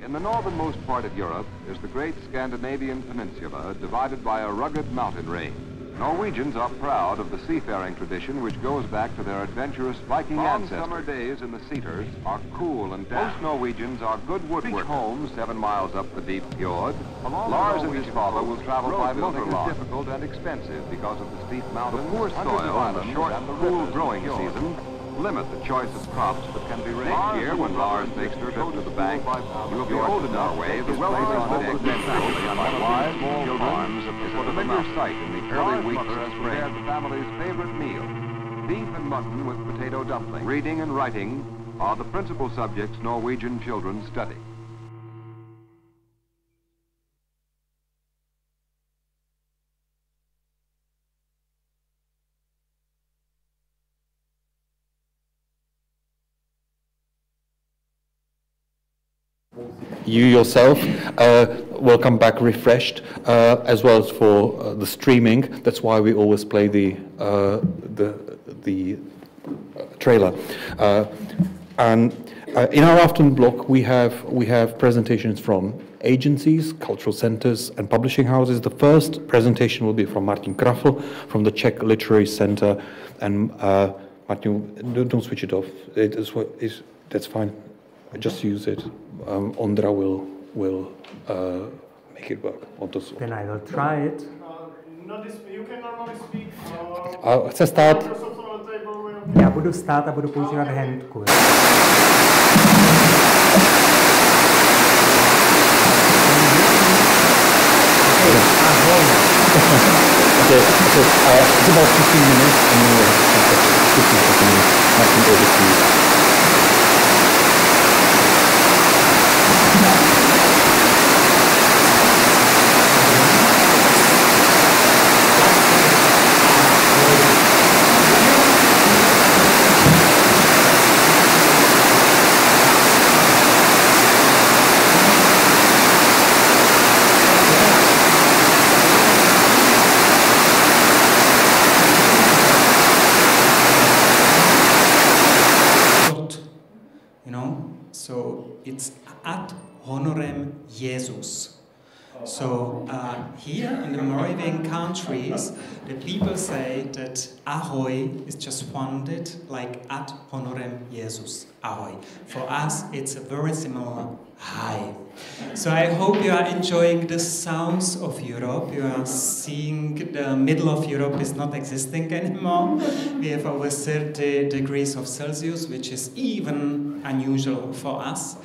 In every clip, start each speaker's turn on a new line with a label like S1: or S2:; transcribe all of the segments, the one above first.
S1: In the northernmost part of Europe is the great Scandinavian peninsula, divided by a rugged mountain range. Norwegians are proud of the seafaring tradition which goes back to their adventurous Viking ancestors. Summer days in the Cedars are cool and damp. Most Norwegians are good woodworkers. Home 7 miles up the deep fjord. Lars and his father will travel by motor log. It's difficult and expensive because of the steep mountains. The poor soil and the short, cool growing season limit the choice of crops that can be raised here. When Lars makes their trip to the bank, he will be old in Norway. The wealthy on the family on the wide, small farms is a familiar sight in the early weeks of spring. The family's favorite meal, beef and mutton with potato dumpling. Reading and writing are the principal subjects Norwegian children study.
S2: You yourself will come back refreshed, as well as for the streaming. That's why we always play the trailer. And in our afternoon block, we have presentations from agencies, cultural centers, and publishing houses. The first presentation will be from Martin Krafl from the Czech Literary Center. And Martin, don't switch it off. That's fine. Just use it. Ondra will make it work.
S3: Then I will try it.
S4: You can normally speak.
S2: Chce stát?
S3: Já budu stát a budu používat handku.
S2: Okay, so it's about 15 minutes, and then we'll have 15 minutes. Martin, over to you.
S5: It's ad honorem Jesus. So here in the Moravian countries, the people say that ahoy is just founded like ad honorem Jesus, ahoy. For us, it's a very similar hi. So I hope you are enjoying the sounds of Europe. You are seeing the middle of Europe is not existing anymore. We have over 30 degrees of Celsius, which is even unusual for us.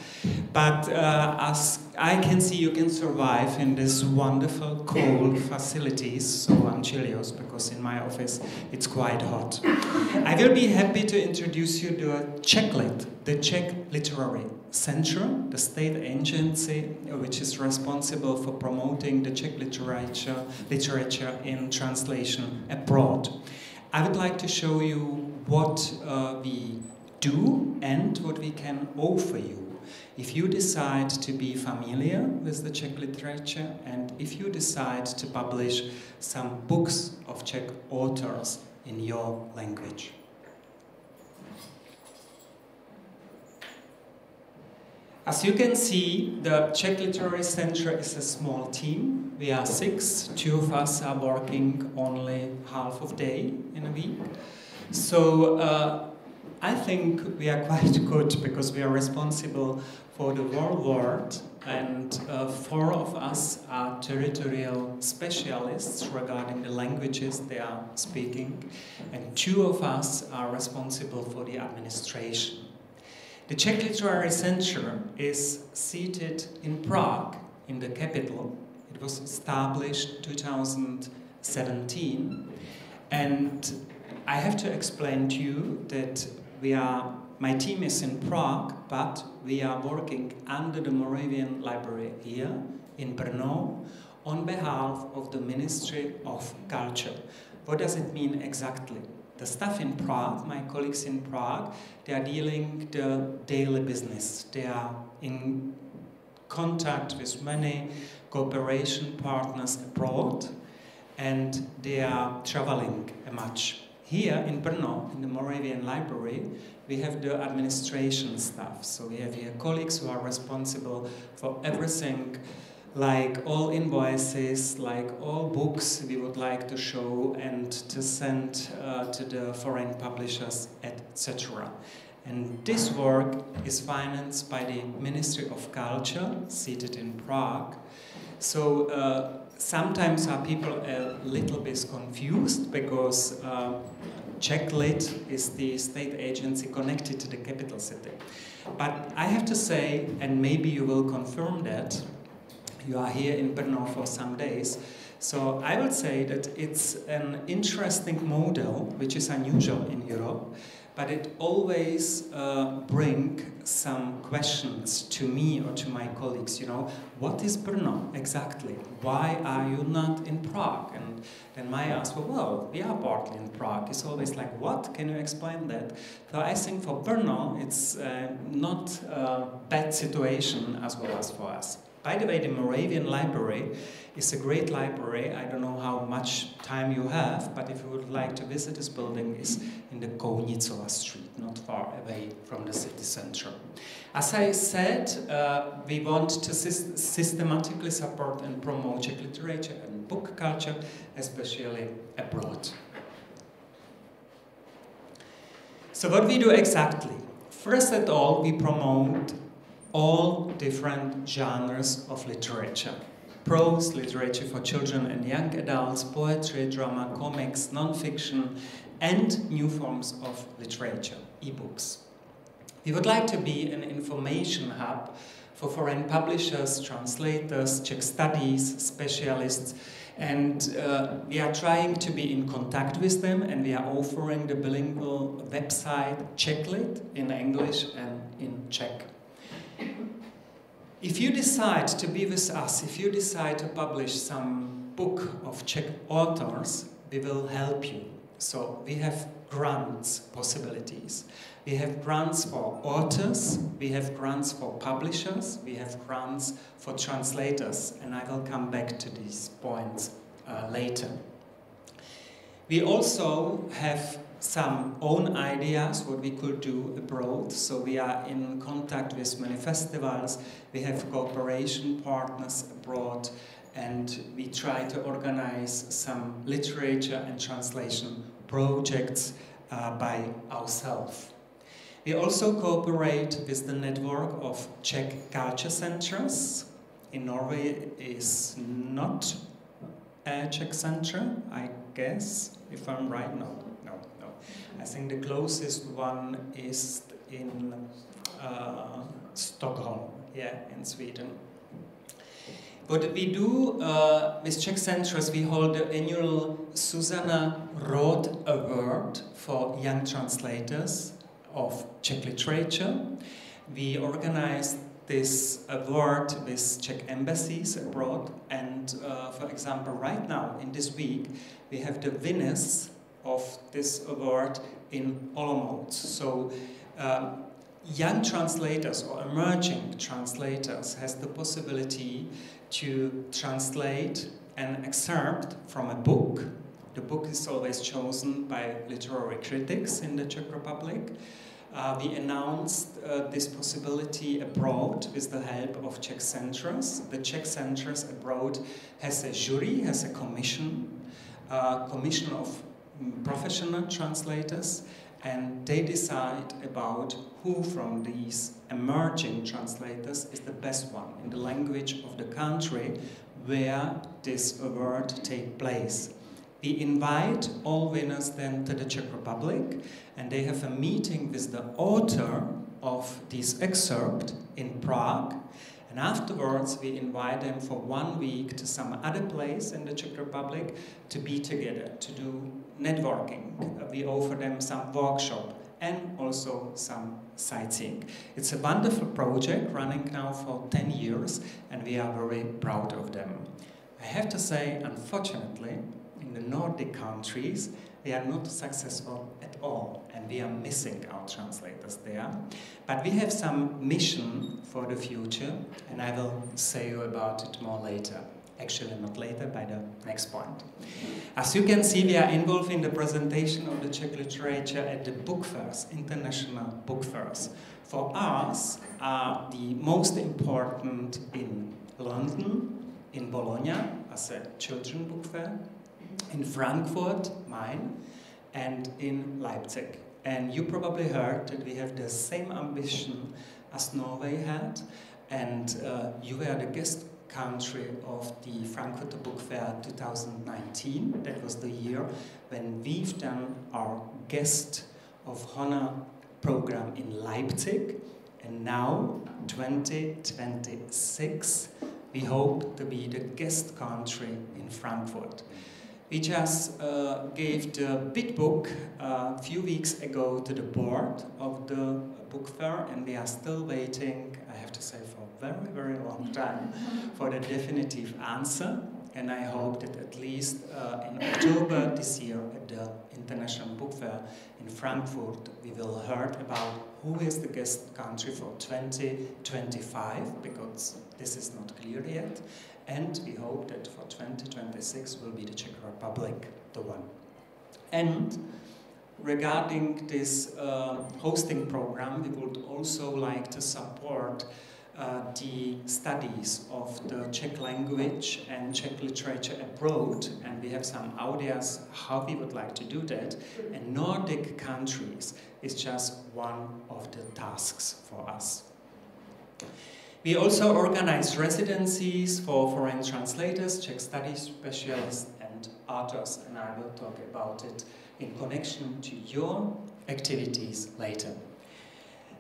S5: But as I can see, you can survive in these wonderful cold facilities. So I'm chillios because in my office it's quite hot. I will be happy to introduce you to CzechLit, the Czech Literary Center, the state agency which is responsible for promoting the Czech literature in translation abroad. I would like to show you what we do and what we can offer you if you decide to be familiar with the Czech literature and if you decide to publish some books of Czech authors in your language. As you can see, the Czech Literary Center is a small team. We are 6. 2 of us are working only half of day in a week. So I think we are quite good because we are responsible for the whole world, and 4 of us are territorial specialists regarding the languages they are speaking, and 2 of us are responsible for the administration. The Czech Literary Center is seated in Prague, in the capital. It was established 2017, and I have to explain to you that my team is in Prague, but we are working under the Moravian Library here in Brno on behalf of the Ministry of Culture. What does it mean exactly? The staff in Prague, my colleagues in Prague, they are dealing the daily business. They are in contact with many cooperation partners abroad, and they are traveling much Here in Brno, in the Moravian Library, we have the administration staff. So we have here colleagues who are responsible for everything, like all invoices, like all books we would like to show and to send to the foreign publishers, etc. And this work is financed by the Ministry of Culture, seated in Prague. So sometimes are people a little bit confused because Czech Lit is the state agency connected to the capital city. But I have to say, and maybe you will confirm that, you are here in Brno for some days, so I would say that it's an interesting model, which is unusual in Europe, but it always brings some questions to me or to my colleagues, you know, what is Brno exactly? Why are you not in Prague? And then my answer, well, we are partly in Prague. It's always like, what? Can you explain that? So I think for Brno, it's not a bad situation as well as for us. By the way, the Moravian Library is a great library. I don't know how much time you have, but if you would like to visit this building, it's in the Kounicova Street, not far away from the city center. As I said, we want to systematically support and promote Czech literature and book culture, especially abroad. So what we do exactly? First of all, we promote all different genres of literature. Prose, literature for children and young adults, poetry, drama, comics, non-fiction, and new forms of literature, e-books. We would like to be an information hub for foreign publishers, translators, Czech studies, specialists, and we are trying to be in contact with them, and we are offering the bilingual website CzechLit in English and in Czech. If you decide to be with us, if you decide to publish some book of Czech authors, we will help you. So we have grants possibilities. We have grants for authors, we have grants for publishers, we have grants for translators, and I will come back to these points later. We also have some own ideas what we could do abroad, so we are in contact with many festivals, we have cooperation partners abroad, and we try to organize some literature and translation projects by ourselves. We also cooperate with the network of Czech culture centers. In Norway is not a Czech center, I guess, if I'm right. No. I think the closest one is in Stockholm, yeah, in Sweden. What we do with Czech centers, we hold the annual Susanna Roth Award for young translators of Czech literature. We organize this award with Czech embassies abroad, and for example, right now, in this week, we have the winners of this award in Olomouc. So young translators or emerging translators has the possibility to translate an excerpt from a book. The book is always chosen by literary critics in the Czech Republic. We announced this possibility abroad with the help of Czech centers. The Czech centers abroad has a jury, has a commission of professional translators, and they decide about who from these emerging translators is the best one in the language of the country where this award takes place. We invite all winners then to the Czech Republic, and they have a meeting with the author of this excerpt in Prague, and afterwards we invite them for 1 week to some other place in the Czech Republic to be together, to do networking. We offer them some workshop and also some sightseeing. It's a wonderful project running now for 10 years, and we are very proud of them. I have to say, unfortunately, in the Nordic countries, they are not successful at all, and we are missing our translators there. But we have some mission for the future, and I will say you about it more later. Actually, not later, by the next point. As you can see, we are involved in the presentation of the Czech literature at the book fairs, international book fairs. For us, the most important in London, in Bologna, as a children's book fair, in Frankfurt, mine, and in Leipzig. And you probably heard that we have the same ambition as Norway had, and you were the guest country of the Frankfurt Book Fair 2019. That was the year when we've done our Guest of Honor program in Leipzig, and now 2026 we hope to be the guest country in Frankfurt. We just gave the big book a few weeks ago to the board of the book fair, and we are still waiting, I have to say, for a very, very long time for the definitive answer. And I hope that at least in October this year at the International Book Fair in Frankfurt, we will hear about who is the guest country for 2025, because this is not clear yet. And we hope that for 2026 will be the Czech Republic, the one. And regarding this hosting program, we would also like to support the studies of the Czech language and Czech literature abroad, and we have some ideas how we would like to do that. And Nordic countries is just one of the tasks for us. We also organize residencies for foreign translators, Czech studies specialists, and authors, and I will talk about it in connection to your activities later.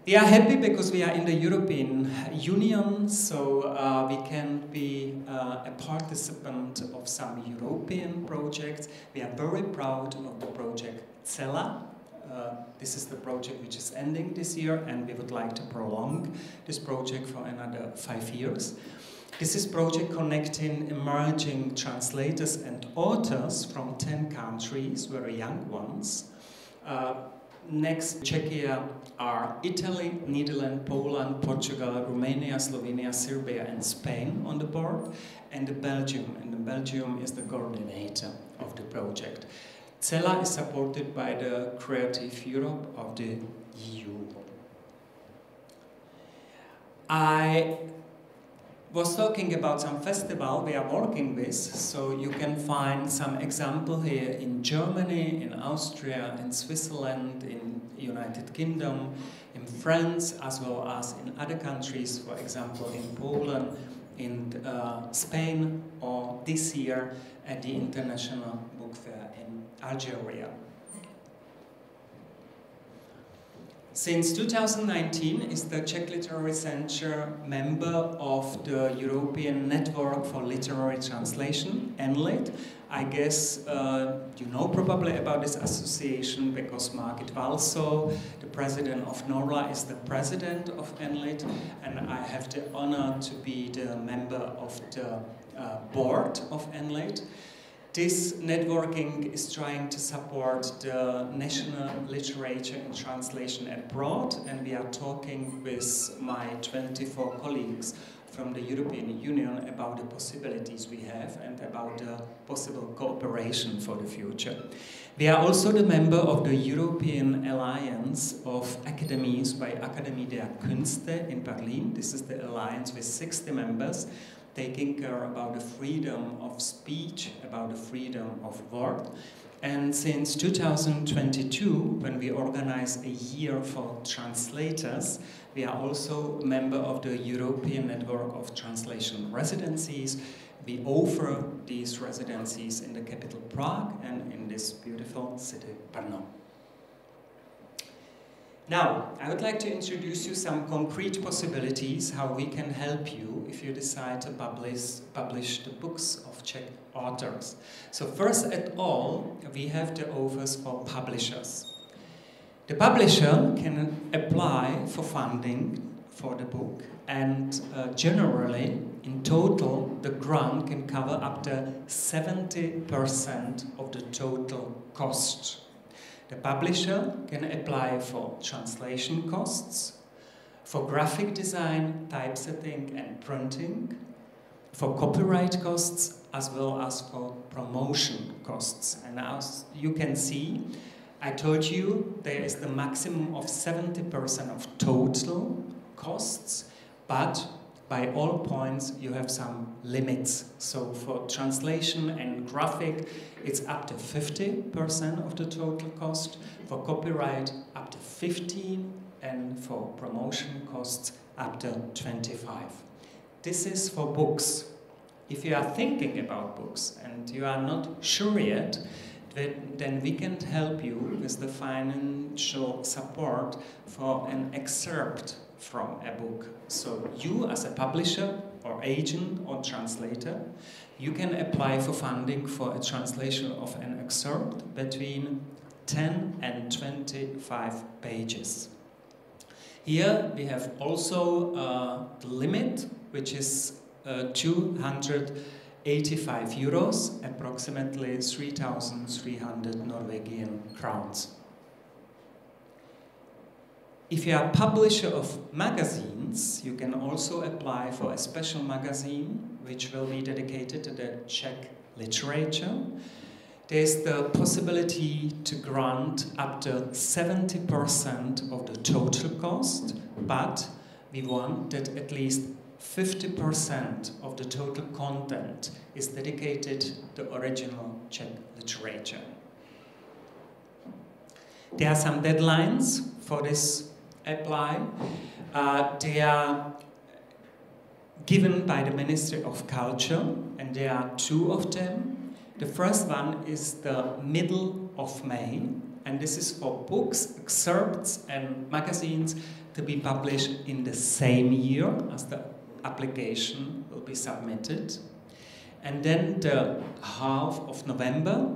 S5: We are happy because we are in the European Union, so we can be a participant of some European projects. We are very proud of the project CELA. This is the project which is ending this year, and we would like to prolong this project for another 5 years. This is a project connecting emerging translators and authors from 10 countries, very young ones. Next, Czechia are Italy, Netherlands, Poland, Portugal, Romania, Slovenia, Serbia, and Spain on the board, and Belgium. And Belgium is the coordinator of the project. CELA is supported by the Creative Europe of the EU. I was talking about some festival we are working with, so you can find some example here in Germany, in Austria, in Switzerland, in United Kingdom, in France, as well as in other countries, for example in Poland, in Spain, or this year at the International Book Fair in Algeria. Since 2019 is the Czech Literary Center member of the European Network for Literary Translation, NLIT. I guess you know probably about this association because Margit Walso, the president of NORLA, is the president of NLIT, and I have the honor to be the member of the board of NLIT. This networking is trying to support the national literature and translation abroad, and we are talking with my 24 colleagues from the European Union about the possibilities we have and about the possible cooperation for the future. We are also the member of the European Alliance of Academies by Akademie der Künste in Berlin. This is the alliance with 60 members, taking care about the freedom of speech, about the freedom of word. And since 2022, when we organize a year for translators, we are also a member of the European Network of Translation Residencies. We offer these residencies in the capital Prague and in this beautiful city, Brno. Now, I would like to introduce you some concrete possibilities how we can help you if you decide to publish the books of Czech authors. So first at all, we have the offers for publishers. The publisher can apply for funding for the book, and generally, in total, the grant can cover up to 70% of the total cost. The publisher can apply for translation costs, for graphic design, typesetting and printing, for copyright costs as well as for promotion costs. And as you can see, I told you there is the maximum of 70% of total costs, but by all points you have some limits. So for translation and graphic, it's up to 50% of the total cost, for copyright up to 15%, and for promotion costs up to 25%. This is for books. If you are thinking about books and you are not sure yet, then we can help you with the financial support for an excerpt from a book. So you as a publisher or agent or translator, you can apply for funding for a translation of an excerpt between 10 and 25 pages. Here we have also the limit, which is 285 euros, approximately 3,300 Norwegian crowns. If you are a publisher of magazines, you can also apply for a special magazine which will be dedicated to the Czech literature. There's the possibility to grant up to 70% of the total cost, but we want that at least 50% of the total content is dedicated to original Czech literature. There are some deadlines for this apply. They are given by the Ministry of Culture, and there are two of them. The first one is the middle of May, and this is for books, excerpts and magazines to be published in the same year as the application will be submitted. And then the half of November,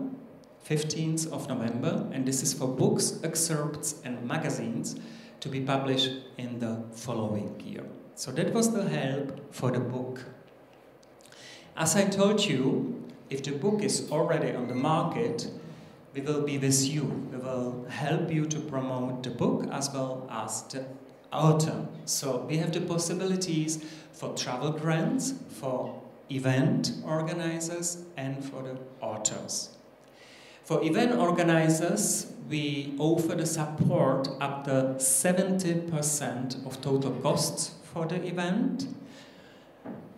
S5: 15th of November, and this is for books, excerpts and magazines to be published in the following year. So that was the help for the book. As I told you, if the book is already on the market, we will be with you. We will help you to promote the book as well as the author. So we have the possibilities for travel grants, for event organizers and for the authors. For event organizers, we offer the support up to 70% of total costs for the event.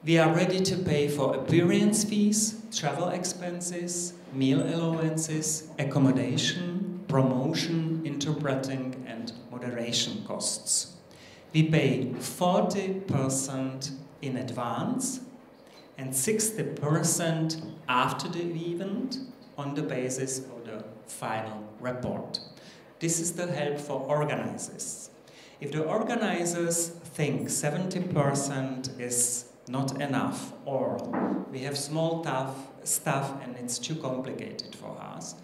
S5: We are ready to pay for appearance fees, travel expenses, meal allowances, accommodation, promotion, interpreting and moderation costs. We pay 40% in advance and 60% after the event on the basis of the final report. This is the help for organizers. If the organizers think 70% is not enough, or we have small staff and it's too complicated for us,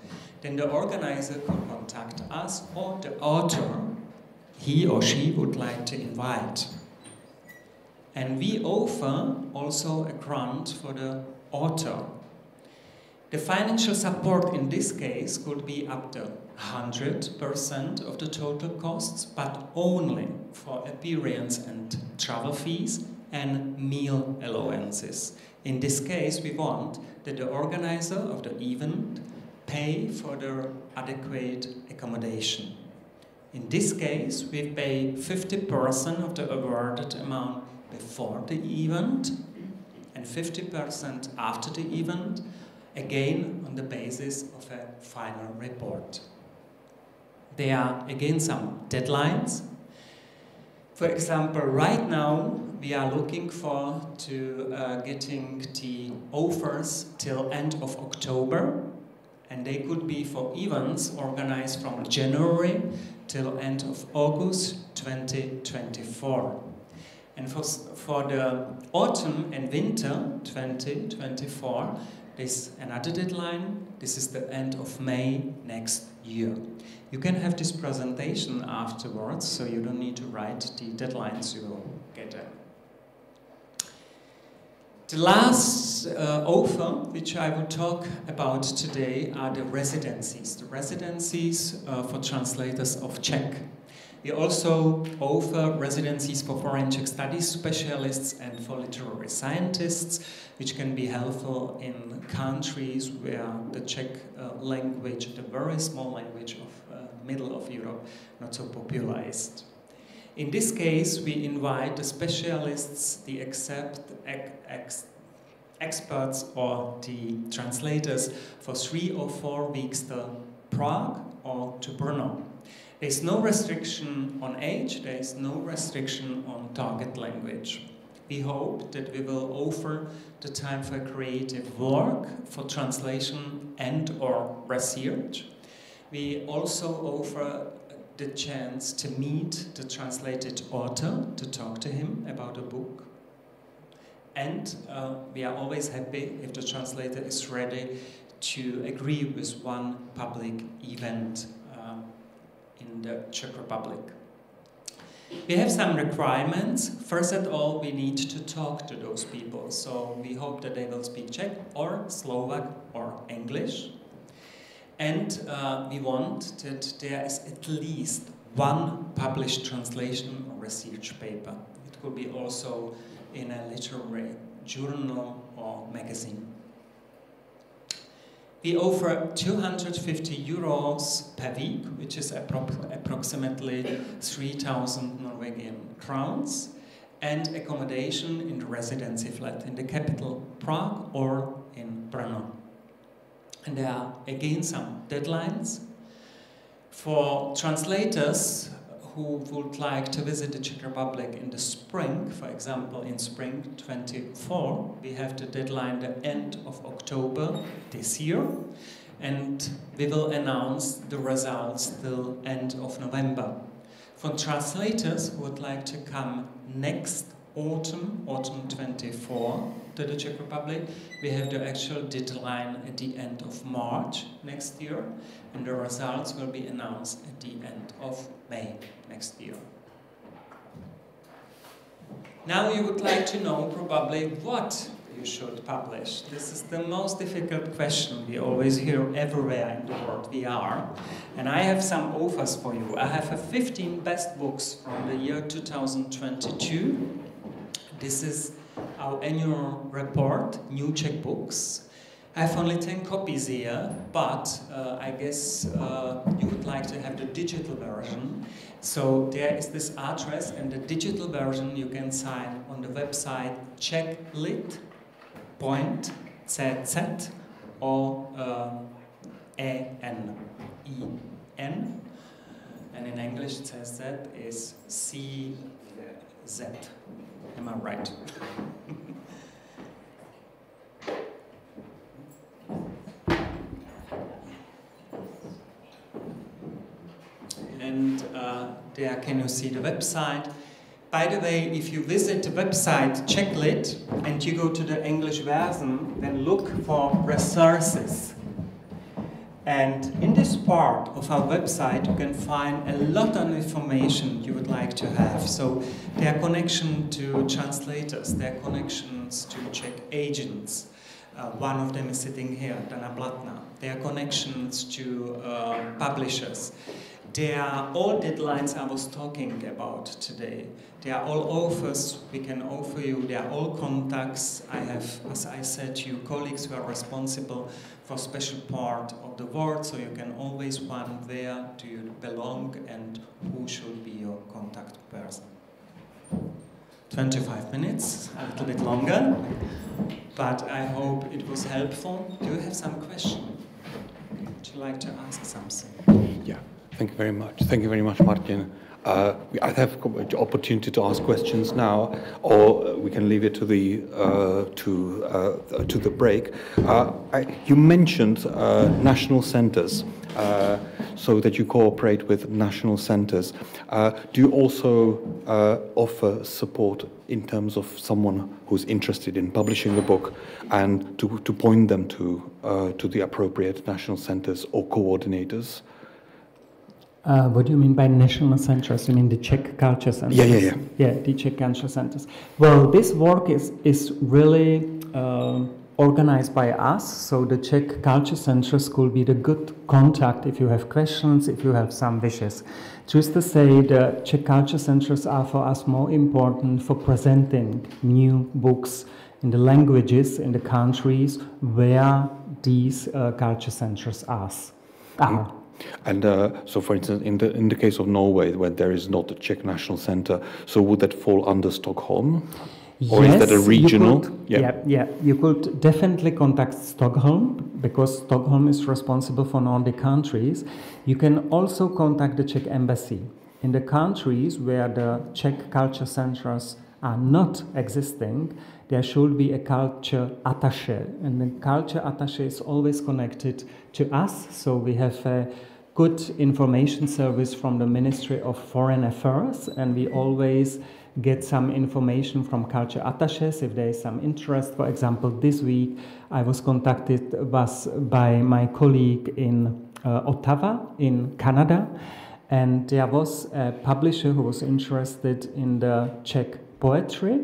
S5: then the organizer could contact us or the author he or she would like to invite. And we offer also a grant for the author. The financial support in this case could be up to 100% of the total costs, but only for appearance and travel fees and meal allowances. In this case, we want that the organizer of the event pay for their adequate accommodation. In this case, we pay 50% of the awarded amount before the event and 50% after the event, again on the basis of a final report. There are again some deadlines. For example, right now we are looking for getting the offers till end of October, and they could be for events organized from January till end of August 2024. And for the autumn and winter 2024, there's another deadline. This is the end of May next year. You can have this presentation afterwards, so you don't need to write the deadlines, you will get them. The last offer, which I will talk about today, are the residencies. The residencies for translators of Czech. We also offer residencies for foreign Czech studies specialists and for literary scientists, which can be helpful in countries where the Czech language, the very small language of middle of Europe, not so popularized. In this case, we invite the specialists, the experts or the translators for 3 or 4 weeks to Prague or to Brno. There is no restriction on age, there is no restriction on target language. We hope that we will offer the time for creative work, for translation and or research. We also offer the chance to meet the translated author, to talk to him about a book. And we are always happy if the translator is ready to agree with one public event in the Czech Republic. We have some requirements. First of all, we need to talk to those people. So we hope that they will speak Czech or Slovak or English. And we want that there is at least one published translation or research paper. It could be also in a literary journal or magazine. We offer 250 euros per week, which is approximately 3,000 Norwegian crowns, and accommodation in the residency flat in the capital, Prague, or in Brno. And there are again some deadlines. For translators who would like to visit the Czech Republic in the spring, for example in spring 24, we have the deadline the end of October this year, and we will announce the results till end of November. For translators who would like to come next autumn 24, to the Czech Republic, we have the actual deadline at the end of March next year, and the results will be announced at the end of May next year. Now you would like to know probably what you should publish. This is the most difficult question we always hear everywhere in the world we are. And I have some offers for you. I have 15 best books from the year 2022. This is our annual report, New Czech Books. I have only 10 copies here, but I guess you would like to have the digital version. So there is this address, and the digital version you can sign on the website czechlit.cz or EN. And in English CZ is CZ. Am I right? And there can you see the website. By the way, if you visit the website Czechlit and you go to the English version, then look for resources. And in this part of our website you can find a lot of information you would like to have. So there are connections to translators, there are connections to Czech agents. One of them is sitting here, Dana Blatna. There are connections to publishers. There are all deadlines I was talking about today. There are all offers we can offer you. There are all contacts. I have, as I said to you, colleagues who are responsible for special part of the world, so you can always find where do you belong and who should be your contact person. 25 minutes, a little bit longer, but I hope it was helpful. Do you have some question? Would you like to ask something?
S2: Yeah. Thank you very much. Thank you very much, Martin. I have the opportunity to ask questions now, or we can leave it to the break. You mentioned national centres, so that you cooperate with national centres. Do you also offer support in terms of someone who's interested in publishing a book, and to point them to the appropriate national centres or coordinators?
S3: What do you mean by national centers? You mean the Czech culture centers?
S2: Yeah.
S3: Yeah, the Czech culture centers. Well, this work is really organized by us, so the Czech Culture Centers could be the good contact if you have questions, if you have some wishes. Just to say, the Czech Culture Centers are for us more important for presenting new books in the languages, in the countries where these culture centers are.
S2: And so, for instance, in the case of Norway, where there is not a Czech National Center, so would that fall under Stockholm? Or
S3: yes,
S2: is that a regional?
S3: You could definitely contact Stockholm, because Stockholm is responsible for Nordic countries. You can also contact the Czech embassy. In the countries where the Czech culture centers are not existing, there should be a culture attaché, and the culture attaché is always connected to us, so we have a good information service from the Ministry of Foreign Affairs, and we always get some information from culture attachés if there is some interest. For example, this week I was contacted by my colleague in Ottawa in Canada, and there was a publisher who was interested in the Czech poetry,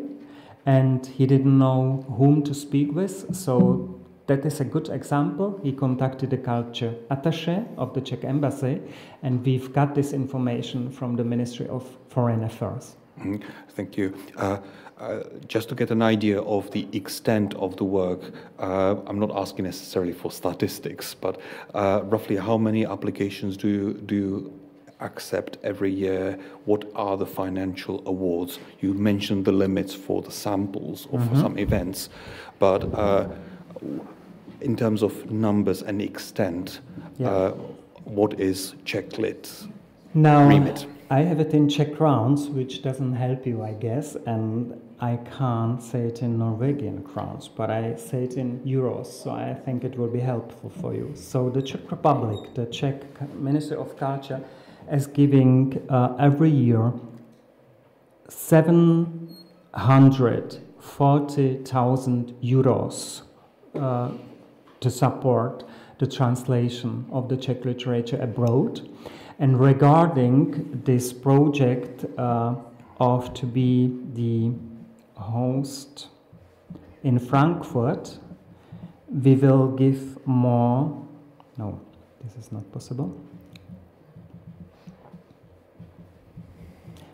S3: and he didn't know whom to speak with, so that is a good example. He contacted the culture attaché of the Czech embassy, and we've got this information from the Ministry of Foreign Affairs.
S2: Thank you. Just to get an idea of the extent of the work, I'm not asking necessarily for statistics, but roughly how many applications do you accept every year? What are the financial awards? You mentioned the limits for the samples or for some events, but in terms of numbers and extent, what is Czech Lit's remit?
S3: I have it in Czech crowns, which doesn't help you, I guess, and I can't say it in Norwegian crowns, but I say it in euros, so I think it will be helpful for you. So the Czech Republic, the Czech Ministry of Culture, is giving every year 740,000 euros to support the translation of the Czech literature abroad. And regarding this project of to be the host in Frankfurt, we will give more. No, this is not possible.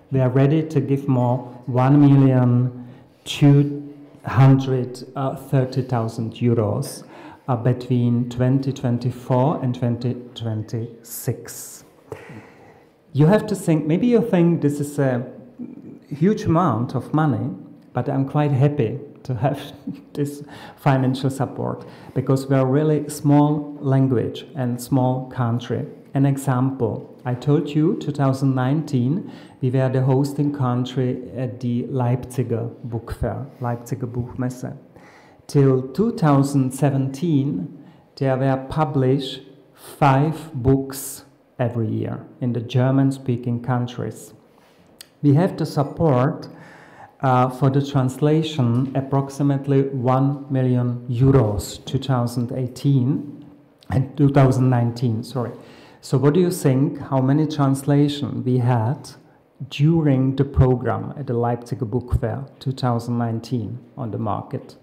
S3: We are ready to give more 1,230,000 euros between 2024 and 2026. You have to think, maybe you think this is a huge amount of money, but I'm quite happy to have this financial support, because we are really small language and small country. An example, I told you 2019 we were the hosting country at the Leipziger Book Fair, Leipziger Buchmesse. Till 2017 there were published 5 books every year in the German-speaking countries. We have to support for the translation approximately 1 million euros 2019. Sorry. So what do you think, how many translations we had during the program at the Leipziger Book Fair 2019 on the market?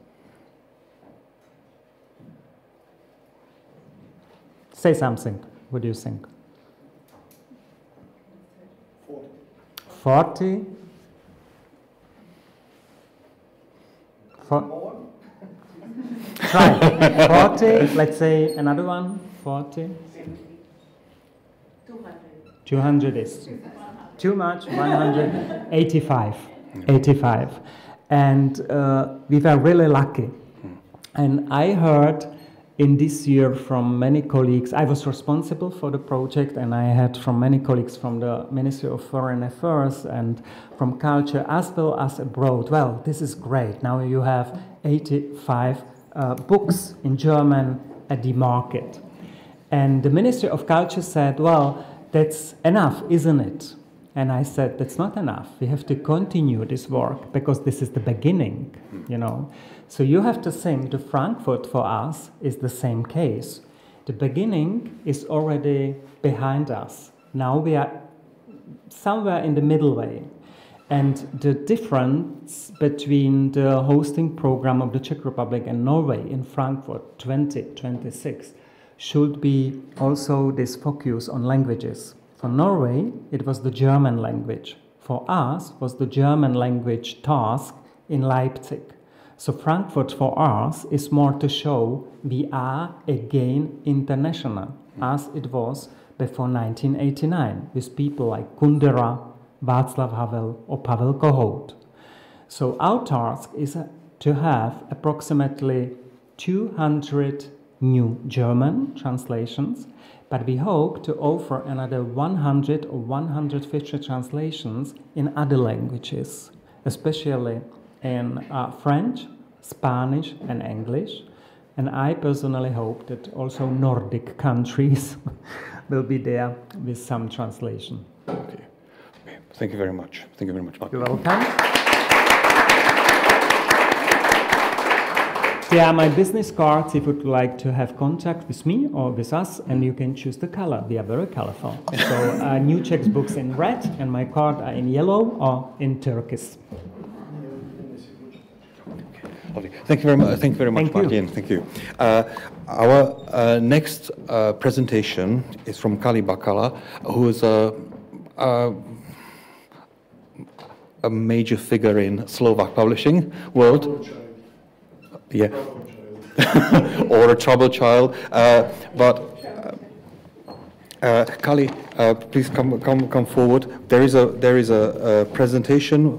S3: Say something. What do you think? 40? Try. 40, let's say another one. 40? 200 is too much. 185. 85. And we were really lucky. And I heard in this year from many colleagues, I was responsible for the project, and I had from many colleagues from the Ministry of Foreign Affairs and from culture as well as abroad. Well, this is great. Now you have 85 books in German at the market. And the Ministry of Culture said, well, that's enough, isn't it? And I said, that's not enough. We have to continue this work, because this is the beginning, you know. So you have to think, the Frankfurt for us is the same case. The beginning is already behind us. Now we are somewhere in the middle way. And the difference between the hosting program of the Czech Republic and Norway in Frankfurt 2026 should be also this focus on languages. For Norway, it was the German language. For us, was the German language task in Leipzig. So Frankfurt for us is more to show we are again international, as it was before 1989, with people like Kundera, Václav Havel, or Pavel Kohout. So our task is to have approximately 200 new German translations, but we hope to offer another 100 or 150 translations in other languages, especially in French, Spanish, and English. And I personally hope that also Nordic countries will be there with some translation.
S2: Okay. Thank you very much. Thank you very much, Martin.
S3: You're welcome. There are my business cards if you'd like to have contact with me or with us, and you can choose the color. We are very colorful. So new Czech books in red, and my card are in yellow or in turquoise.
S2: Lovely. Thank you very much. Thank you very much, Martin. Thank you. Our next presentation is from Kali Bakala, who is a major figure in Slovak publishing world. Yeah, or a troubled child. But Kali, please come forward. There is a presentation.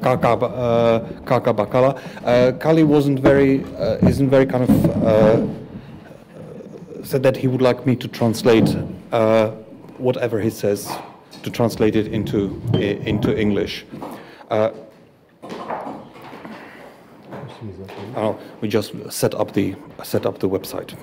S2: Kaka Bakala. Kali isn't very kind of said that he would like me to translate whatever he says, to translate it into English. We just set up the website.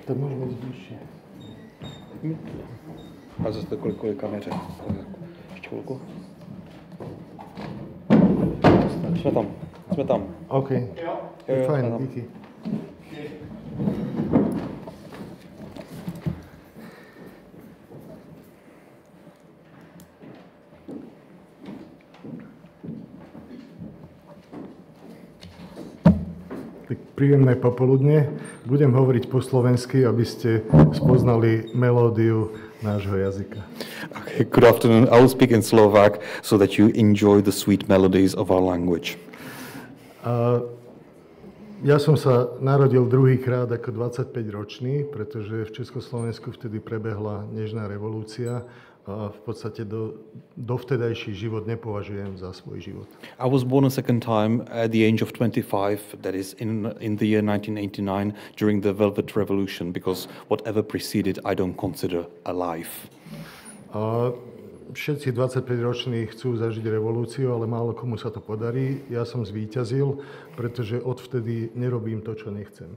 S6: To můžeme jít blížší.
S2: A zase kvůli kameře. Ještě chvilku. Jsme tam.
S6: OK. Fajn, díky. Príjemné popoludne. Budem hovoriť po slovensky, aby ste spoznali melódiu nášho jazyka.
S2: Okay, good afternoon. I will speak in Slovak so that you enjoy the sweet melodies of our language.
S6: Ja som sa narodil druhýkrát ako 25-ročný, pretože v Československu vtedy prebehla nežná revolúcia. A v podstate dovtedajší život nepovažujem za svoj život.
S2: I was born a second time at the age of 25, that is in the year 1989, during the Velvet Revolution, because whatever preceded I don't consider a life.
S6: Všetci 25-roční chcú zažiť revolúciu, ale málo komu sa to podarí. Ja som zvíťazil, pretože odvtedy nerobím to, čo nechcem.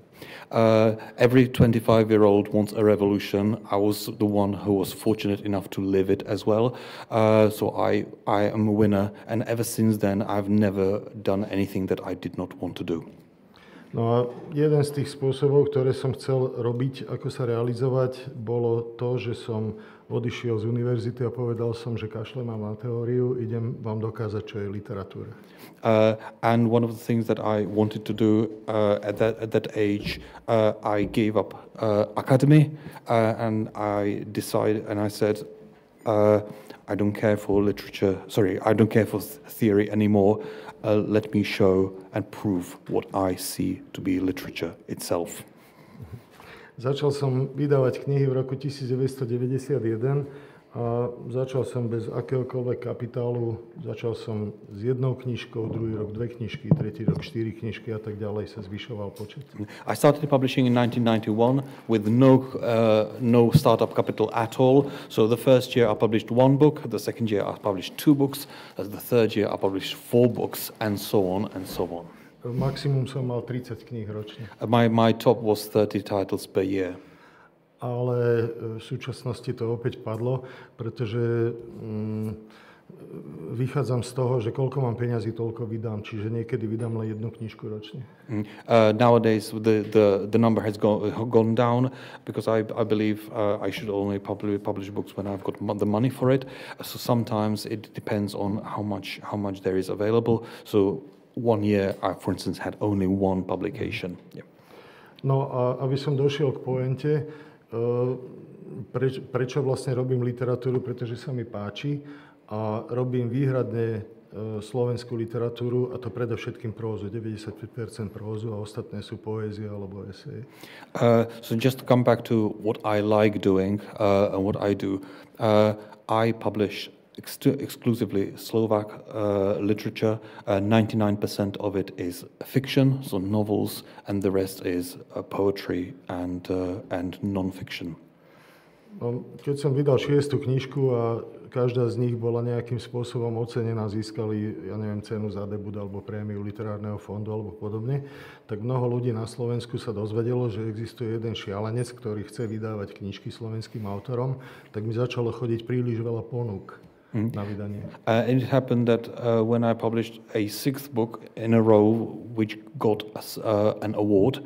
S2: Every 25-year-old wants a revolution. I was the one who was fortunate enough to live it as well. So I am a winner, and ever since then I've never done anything that I did not want to do.
S6: No a jeden z tých spôsobov, ktoré som chcel robiť, ako sa realizovať, bolo to, že som odišiel z univerzity a povedal som, že kašlem na teóriu, idem vám dokázať, čo je literatúra.
S2: And one of the things that I wanted to do at that age, I gave up academy, and I decided, and I said, I don't care for literature. Sorry, I don't care for theory anymore. Let me show and prove what I see to be literature itself.
S6: Začal som vydávať knihy v roku 1991 A začal som bez akéhokoľvek kapitálu, začal som s jednou knižkou, druhý rok 2 knižky, tretí rok 4 knižky a tak ďalej sa zvyšoval počet.
S2: I started publishing in 1991 with no startup capital at all. So the first year I published 1 book, the second year I published 2 books, the third year I published 4 books, and so on and so on.
S6: Maximum som mal 30 kníh ročne.
S2: My top was 30 titles per year.
S6: Ale v súčasnosti to opäť padlo, pretože vychádzam z toho, že koľko mám peňazí, toľko vydám. Čiže niekedy vydám len 1 knižku ročne.
S2: Nowadays the number has gone down because I believe I should only publish books when I've got the money for it. So sometimes it depends on how much there is available. So 1 year I, for instance, had only 1 publication. Yeah.
S6: No a aby som došiel k pointe, prečo vlastne robím literatúru, pretože sa mi páči a robím výhradne slovenskú literatúru, a to predovšetkým prózu, 95% prózu a ostatné sú poézia alebo eseje.
S2: So just to come back to what I like doing and what I do, I publish exclusively Slovak literature. 99% of it is fiction, so novels, and the rest is poetry and non-fiction.
S6: Keď som vydal 6. knižku a každá z nich bola nejakým spôsobom ocenená, získali, ja neviem, cenu za debut alebo prémiu literárneho fondu alebo podobne, tak mnoho ľudí na Slovensku sa dozvedelo, že existuje jeden šialenec, ktorý chce vydávať knižky slovenským autorom, tak mi začalo chodiť príliš veľa ponúk.
S2: And it happened that when I published a 6th book in a row, which got an award,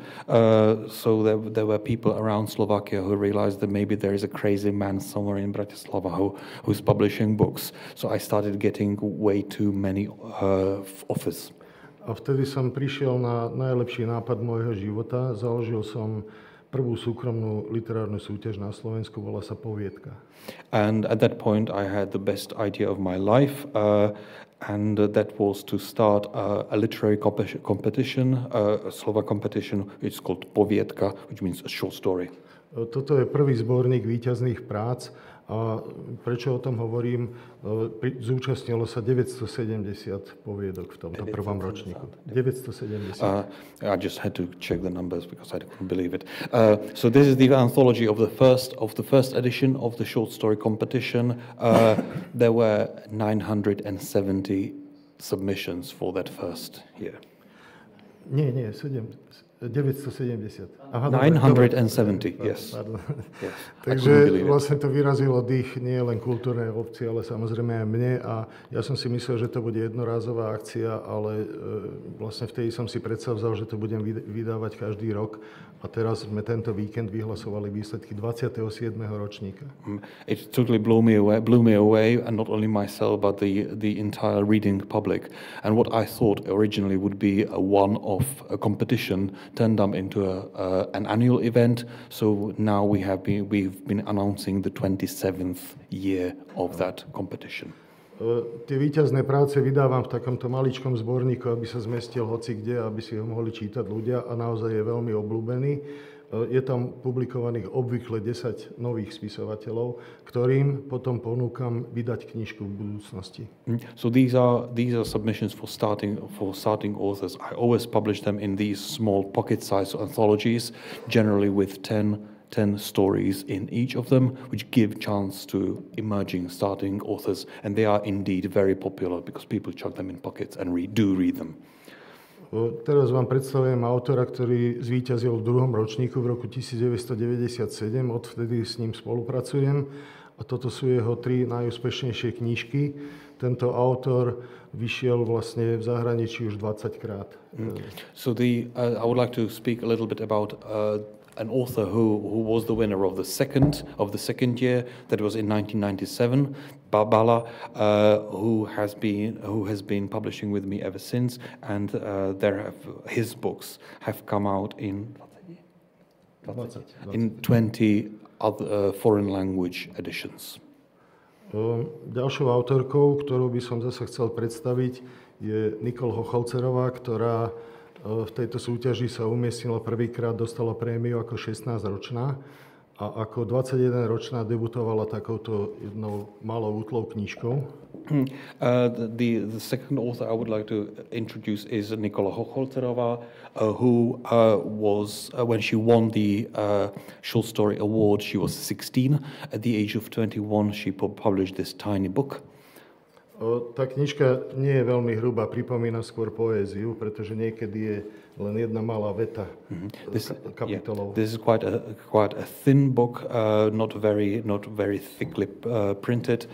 S2: so there were people around Slovakia who realized that maybe there is a crazy man somewhere in Bratislava who's publishing books. So I started getting way too many offers.
S6: A vtedy som prišiel na najlepší nápad môjho života. Založil som prvú súkromnú literárnu súťaž na Slovensku, volá sa Poviedka.
S2: And at that point I had the best idea of my life, and that was to start a literary competition, a Slovak competition. It's called Poviedka, which means a short story.
S6: Toto je prvý zborník víťazných prác. A prečo o tom hovorím? Zúčastnilo sa 970 poviedok v tomto prvom ročníku. 970.
S2: I just had to check the numbers because I couldn't believe it. So this is the anthology of the first edition of the short story competition. There were 970 submissions for that first year.
S6: Nie, 970.
S2: Aha, 970, yes.
S6: Yes. Takže vlastne to vyrazilo dých nie len kultúrnej obci, ale samozrejme aj mne. A ja som si myslel, že to bude jednorázová akcia, ale vlastne vtedy som si predstavzal, že to budem vydávať každý rok. A teraz sme tento víkend vyhlasovali výsledky 27. ročníka.
S2: It totally blew me away, and not only myself, but the entire reading public. And what I thought originally would be a one-off competition turned up into an annual event. So now we've been announcing the 27th year of that competition.
S6: Tie víťazné práce vydávam v takomto maličkom zborníku, aby sa zmestil hoci kde, aby si ho mohli čítať ľudia, a naozaj je veľmi obľúbený. Je tam publikovaných obvykle 10 nových spisovateľov, ktorým potom ponúkam vydať knižku v budúcnosti.
S2: So these are submissions for starting authors. I always publish them in these small pocket-sized anthologies, generally with 10 stories in each of them, which give chance to emerging starting authors, and they are indeed very popular because people chuck them in pockets and read them.
S6: Teraz vám predstavujem autora, ktorý zvíťazil v 2. ročníku v roku 1997, odvtedy s ním spolupracujem, a toto sú jeho 3 najúspešnejšie knižky. Tento autor vyšiel vlastne v zahraničí už 20 krát.
S2: So I would like to speak a little bit about an author who was the winner of the second year, that was in 1997, Bala, who has been publishing with me ever since, and his books have come out in 20 other foreign language editions.
S6: Ďalšou autorkou, ktorú by som zase chcel predstaviť, je Nicole Hocholcerová, ktorá v tejto súťaži sa umiestnila prvýkrát, dostala prémiu ako 16-ročná a ako 21-ročná debutovala takouto jednou malou útlou knižkou.
S2: The second author I would like to introduce is Nikola Hochholterová, who was, when she won the Short Story Award, she was 16. At the age of 21, she published this tiny book.
S6: Tá knižka nie je veľmi hrubá, pripomína skôr poéziu, pretože niekedy je len jedna malá veta kapitolov.
S2: This is quite a thin book, not very thickly printed.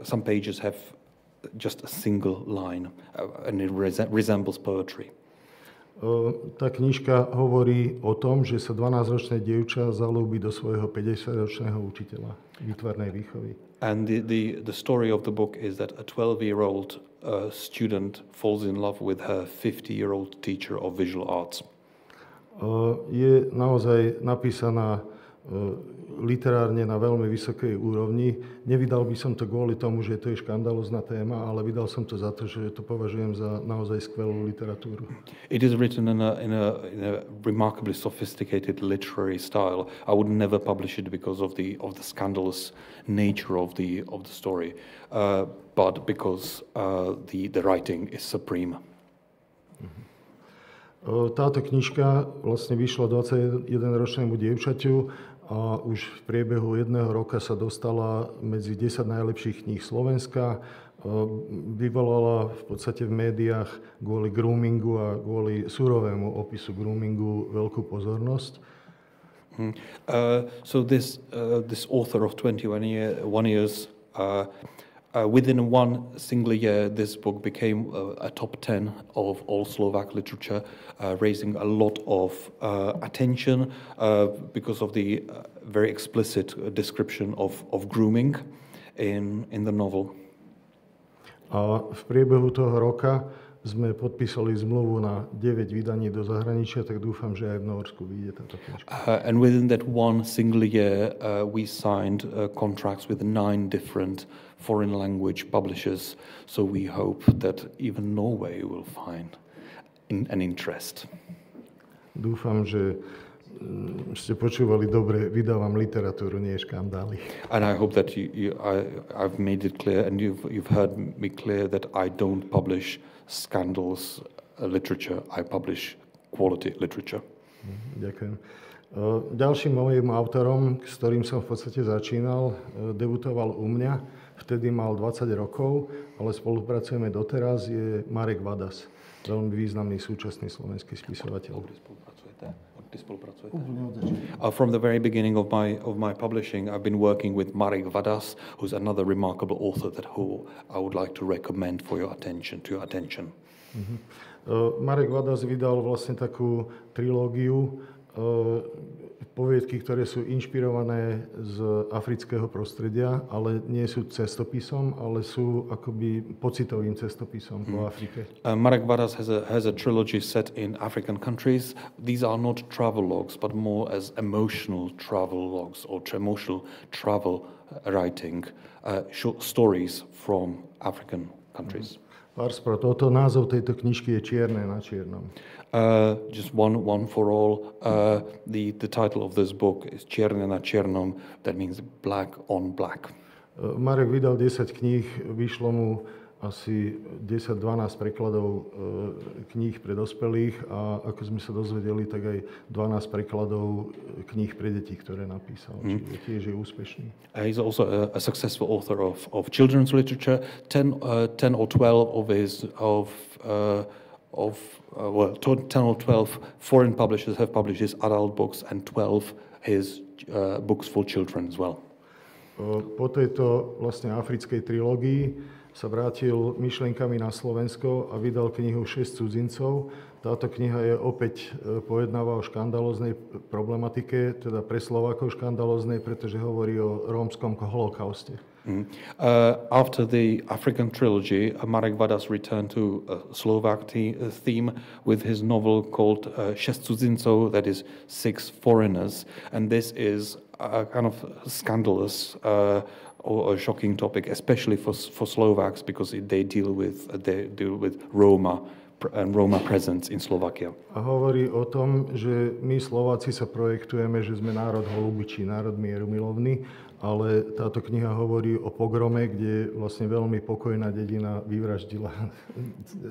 S2: Some pages have just a single line, and it resembles poetry.
S6: Tá knižka hovorí o tom, že sa 12-ročné dievča zaľúbi do svojho 50-ročného učiteľa výtvarnej výchovy.
S2: And the story of the book is that a 12-year-old student falls in love with her 50-year-old teacher of visual arts.
S6: Je naozaj napísaná literárne na veľmi vysokej úrovni. Nevydal by som to kvôli tomu, že to je škandalózna téma, ale vydal som to za to, že to považujem za naozaj skvelú literatúru.
S2: It is written in a remarkably sophisticated literary style. I would never publish it because of the scandalous nature of the story, but because the writing is supreme.
S6: Táto knižka vlastne vyšla 21-ročnému dievčaťu a už v priebehu jedného roka sa dostala medzi 10 najlepších kníh Slovenska. Vyvolala v podstate v médiách kvôli groomingu a kvôli surovému opisu groomingu veľkú pozornosť.
S2: So this author of 21 years, within one single year, this book became a top 10 of all Slovak literature, raising a lot of attention because of the very explicit description of grooming in the novel.
S6: A v priebehu toho roka sme podpísali zmluvu na 9 vydaní do zahraničia, tak dúfam, že aj v Norsku vyjde táto knižka.
S2: And within that one single year, we signed contracts with 9 different foreign language publishers, so we hope that even Norway will find an interest.
S6: Dúfam, že ste počúvali dobre, vydávam literatúru, nie škandály.
S2: And I hope that I've made it clear, and you've heard me clear, that I don't publish scandals literature, I publish quality literature.
S6: Ďakujem. Ďalším mojím autorom, s ktorým som v podstate začínal, debutoval u mňa, vtedy mal 20 rokov, ale spolupracujeme doteraz, je Marek Vadas, veľmi významný súčasný slovenský spisovateľ.
S2: From the very beginning of my publishing, I've been working with Marek Vadas, who's another remarkable author who I would like to recommend for your attention.
S6: Marek Vadas vydal vlastne takú trilógiu poviedky, ktoré sú inšpirované z afrického prostredia, ale nie sú cestopisom, ale sú akoby pocitovým cestopisom po Afrike.
S2: Marek Vadas has a trilogy set in African countries. These are not travel logs, but more as emotional travel logs or emotional travel writing, short stories from African countries.
S6: Toto názov tejto knižky je Čierne na čiernom.
S2: Just one for all. The title of this book is Čierne na čiernom. That means black on black.
S6: Marek vydal 10 kníh, vyšlo mu asi 10-12 prekladov kníh pre dospelých a ako sme sa dozvedeli, tak aj 12 prekladov kníh pre deti, ktoré napísal. Čiže tiež je úspešný.
S2: He's also a successful author of children's literature. 10 or 12 10 or 12 foreign publishers have published his adult books and 12 his books for children as well.
S6: Po tejto vlastne africkej trilógii sa vrátil myšlienkami na Slovensko a vydal knihu 6 cudzincov. Táto kniha je opäť pojednáva o škandalóznej problematike, teda pre Slovákov škandalóznej, pretože hovorí o rómskom holokauste.
S2: After the African trilogy, Marek Vadas returned to a Slovak theme with his novel called 6 cudzincov, that is 6 foreigners, and this is a kind of scandalous or a shocking topic, especially for Slovaks, because they deal with Roma Roma presence in Slovakia.
S6: A hovorí o tom, že my Slováci sa projektujeme, že sme národ holubičí, národ mierumilovný, ale táto kniha hovorí o pogrome, kde vlastne veľmi pokojná dedina vyvraždila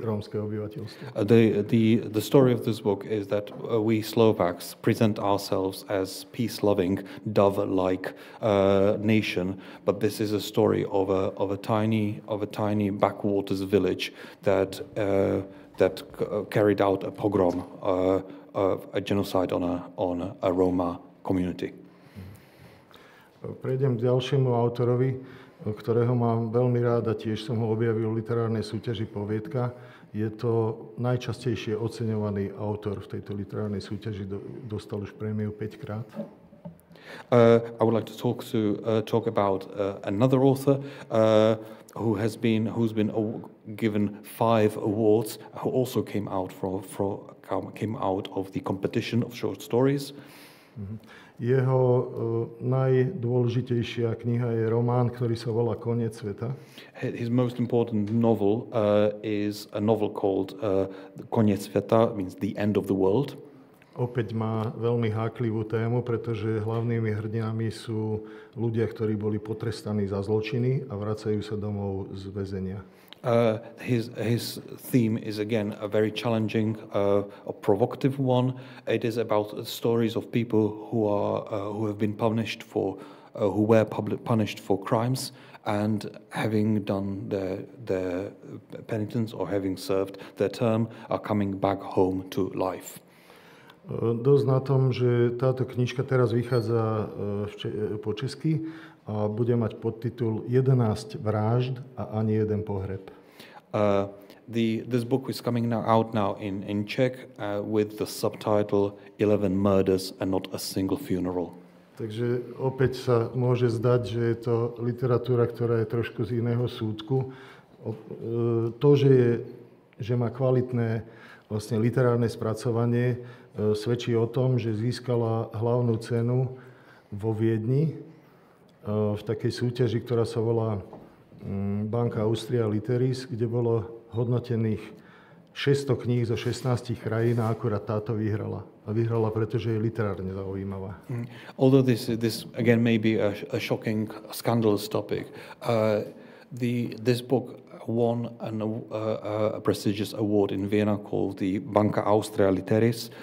S6: rómske obyvateľstvo.
S2: The story of this book is that we Slovaks present ourselves as peace-loving, dove-like nation, but this is a story of a tiny backwaters village that carried out a pogrom, a genocide on a Roma community.
S6: Prejdem k ďalšiemu autorovi, ktorého mám veľmi rád a tiež som ho objavil v literárnej súťaži Poviedka. Je to najčastejšie oceňovaný autor v tejto literárnej súťaži, dostal už prémiu 5-krát.
S2: I would like to talk about another author who's been given 5 awards, who also came out of the competition of short stories.
S6: Jeho najdôležitejšia kniha je román, ktorý sa volá Koniec sveta.
S2: His most important novel is a novel called Koniec sveta, means the end of the world.
S6: Opäť má veľmi háklivú tému, pretože hlavnými hrdinami sú ľudia, ktorí boli potrestaní za zločiny a vracajú sa domov z väzenia.
S2: His theme is again a very challenging, a provocative one. It is about stories of people who have been punished who were punished for crimes, and having done their penitence or having served their term, are coming back home to life.
S6: Dosť na tom, že táto knižka teraz vychádza po česky a bude mať podtitul 11 vražd a ani jeden pohreb.
S2: This book is coming out now in Czech with the subtitle 11 murders and not a single funeral.
S6: Takže opäť sa môže zdať, že je to literatúra, ktorá je trošku z iného súdku. To, že má kvalitné vlastne literárne spracovanie, svedčí o tom, že získala hlavnú cenu vo Viedni v takej súťaži, ktorá sa volá Banca Austria Literis, kde bolo hodnotených 600 kníh zo 16 krajín a akurát táto vyhrala. A vyhrala, pretože je literárne zaujímavá.
S2: Although this again may be a shocking, scandalous topic, this book won a prestigious award in Vienna called the Banca Austria Literis,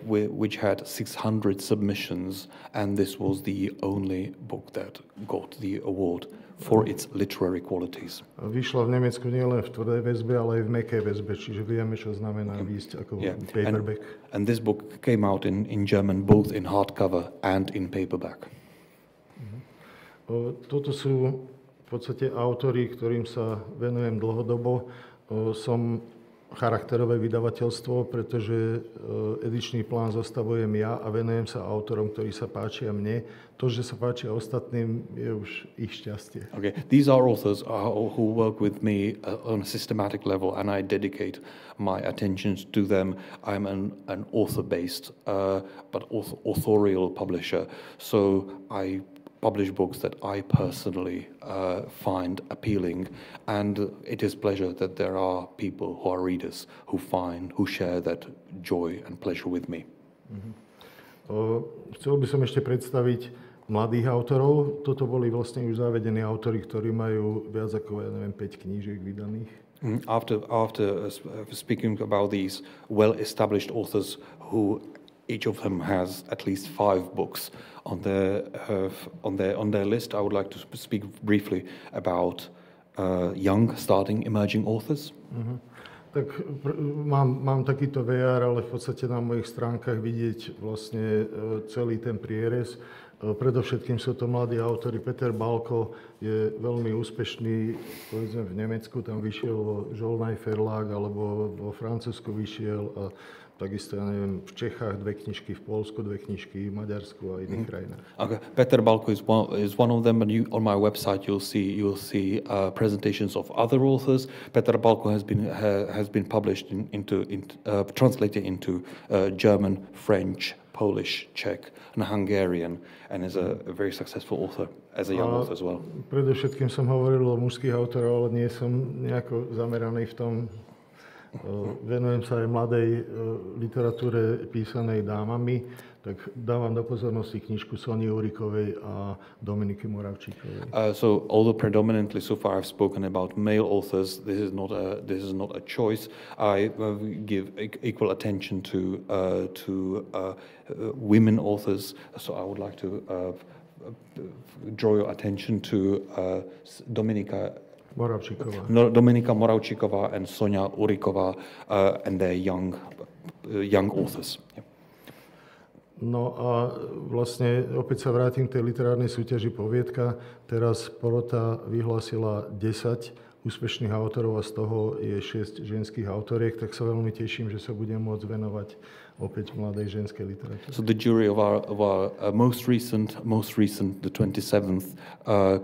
S2: which had 600 submissions, and this was the only book that got the award for its literary qualities.
S6: Vyšla v Nemecku nielen v tvrdej väzbe, ale aj v mäkkej väzbe, čiže vieme, čo znamená výjsť ako paperback.
S2: And this book came out in German both in hardcover and in paperback.
S6: Toto sú v podstate autori, ktorým sa venujem dlhodobo. Som charakterové vydavateľstvo, pretože edičný plán zostavujem ja a venujem sa autorom, ktorí sa páčia mne. To, že sa páčia ostatným, je už ich šťastie.
S2: Okay, these are authors who work with me on a systematic level, and I dedicate my attentions to them. I'm an author-based, but authorial publisher, so I publish books that I personally find appealing, and it is pleasure that there are people who are readers who share that joy and pleasure with me.
S6: Chcel by som ešte predstaviť mladých autorov. Toto boli vlastne už zavedení autori, ktorí majú viac ako, 5 knížiek vydaných.
S2: After speaking about these well-established authors who each of them has at least 5 books on their list, I would like to speak briefly about young, starting, emerging authors.
S6: Tak mám takýto VR, ale v podstate na mojich stránkach vidieť vlastne celý ten prierez. Predovšetkým sú to mladí autori. Peter Balko je veľmi úspešný, povedzme v Nemecku, tam vyšiel vo Žolnaj Verlag, alebo vo Francúzsku vyšiel a takisto, ja neviem, v Čechách 2 knižky, v Poľsku 2 knižky, v Maďarsku a iných krajinách.
S2: Okay. Peter Balko is one of them, and on my website you'll see presentations of other authors. Peter Balko has been published translated into German, French, Polish, Czech, and Hungarian, and is a very successful author as a young author as well.
S6: Predovšetkým som hovoril o mužských autoroch, ale nie som nejako zameraný v tom Venujem sa aj mladej literatúre písanej dámami, tak dávam do pozornosti knižku Soni Urikovej a Dominiky Moravčíkovej.
S2: So although predominantly so far I've spoken about male authors, this is not a choice. I give equal attention to women authors. So I would like to draw your attention to Dominika Moravčíková and Sonia Uriková and their young authors. Yeah.
S6: No a vlastne opäť sa vrátim k tej literárnej súťaži Poviedka. Teraz porota vyhlásila 10 úspešných autorov a z toho je 6 ženských autoriek, tak sa veľmi teším, že sa budem môcť venovať opäť mladej ženskej literatúre.
S2: So the jury of our most recent, the 27th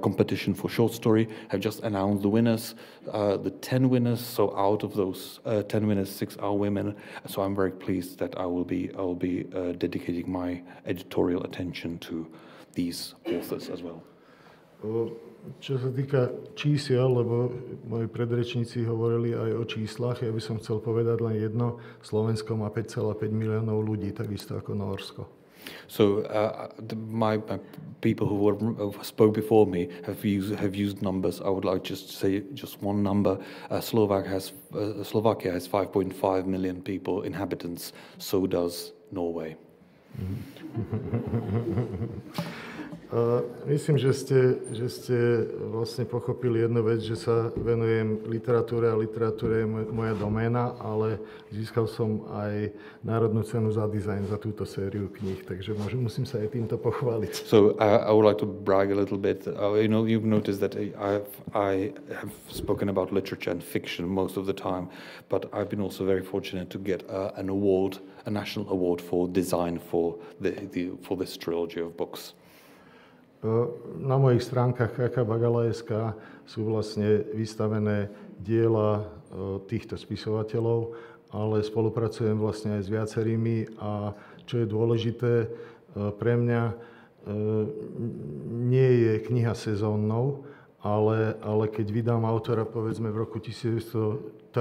S2: competition for short story have just announced the winners, the 10 winners. So out of those 10 winners, 6 are women. So I'm very pleased that I will be dedicating my editorial attention to these authors as well.
S6: Čo sa týka čísiel, lebo moji predrečníci hovorili aj o číslach, ja by som chcel povedať len jedno. Slovensko má 5,5 miliónov ľudí, takisto ako Norsko.
S2: So my people who spoke before me have used numbers. I would like just to say just one number. Slovakia has 5.5 million people, inhabitants. So does Norway.
S6: Myslím, že ste vlastne pochopili jednu vec, že sa venujem literatúre a literatúra je moja doména, ale získal som aj Národnú cenu za dizajn za túto sériu kníh, takže musím sa aj týmto pochváliť.
S2: So I would like to brag a little bit. You've noticed that I have spoken about literature and fiction most of the time, but I've been also very fortunate to get an award, a national award for design for this trilogy of books.
S6: Na mojich stránkach kakabagala.sk sú vlastne vystavené diela týchto spisovateľov, ale spolupracujem vlastne aj s viacerými a čo je dôležité pre mňa, nie je kniha sezónnou, ale keď vydám autora povedzme v roku 2005,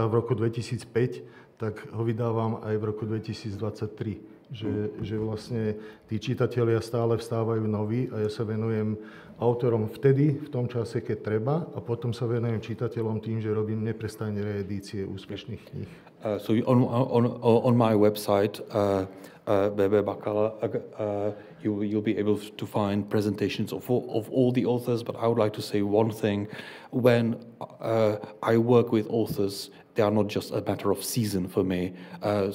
S6: tak ho vydávam aj v roku 2023. Že vlastne tí čitatelia stále vstávajú noví a ja sa venujem autorom vtedy, v tom čase, keď treba, a potom sa venujem čitateľom tým, že robím neprestajne reedície úspešných kníh.
S2: So on my website, you'll be able to find presentations of all the authors, but I would like to say one thing. When I work with authors, they are not just a matter of season for me.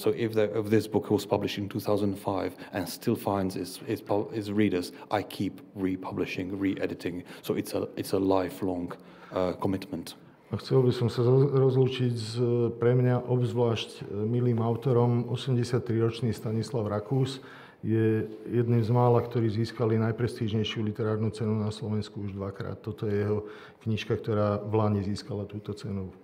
S2: So if this book was published in 2005 and still finds its readers, I keep republishing, re-editing. So it's a lifelong commitment.
S6: A chcel by som sa rozlúčiť s pre mňa obzvlášť milým autorom. 83-ročný Stanislav Rakús je jedným z mála, ktorí získali najprestížnejšiu literárnu cenu na Slovensku už dvakrát. Toto je jeho knižka, ktorá v Lani získala túto cenu.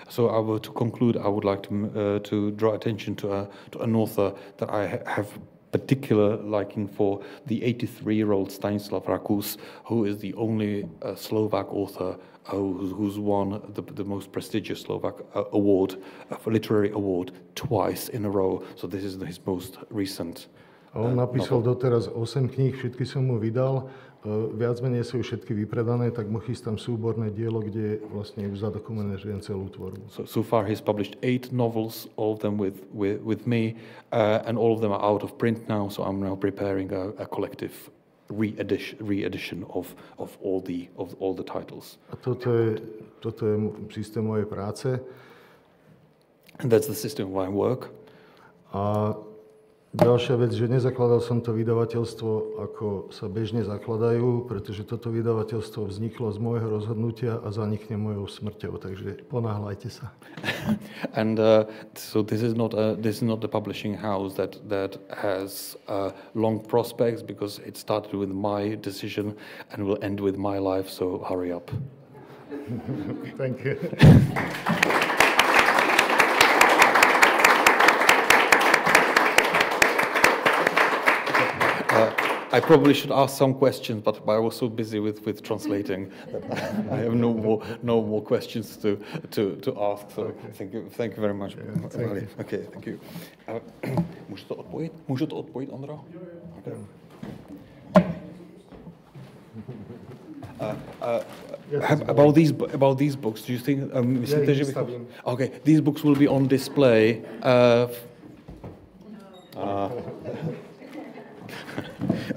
S2: So to conclude, I would like to draw attention to an author that I have particular liking for, the 83-year-old Stanislav Rakús, who is the only Slovak author who's won the most prestigious Slovak award, literary award, twice in a row. So this is his most recent.
S6: On napísal doteraz 8 kníh, všetky som mu vydal. Viac menej sú všetky vypredané, tak mu chystám súborné dielo, kde vlastne už zadokumentujem celú tvorbu.
S2: So far he's published 8 novels, all of them with me, and all of them are out of print now, so I'm now preparing a collective re-edition of all the titles.
S6: A toto je systém mojej práce.
S2: And that's the system of my work.
S6: A ďalšia vec, že nezakladal som to vydavateľstvo, ako sa bežne zakladajú, pretože toto vydavateľstvo vzniklo z môjho rozhodnutia a zanikne mojou smrťou, takže ponáhľajte sa.
S2: And so this is not the publishing house that has long prospects, because it started with my decision and will end with my life, so hurry up.
S6: Thank you.
S2: I probably should ask some questions, but I was so busy with translating that I have no more questions to ask. So thank you very much. Okay, thank you. Můžu to odpojit, Ondro? Okay. About these books, do you think? Okay, these books will be on display.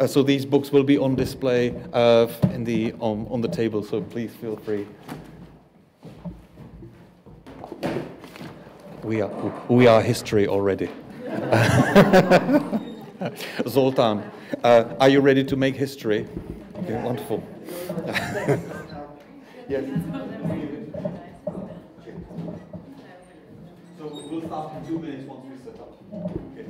S2: So these books will be on display on the table. So please feel free. We are history already. Zoltán, are you ready to make history? Okay, wonderful. Yes. So we'll start in 2 minutes once we set up. Okay.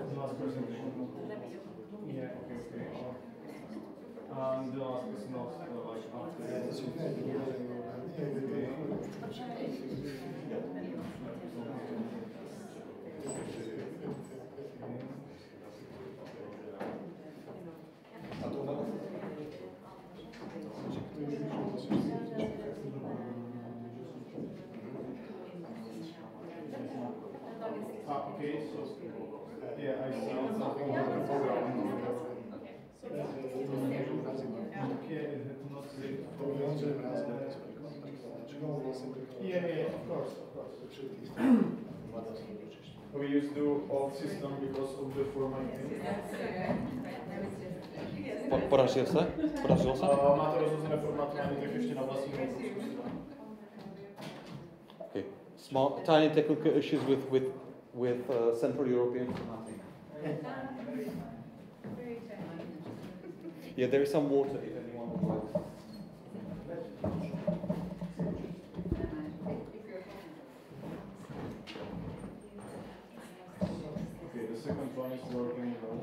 S4: And the last person okay, so yeah, I see something on the program. Yeah, of course. We used to do old system because of the formatting.
S2: Podařilo se?
S4: Máte rozhozené formatování, tak ještě na vlastní
S2: Okay. Small, tiny technical issues with Central European formatting. Yeah, there is some water if anyone would like.
S4: Okay, the second one is working well.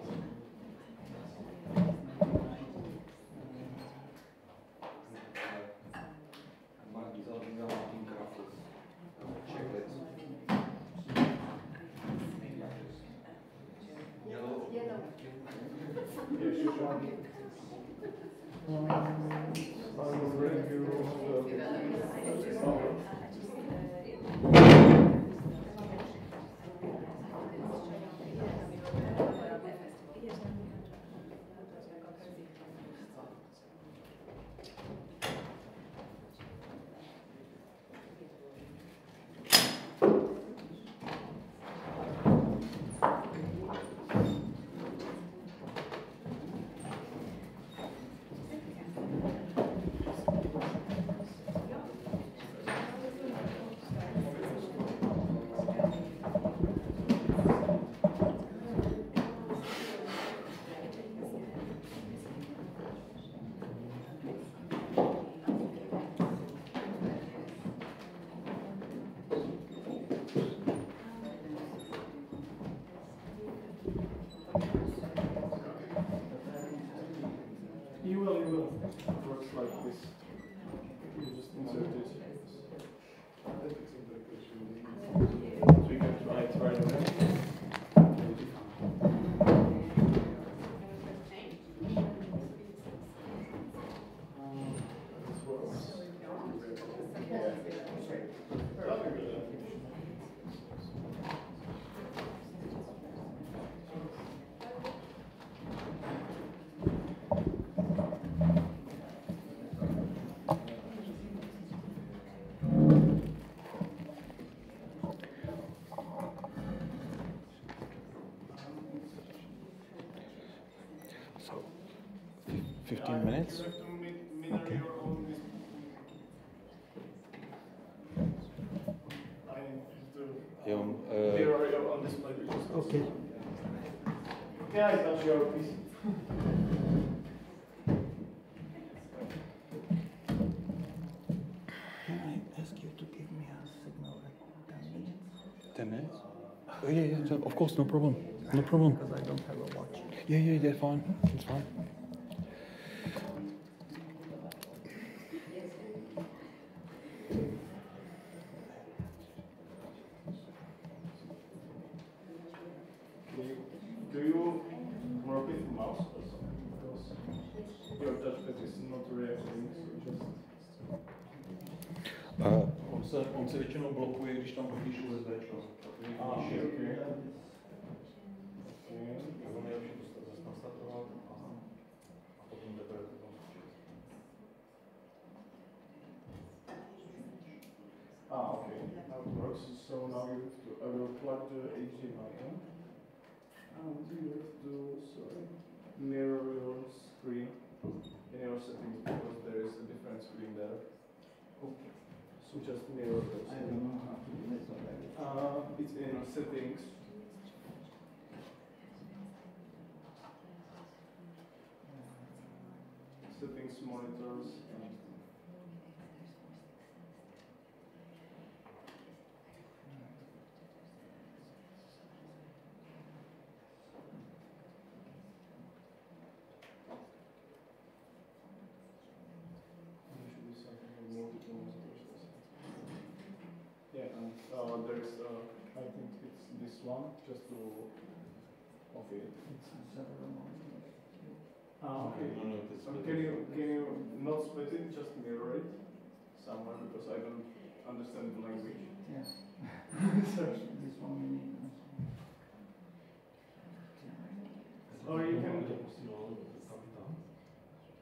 S4: You will. It works like this. You just insert it. So you can try it right away.
S2: So, 15 minutes? Okay.
S3: Okay.
S4: Yeah, it's not your piece.
S2: Can I ask you to give me a signal at 10 minutes? 10 minutes? Oh, yeah, of course, no problem. No problem.
S3: Because I don't have a watch.
S2: Yeah, fine. It's fine.
S4: mouse or something, because your touchpad is not reacting, so just...
S2: On se většinou blokuje, když tam hodíš USB čas.
S4: Okay.
S2: Nebo nejlepší to zase nastartovat a potom teprve to tam
S4: Okay. Now it works. So now you have to, I will plug the HDMI in. And you have to, mirror your screen in your settings, because there is a different screen there. Okay. So just mirror those. I don't know how to do this already. It's in settings. Settings, monitors. Yeah, and there is, I think it's this one, just to off it. Okay. Can you not split it, just mirror it somewhere, because I don't understand the language.
S7: Yes. This one we need.
S4: Or you can...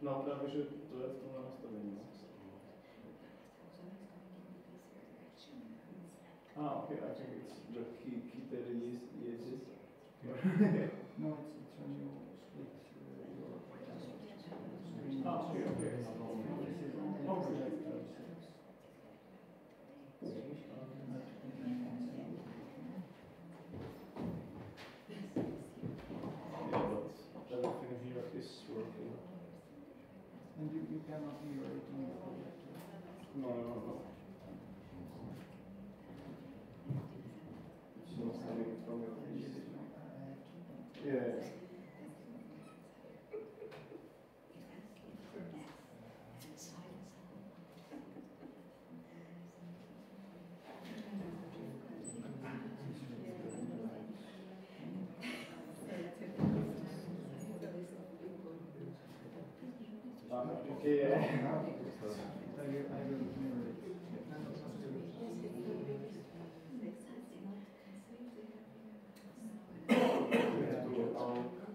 S4: No, we should do it from the okay, I think it's the key that is this.
S7: No, it's when you split your screen.
S4: Okay. Everything here is working.
S7: And you cannot mirror it on the projector.
S4: No. It's not coming from your PC. Yeah. Okay, yeah.
S7: I will mirror it.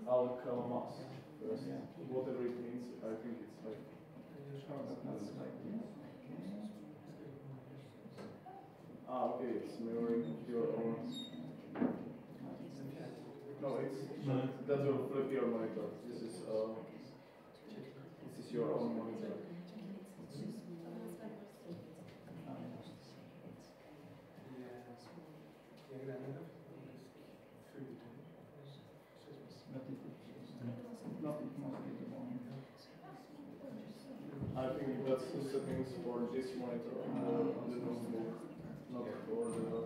S4: Alcohol mass first. Whatever it means, I think it's like... Okay, it's mirroring your own... No, that will flip your monitor. This is your own monitor. I think that's the settings for this monitor on the notebook, not for the...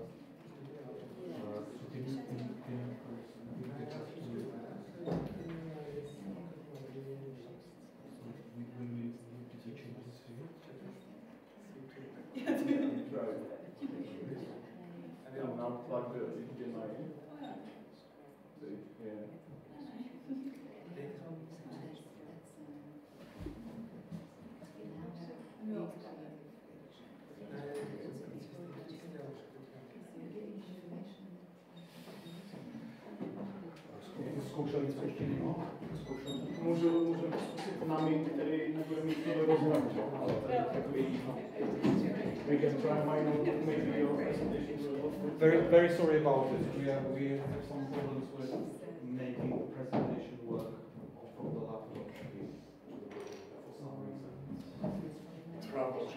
S4: And now plug the HDMI in. Yeah.
S2: Zkoušeli jste ještě jiného?
S4: Můžu zkusit na mít, který nebude mít tohle rozhraní, ale tady takový... We can try my note, maybe your presentation will help.
S2: Very sorry about this. We have some problems with making the presentation work from the laptop for some reason.
S4: Trouble.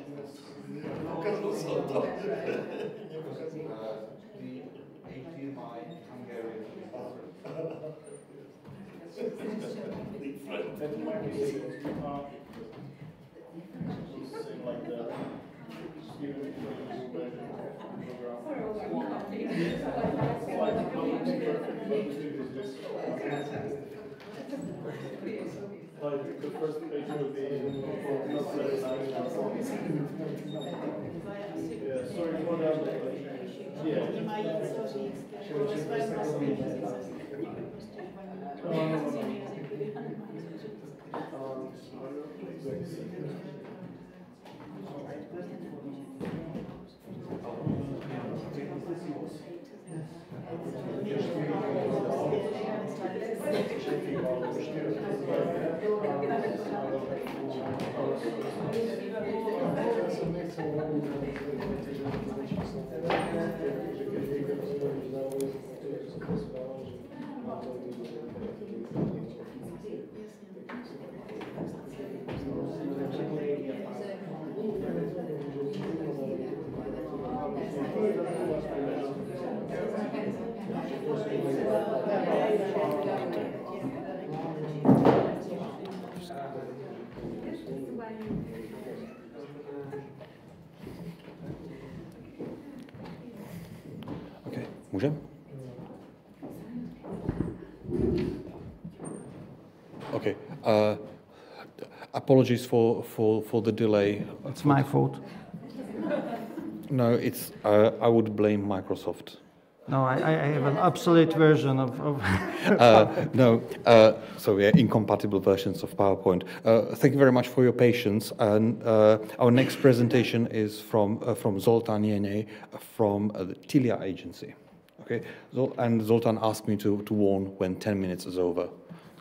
S2: The HDMI Hungarian
S4: That might be something like that. Even if you version like the first page will be not very nice. Yeah, sorry for that. Yeah.
S2: Okay, můžem? Okay. Apologies for the delay.
S3: It's my fault.
S2: No, it's I would blame Microsoft.
S3: No, I have an obsolete version of
S2: No, so yeah, incompatible versions of PowerPoint. Thank you very much for your patience. And our next presentation is from Zoltán Jéné from the Tilia agency. Okay, and Zoltán asked me to warn when 10 minutes is over.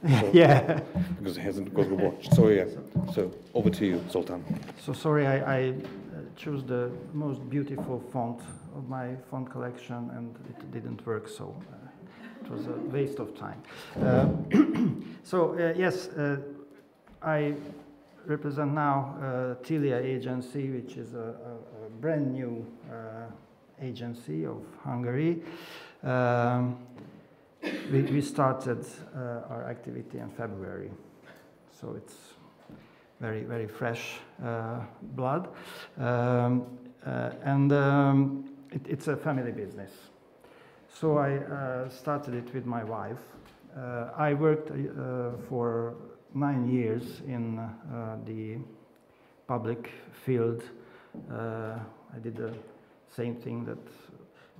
S2: So,
S3: yeah.
S2: Because he hasn't got the watch. So yeah, so over to you, Zoltán.
S3: So sorry, I chose the most beautiful font of my font collection and it didn't work, so it was a waste of time. Yes, I represent now Tilia agency, which is a brand new agency of Hungary. We started our activity in February, so it's very, very fresh blood. It's a family business. So I started it with my wife. I worked for 9 years in the public field. I did the same thing that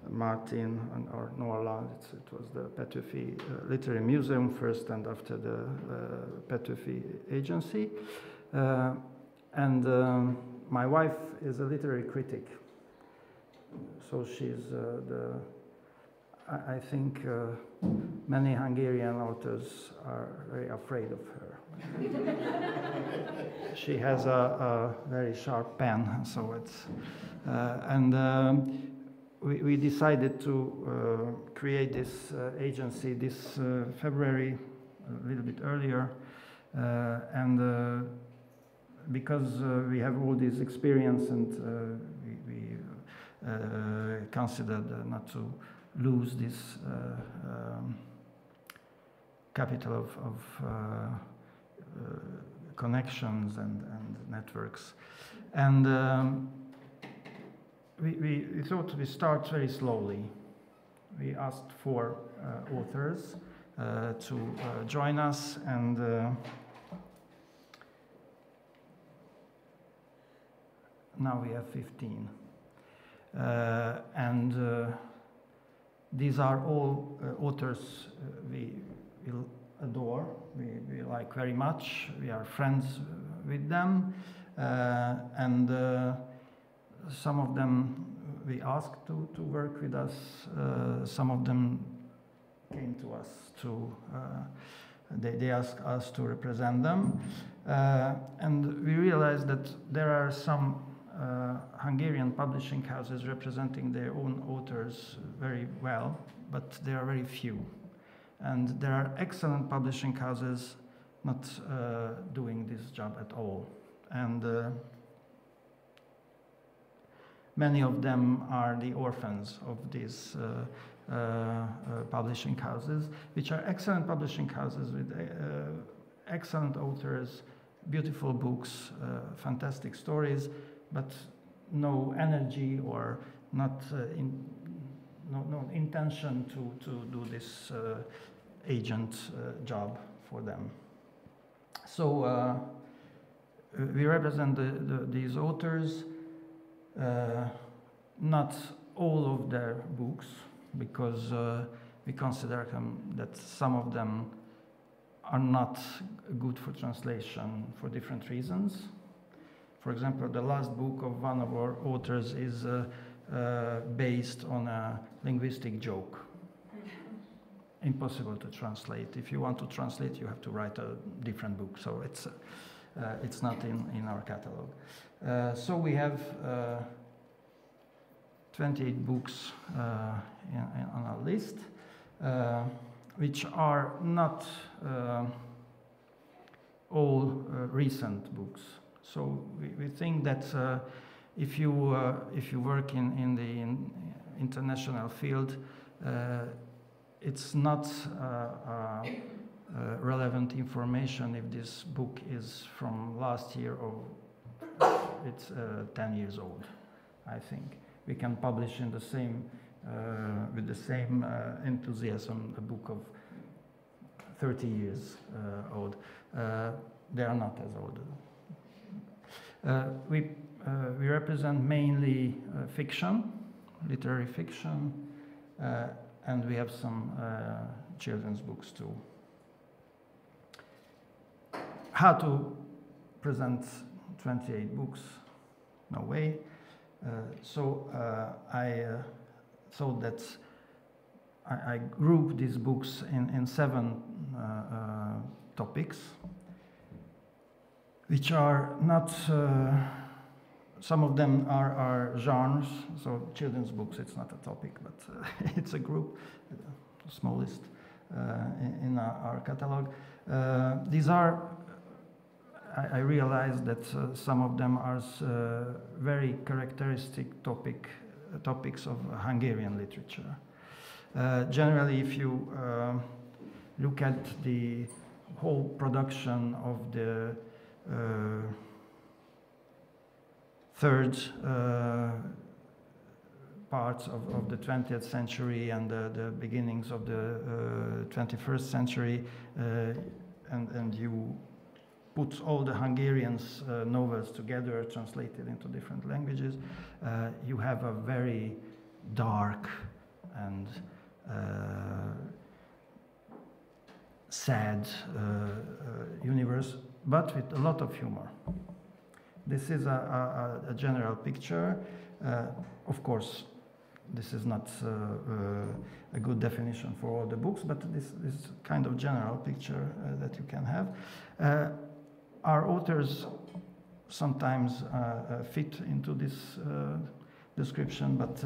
S3: Martin or NORLA. It was the Petőfi Literary Museum first, and after the Petőfi Agency. My wife is a literary critic, so she's I think many Hungarian authors are very afraid of her. She has a very sharp pen, so it's we decided to create this agency this February, a little bit earlier, because we have all this experience and we considered not to lose this capital of connections and networks. And we thought we start very slowly. We asked for authors to join us, and now we have 15. These are all authors we adore, we like very much, we are friends with them, and some of them we asked to work with us, some of them came to us they asked us to represent them, and we realized that there are some Hungarian publishing houses representing their own authors very well, but there are very few. And there are excellent publishing houses not doing this job at all. And many of them are the orphans of these publishing houses, which are excellent publishing houses with excellent authors, beautiful books, fantastic stories, but no energy or no intention to do this agent job for them. So we represent these authors, not all of their books, because we consider that some of them
S8: are not good for translation for different reasons. For example, the last book of one of our authors is based on a linguistic joke. Impossible to translate. If you want to translate, you have to write a different book. So it's not in our catalog. So we have 28 books on our list, which are not all recent books. So we think that if you work in the international field, it's not relevant information if this book is from last year or it's 10 years old. I think we can publish in the same with the same enthusiasm a book of 30 years old. They are not as old. We represent mainly fiction, literary fiction, and we have some children's books too. How to present 28 books? No way. So I thought that I grouped these books in 7 topics, which are not, some of them are genres, so children's books, it's not a topic, but it's a group, the smallest in our catalog. These are, I realized that some of them are very characteristic topics of Hungarian literature. Generally, if you look at the whole production of the third parts of the 20th century and the beginnings of the 21st century, and you put all the Hungarians' novels together, translated into different languages, you have a very dark and sad universe, but with a lot of humor. This is a general picture. Of course, this is not a good definition for all the books, but this is kind of general picture that you can have. Our authors sometimes fit into this description, but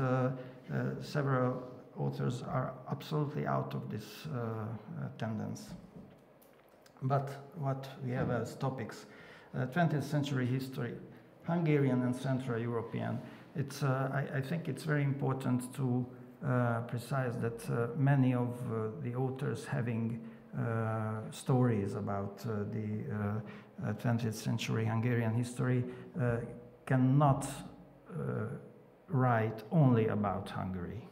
S8: several authors are absolutely out of this tendency. But what we have as topics, 20th century history, Hungarian and Central European. It's, I think it's very important to precise that many of the authors having stories about the 20th century Hungarian history cannot write only about Hungary.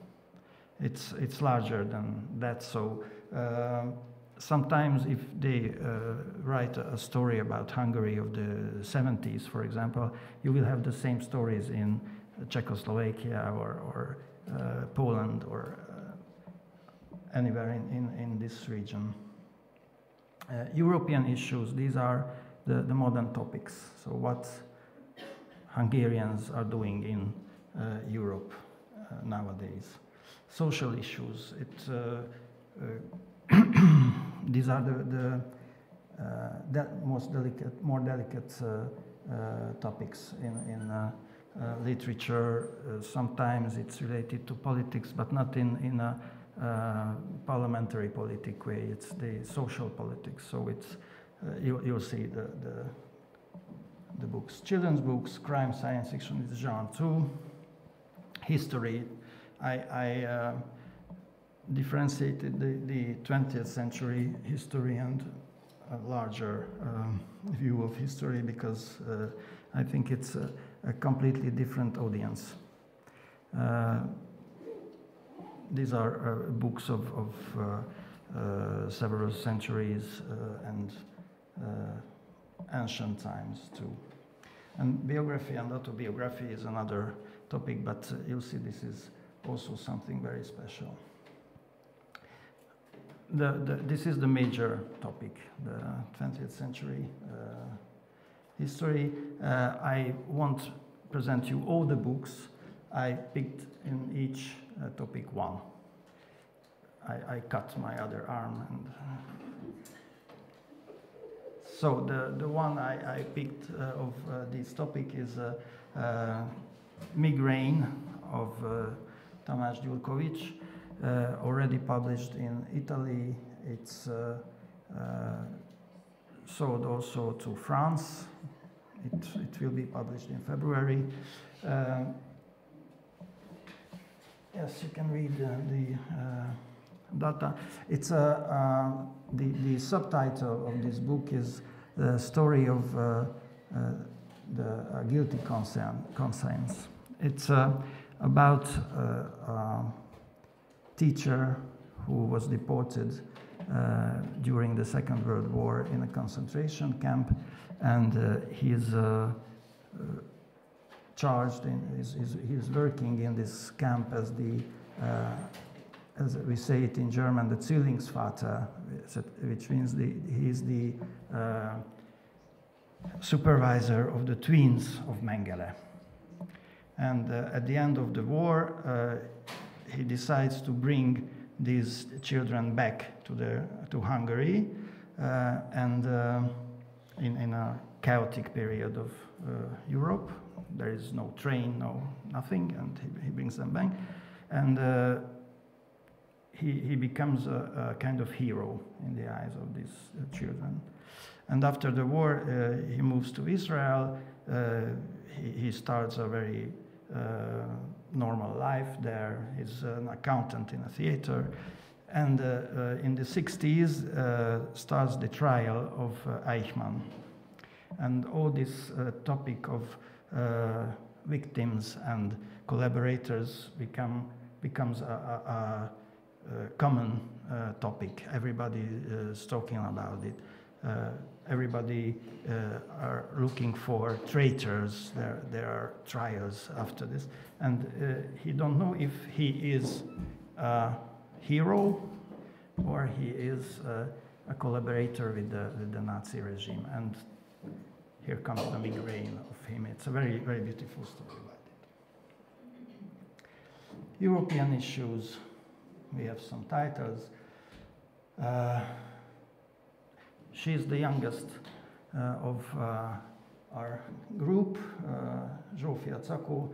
S8: It's larger than that, so sometimes if they write a story about Hungary of the 70s, for example, you will have the same stories in Czechoslovakia or Poland or anywhere in this region. European issues, these are the modern topics. So what Hungarians are doing in Europe nowadays. Social issues, these are the more delicate topics in literature. Sometimes it's related to politics, but not in a parliamentary politic way. It's the social politics. So it's you'll see the books. Children's books, crime, science fiction is genre 2. History, I differentiated the 20th century history and a larger view of history because I think it's a completely different audience. These are books of several centuries and ancient times too. And biography and autobiography is another topic, but you'll see this is also something very special. this is the major topic, the 20th century history. I won't present you all the books. I picked in each topic one. I cut my other arm. And so the one I picked of this topic is Migraine of Tamás Gyulkovics, already published in Italy. It's sold also to France. It will be published in February. Yes, you can read the data. It's the subtitle of this book is the story of the guilty conscience. It's about a teacher who was deported during the Second World War in a concentration camp, and he is charged he's working in this camp as the as we say it in German, the Zwillingsvater, which means he's the supervisor of the twins of Mengele. And at the end of the war, he decides to bring these children back to Hungary, and in a chaotic period of Europe, there is no train, nothing, and he brings them back, and he becomes a kind of hero in the eyes of these children. And after the war, he moves to Israel. He starts a very normal life there. He's an accountant in a theater. And in the 60s starts the trial of Eichmann. And all this topic of victims and collaborators becomes a common topic. Everybody is talking about it. Everybody are looking for traitors. There are trials after this, and he don't know if he is a hero or he is a collaborator with the Nazi regime. And here comes the migraine of him. It's a very, very beautiful story about it. European issues. We have some titles. She's the youngest of our group, Zsófia Cakó,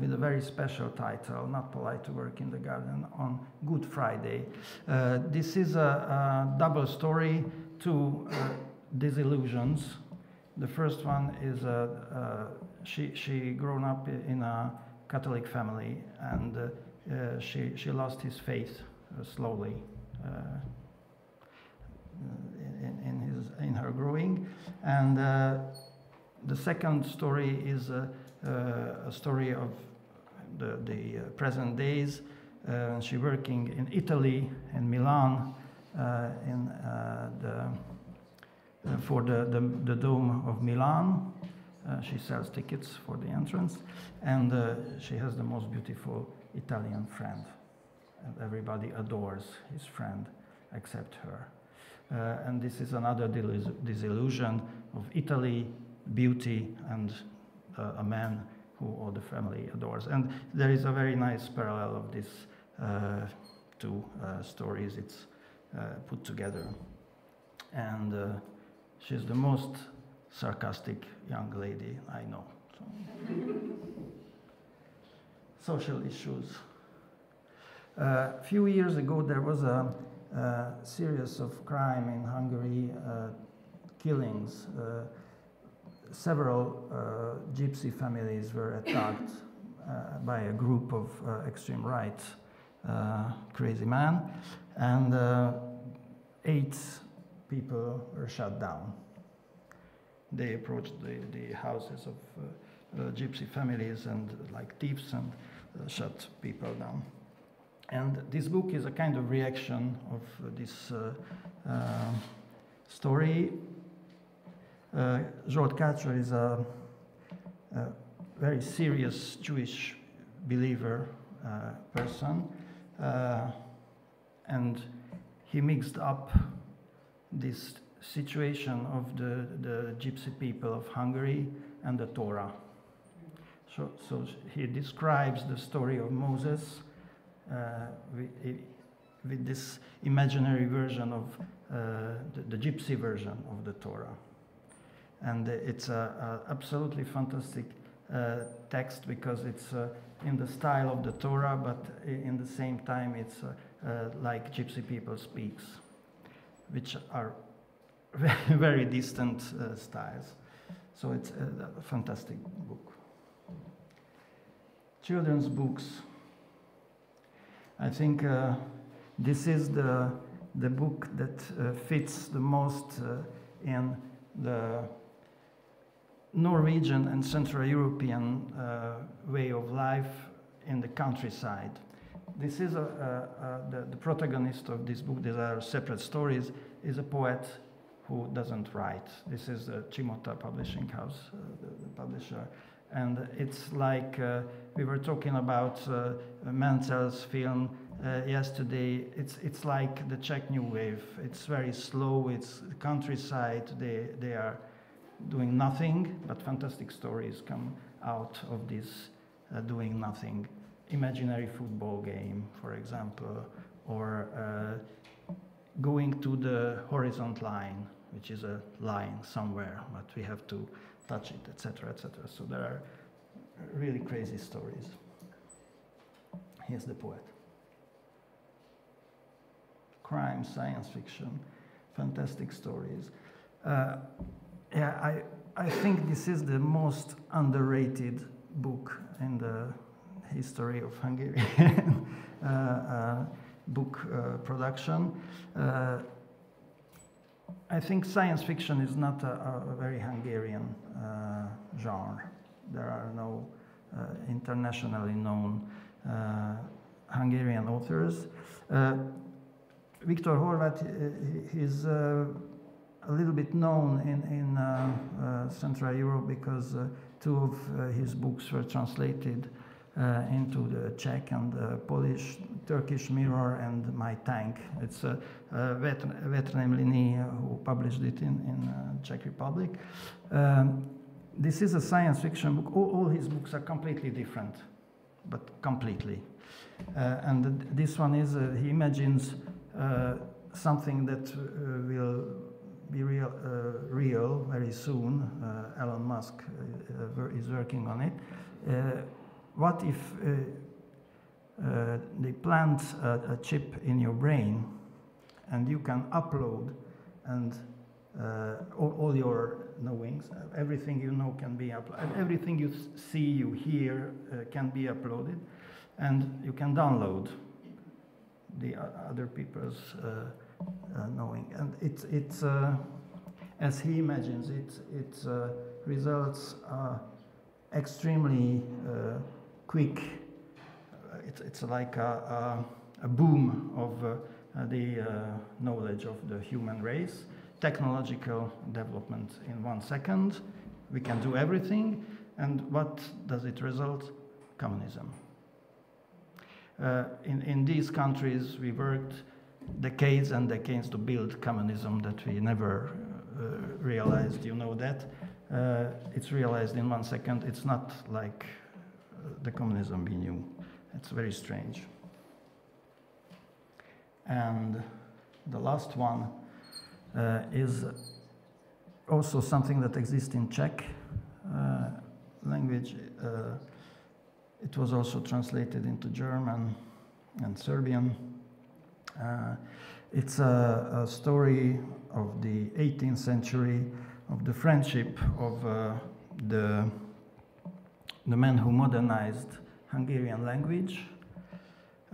S8: with a very special title, Not Polite to Work in the Garden, on Good Friday. This is a double story, two disillusions. The first one is she grown up in a Catholic family, and she lost his faith slowly in her growing. And the second story is a story of the present days. She's working in Italy, in Milan, for the Dome of Milan. She sells tickets for the entrance, and she has the most beautiful Italian friend, and everybody adores his friend except her. And this is another disillusion of Italy, beauty, and a man who all the family adores. And there is a very nice parallel of these two stories. It's put together. And she's the most sarcastic young lady I know. So. Social issues. A few years ago, there was a series of crime in Hungary, killings. Several gypsy families were attacked by a group of extreme right crazy men, and 8 people were shot down. They approached the houses of gypsy families and like thieves and shut people down. And this book is a kind of reaction of this story. Zsolt Kácsor is a very serious Jewish believer person, and he mixed up this situation of the gypsy people of Hungary and the Torah. So he describes the story of Moses with this imaginary version of the gypsy version of the Torah. And it's a absolutely fantastic text because it's in the style of the Torah, but in the same time it's like gypsy people speaks, which are very, very distant styles. So it's a fantastic book. Children's books. I think this is the book that fits the most in the Norwegian and Central European way of life in the countryside. This is the protagonist of this book. These are separate stories. Is a poet who doesn't write. This is Chimota Publishing House, the publisher. And it's like we were talking about Menzel's film yesterday. It's like the Czech New Wave. It's very slow. It's the countryside. They are doing nothing, but fantastic stories come out of this doing nothing. Imaginary football game, for example, or going to the horizon line, which is a line somewhere, but we have to touch it, etc., etc. So there are really crazy stories. Here's the poet. Crime, science fiction, fantastic stories. Yeah, I think this is the most underrated book in the history of Hungarian book production. I think science fiction is not a very Hungarian genre. There are no internationally known Hungarian authors. Viktor Horváth is a little bit known in Central Europe because two of his books were translated into the Czech and Polish, Turkish Mirror and My Tank. It's Vetrem Lini who published it in Czech Republic. This is a science fiction book. All his books are completely different, but completely. And this one is, he imagines something that will be real very soon. Elon Musk is working on it. What if they plant a chip in your brain and you can upload and all your knowings, everything you know can be uploaded, everything you see, you hear can be uploaded, and you can download the other people's knowing. And it's as he imagines it results extremely quick. It's like a boom of the knowledge of the human race. Technological development in 1 second. We can do everything. And what does it result? Communism. In these countries, we worked decades and decades to build communism that we never realized. You know that. It's realized in 1 second. It's not like the communism we knew. It's very strange. And the last one is also something that exists in Czech language. It was also translated into German and Serbian. It's a story of the 18th century of the friendship of the man who modernized Hungarian language,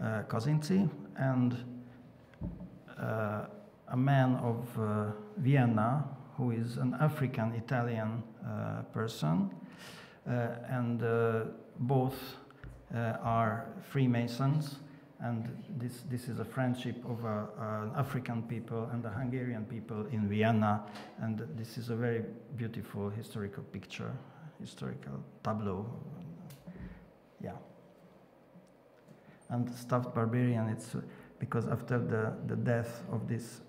S8: Kazinczy, and a man of Vienna who is an African-Italian person, and both are Freemasons, and this is a friendship of an African people and a Hungarian people in Vienna, and this is a very beautiful historical picture, historical tableau. Yeah. And Stuffed Barbarian, it's because after the death of this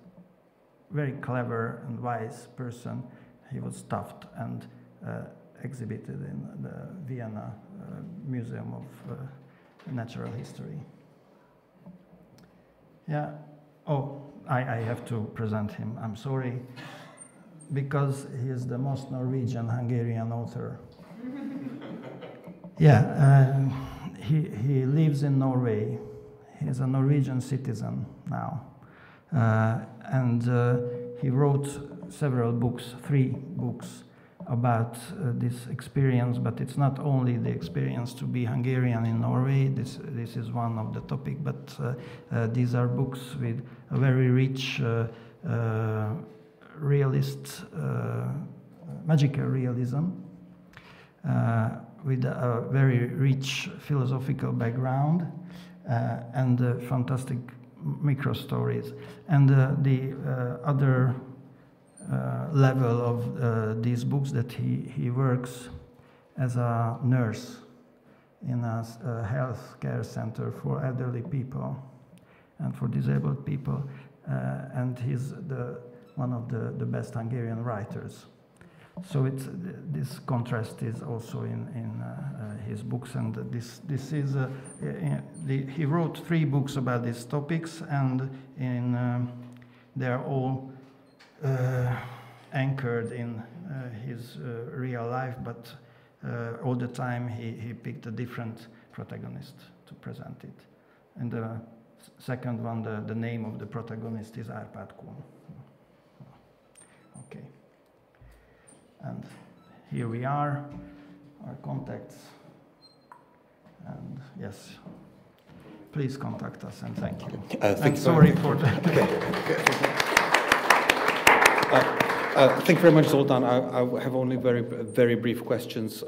S8: very clever and wise person, he was stuffed and exhibited in the Vienna Museum of Natural History. Yeah. Oh, I have to present him. I'm sorry, because he is the most Norwegian Hungarian author. Yeah, he lives in Norway. He's a Norwegian citizen now, and he wrote several books, 3 books about this experience. But it's not only the experience to be Hungarian in Norway. This is one of the topic. But these are books with a very rich realist, magical realism, with a very rich philosophical background, and fantastic micro stories. And the other level of these books, that he works as a nurse in a health care center for elderly people and for disabled people, and he's one of the best Hungarian writers. So this contrast is also in his books, and this is he wrote 3 books about these topics, and they're all anchored in his real life, but all the time he picked a different protagonist to present it. And the second one, the name of the protagonist is Árpád Kun. Okay. And here we are, our contacts. And yes, please contact us, and thank you. I'm sorry for that.
S2: Thank you very much, Zoltán. I have only very brief questions.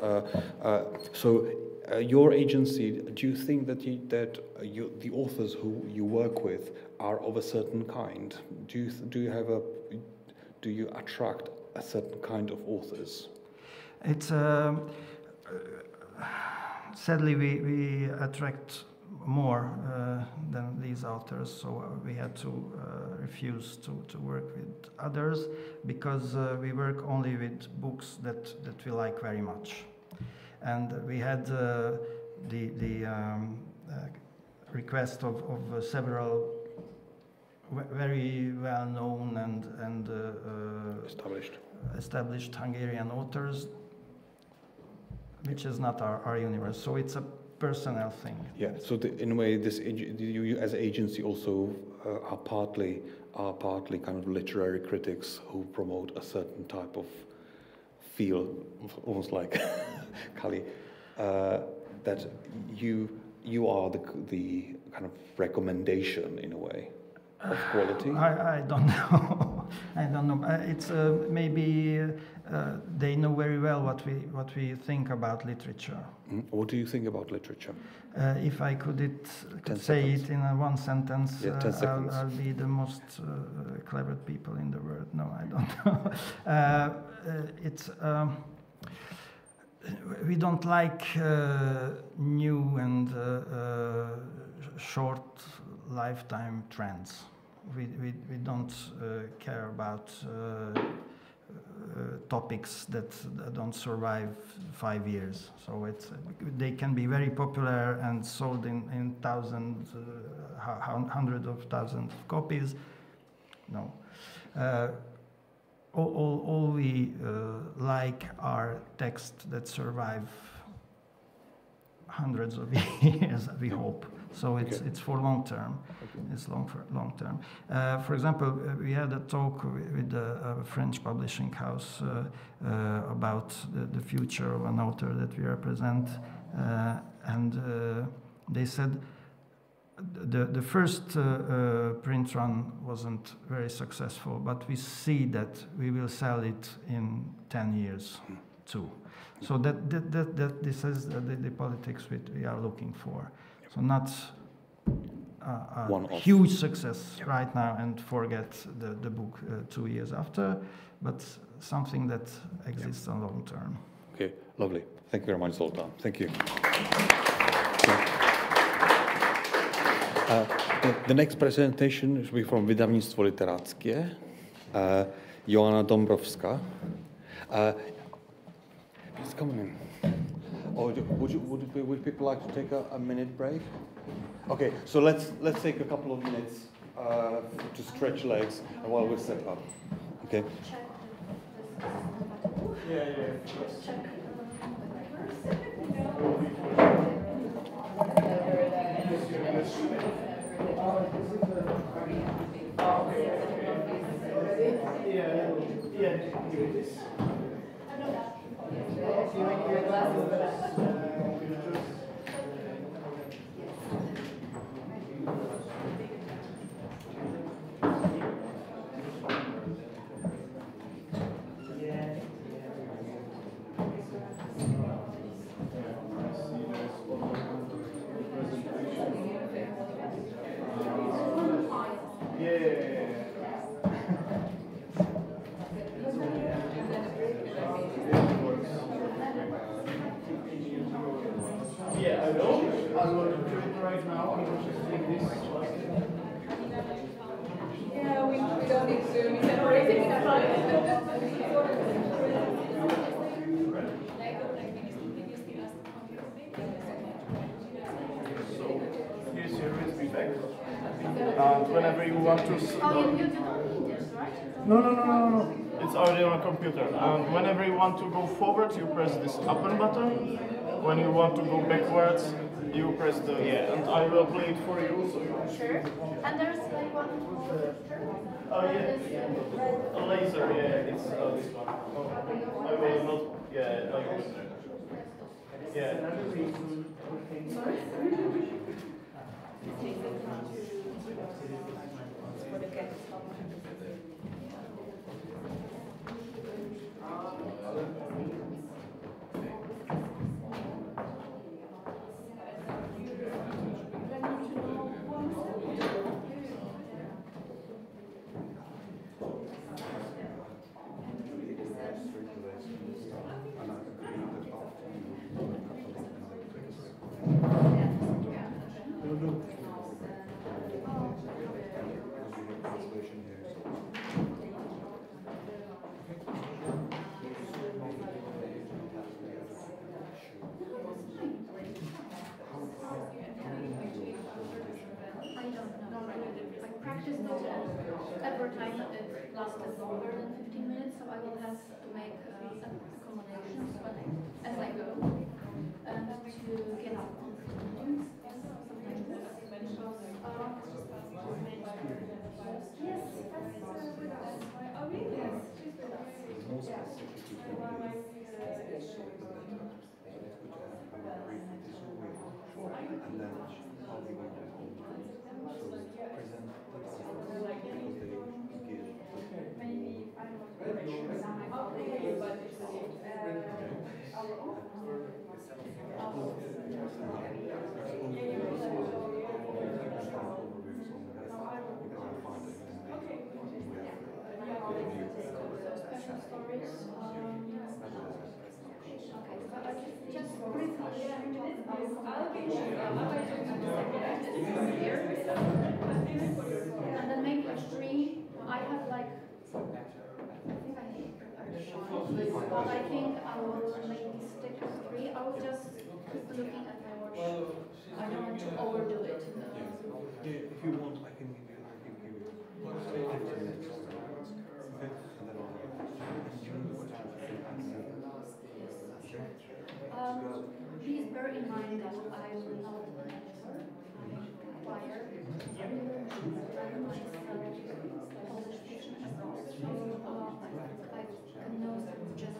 S2: Your agency, do you think that the authors who you work with are of a certain kind? Do you attract a certain kind of authors?
S8: It's sadly we attract more than these authors, so we had to refuse to work with others, because we work only with books that we like very much. And we had the request of several very well-known and established Hungarian authors, which is not our universe. So it's a personal thing.
S2: Yeah. So in a way, you as an agency also are partly kind of literary critics who promote a certain type of feel, almost like Kali, that you are the kind of recommendation in a way of quality.
S8: I don't know. I don't know. It's maybe they know very well what we think about literature.
S2: What do you think about literature?
S8: If I could say it in one sentence,
S2: yeah, 10 seconds.
S8: I'll be the most clever people in the world. No, I don't know. It's we don't like new and short lifetime trends. We don't care about topics that don't survive 5 years. So they can be very popular and sold in thousands, hundreds of thousands of copies. No. All we like are texts that survive hundreds of years, we hope. So it's for long term. Okay. It's long term. For example, we had a talk with a French publishing house about the future of an author that we represent, and they said the first print run wasn't very successful, but we see that we will sell it in 10 years too. So this is the politics we are looking for. So not a huge success right now and forget the book 2 years after, but something that exists on long term.
S2: Okay, lovely. Thank you very much, Zoltán. Thank you. The next presentation will be from Vydavnictvo literátské, Joanna Dombrovska. Please come in. Or would people like to take a minute break? Okay, so let's take a couple of minutes to stretch legs while we set up. Okay.
S4: Yeah. Whenever you want to... No. It's already on a computer. And whenever you want to go forward, you press this open button. When you want to go backwards, you press the and I will play it for you. So you...
S9: Sure. And there's like one more.
S4: Oh yeah. A laser. Yeah, it's this one. I will not. Yeah, like this. Yeah.
S9: Sorry. Time it lasted longer than 15 minutes, so I will have to make accommodations as I go and to get up. Yes, that's with us. Oh, really? Yes, she's with us. And then maybe three. I have like. But I think I will maybe stick to three. I will just keep looking at my watch. I don't want to overdo it.
S2: Yeah, if you want, I can give you 15 minutes.
S9: Please bear in mind that I will not require Polish speaking. I can know just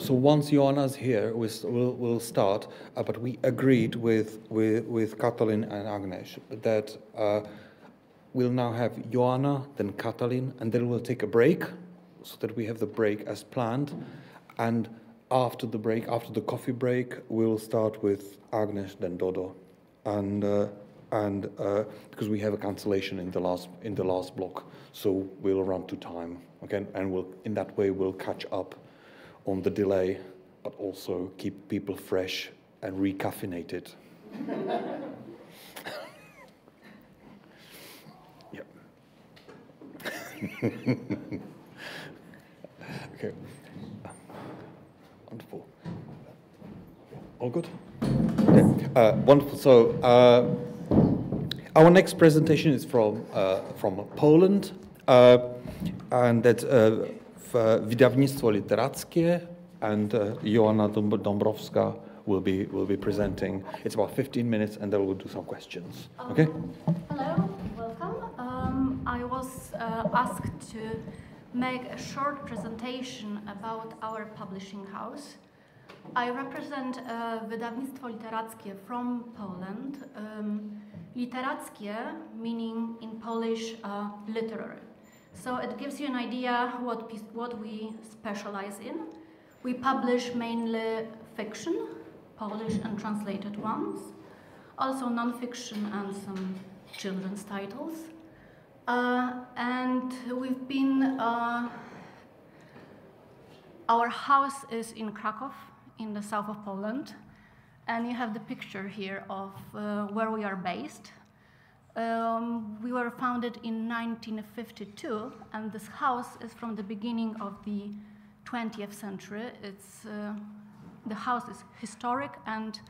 S2: So once Joanna's here, we'll start. But we agreed with Katalin and Agnes that we'll now have Joanna, then Katalin, and then we'll take a break, so that we have the break as planned. And after the break, after the coffee break, we'll start with Agnes, then Dodo, and because we have a cancellation in the last block, so we'll run to time. Okay, and in that way we'll catch up on the delay, but also keep people fresh and recaffeinated. Yep. Okay. Wonderful. All good? Okay. Wonderful. So our next presentation is from Poland, and that's Wydawnictwo Literackie, and Joanna Dąbrowska will be presenting. It's about 15 minutes, and then we'll do some questions. Okay?
S9: Hello, welcome. I was asked to make a short presentation about our publishing house. I represent Wydawnictwo Literackie from Poland. Literackie meaning in Polish literary. So it gives you an idea what we specialize in. We publish mainly fiction, Polish and translated ones, also non-fiction and some children's titles. And we've been, our house is in Krakow, in the south of Poland, and you have the picture here of where we are based. We were founded in 1952, and this house is from the beginning of the 20th century. It's, the house is historic, and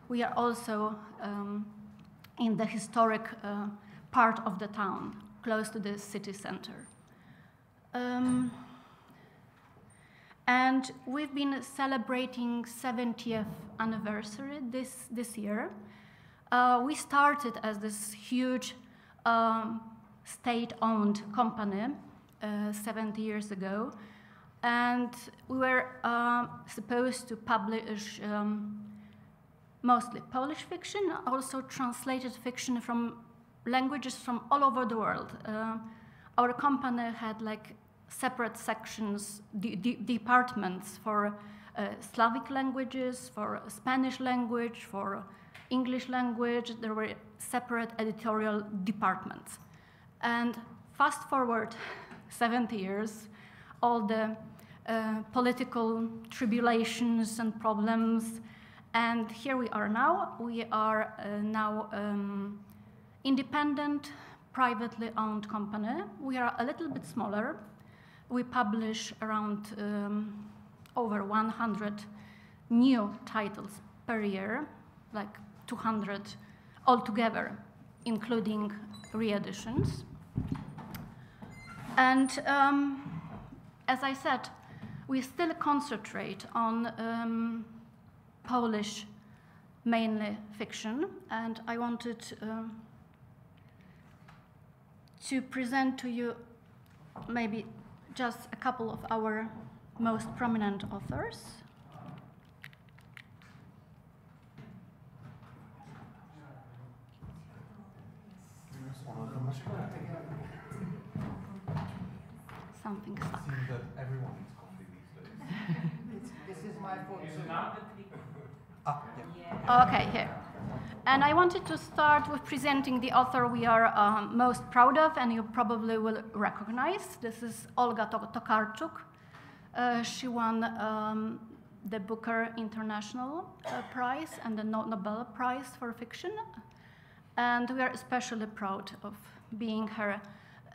S9: we are also in the historic part of the town, close to the city center. And we've been celebrating 70th anniversary this year. We started as this huge state-owned company 70 years ago, and we were supposed to publish mostly Polish fiction, also translated fiction from languages from all over the world. Our company had like separate sections, departments for Slavic languages, for Spanish language, for English language. There were separate editorial departments. And fast forward 70 years, all the political tribulations and problems, and here we are now. We are now independent, privately owned company. We are a little bit smaller. We publish around over 100 new titles per year, like 200 altogether, including re-editions. And as I said, we still concentrate on Polish, mainly fiction, and I wanted to present to you maybe just a couple of our most prominent authors. Something stuck.
S2: It seems that everyone needs coffee these days.
S7: This is my fault.
S9: Okay, here. And I wanted to start with presenting the author we are most proud of, and you probably will recognize. This is Olga Tokarczuk. She won the Booker International Prize and the Nobel Prize for Fiction. And we are especially proud of being her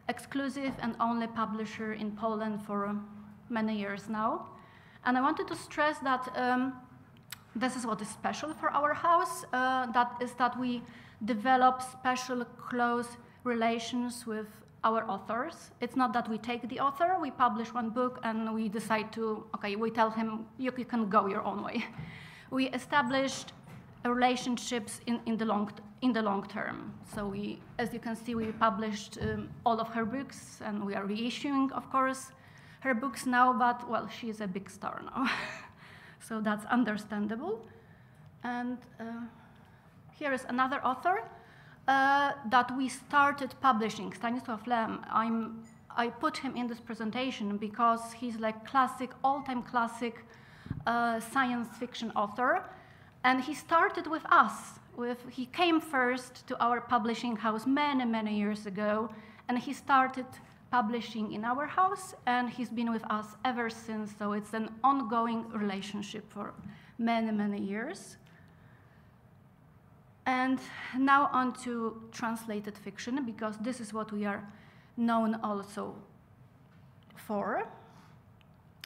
S9: exclusive and only publisher in Poland for many years now. And I wanted to stress that this is what is special for our house, that we develop special close relations with our authors. It's not that we take the author, we publish one book and we decide to, okay, we tell him, you can go your own way. We established relationships in the long term. So we, as you can see, we published all of her books, and we are reissuing, of course, her books now, but, well, she is a big star now. So that's understandable. And here is another author that we started publishing, Stanisław Lem. I put him in this presentation because he's like classic, all-time classic science fiction author. And he started with us. He came first to our publishing house many, many years ago, and he started publishing in our house, and he's been with us ever since, so it's an ongoing relationship for many, many years. And now on to translated fiction, because this is what we are known also for.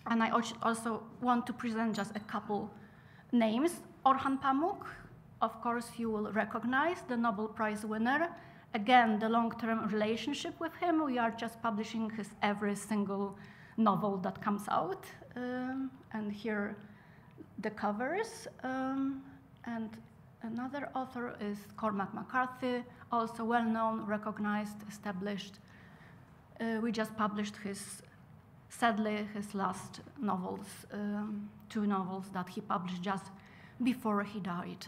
S9: And I also want to present just a couple names. Orhan Pamuk, of course you will recognize, the Nobel Prize winner. Again, the long-term relationship with him, we are just publishing his every single novel that comes out. And here the covers. And another author is Cormac McCarthy, also well-known, recognized, established. We just published sadly, his last novels, 2 novels that he published just before he died.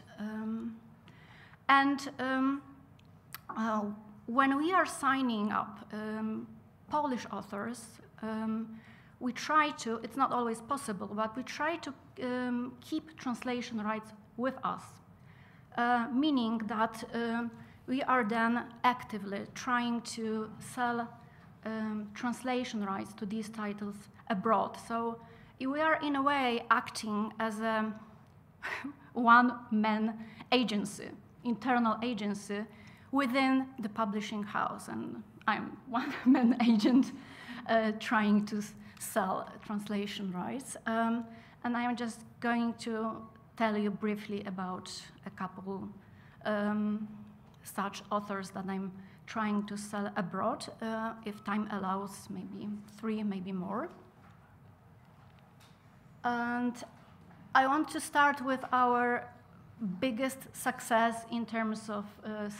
S9: When we are signing up Polish authors, we try to, it's not always possible, but we try to keep translation rights with us, meaning that we are then actively trying to sell translation rights to these titles abroad. So we are in a way acting as a one-man agency, internal agency within the publishing house, and I'm one-man agent trying to sell translation rights. And I'm just going to tell you briefly about a couple such authors that I'm trying to sell abroad. If time allows, maybe 3, maybe more. And I want to start with our biggest success in terms of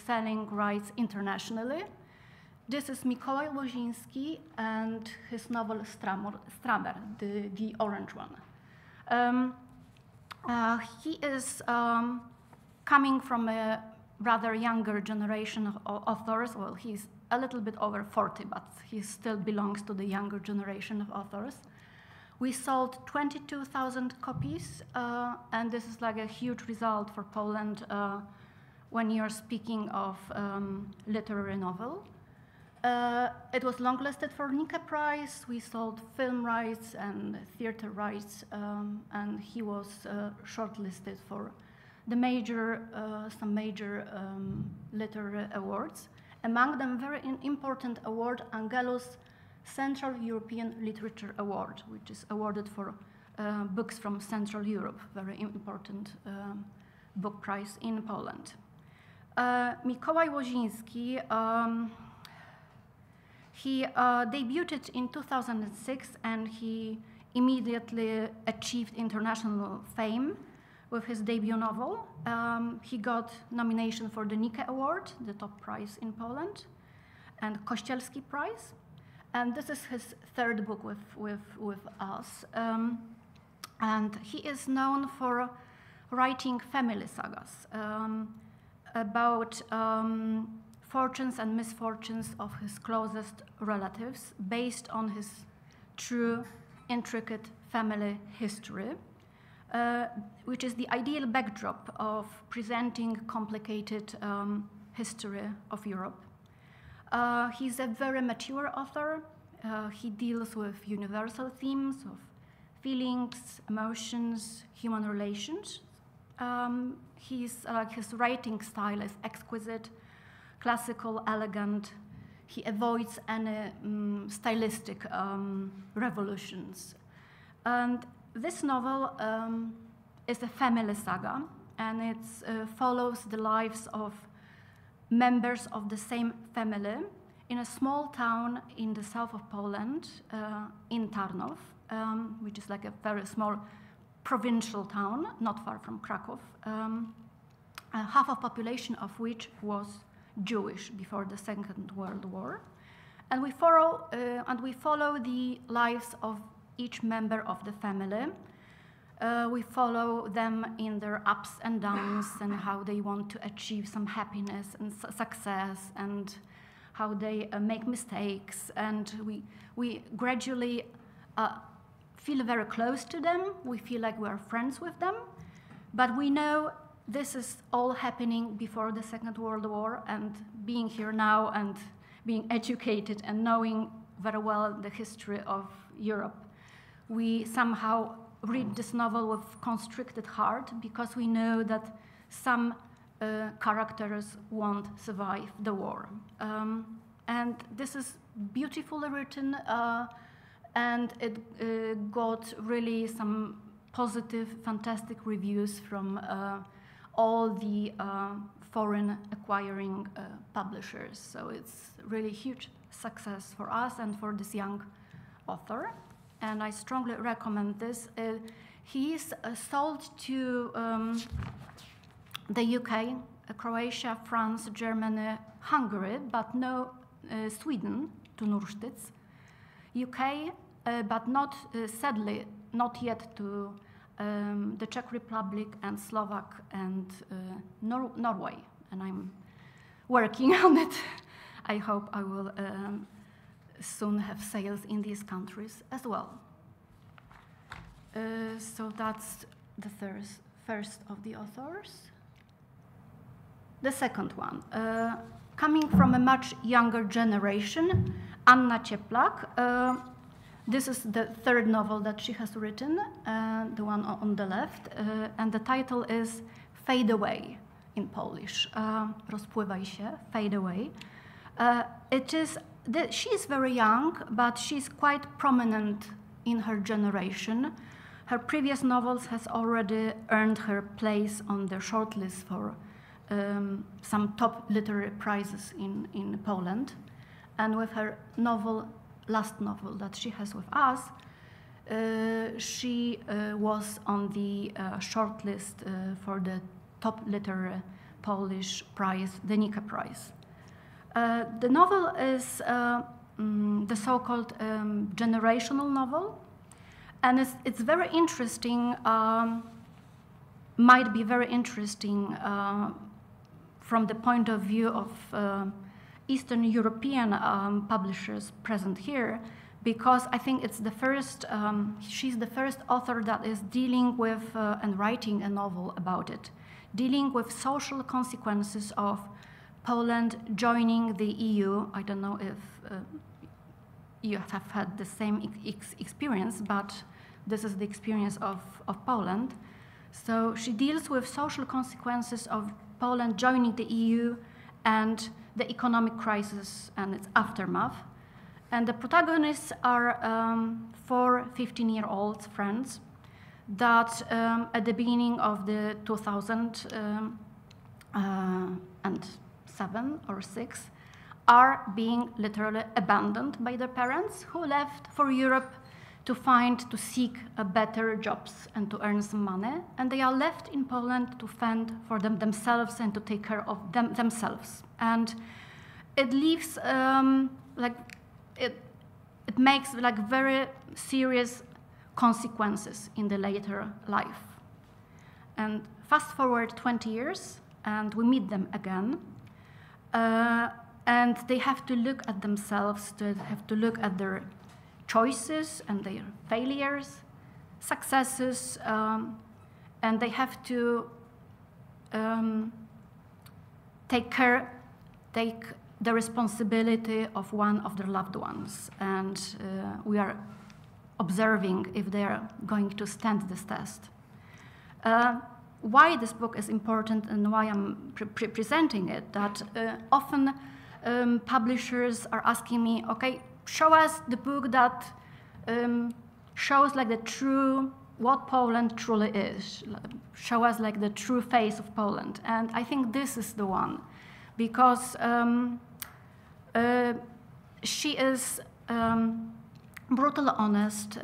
S9: selling rights internationally. This is Mikołaj Łoziński and his novel Stramer, the orange one. He is coming from a rather younger generation of authors. Well, he's a little bit over 40, but he still belongs to the younger generation of authors. We sold 22,000 copies, and this is like a huge result for Poland when you're speaking of literary novel. It was longlisted for Nika Prize. We sold film rights and theater rights, and he was shortlisted for the some major literary awards. Among them, very important award, Angelus Central European Literature Award, which is awarded for books from Central Europe, very important book prize in Poland. Mikołaj Łoziński, he debuted in 2006, and he immediately achieved international fame with his debut novel. He got nomination for the Nika Award, the top prize in Poland, and Kościelski Prize. And this is his 3rd book with us. And he is known for writing family sagas about fortunes and misfortunes of his closest relatives based on his true, intricate family history, which is the ideal backdrop of presenting complicated history of Europe. He's a very mature author. He deals with universal themes of feelings, emotions, human relations. His writing style is exquisite, classical, elegant. He avoids any stylistic revolutions. And this novel is a family saga, and it follows the lives of members of the same family in a small town in the south of Poland, in Tarnów, which is like a very small provincial town, not far from Kraków, half of population of which was Jewish before the Second World War. And we follow the lives of each member of the family. We follow them in their ups and downs and how they want to achieve some happiness and success, and how they make mistakes. And we gradually feel very close to them. We feel like we are friends with them. But we know this is all happening before the Second World War, and being here now and being educated and knowing very well the history of Europe, we somehow read this novel with constricted heart, because we know that some characters won't survive the war. And this is beautifully written, and it got really some positive, fantastic reviews from all the foreign acquiring publishers. So it's really huge success for us and for this young author. And I strongly recommend this. He is sold to the UK, Croatia, France, Germany, Hungary, but no Sweden, to Nursztyc. UK, but not, sadly, not yet to the Czech Republic and Slovak and Norway. And I'm working on it. I hope I will soon have sales in these countries as well. So that's the first of the authors. the second one, coming from a much younger generation, Anna Cieplak. This is the third novel that she has written, the one on the left, and the title is Fade Away in Polish. Rozpływaj się, Fade Away. She is very young, but she's quite prominent in her generation. Her previous novels has already earned her place on the shortlist for some top literary prizes in Poland. And with her last novel that she has with us, she was on the shortlist for the top literary Polish prize, the Nika Prize. The novel is the so-called generational novel, and it's very interesting, might be very interesting from the point of view of Eastern European publishers present here, because I think it's the first, she's the first author that is dealing with and writing a novel about it, dealing with social consequences of Poland joining the EU. I don't know if you have had the same experience, but this is the experience of Poland. So she deals with social consequences of Poland joining the EU and the economic crisis and its aftermath. And the protagonists are 4 15-year-old friends that at the beginning of the 2007 or 6 are being literally abandoned by their parents, who left for Europe to seek better jobs and to earn some money. And they are left in Poland to fend for themselves and to take care of themselves. And it leaves, it makes like very serious consequences in the later life. And fast forward 20 years, and we meet them again. And they have to look at themselves, they have to look at their choices and their failures, successes, and they have to take the responsibility of one of their loved ones. And we are observing if they are going to stand this test. Why this book is important and why I'm presenting it, that often publishers are asking me, okay, show us the book that shows like the true, what Poland truly is. Show us like the true face of Poland. And I think this is the one, because she is brutally honest.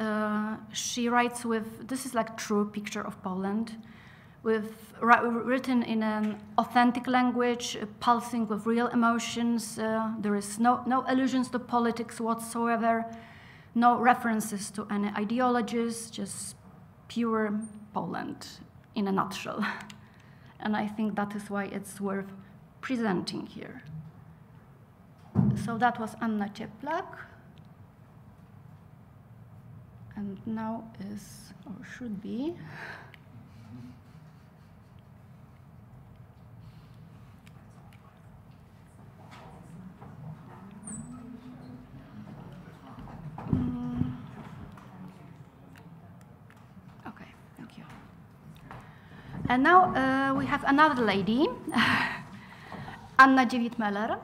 S9: She writes with, this is like true picture of Poland, written in an authentic language, pulsing with real emotions. There is no allusions to politics whatsoever, no references to any ideologies, just pure Poland in a nutshell. And I think that is why it's worth presenting here. So that was Anna Cieplak. And now is, or should be, okay, thank you. And now we have another lady, Anna Dziewit-Meller.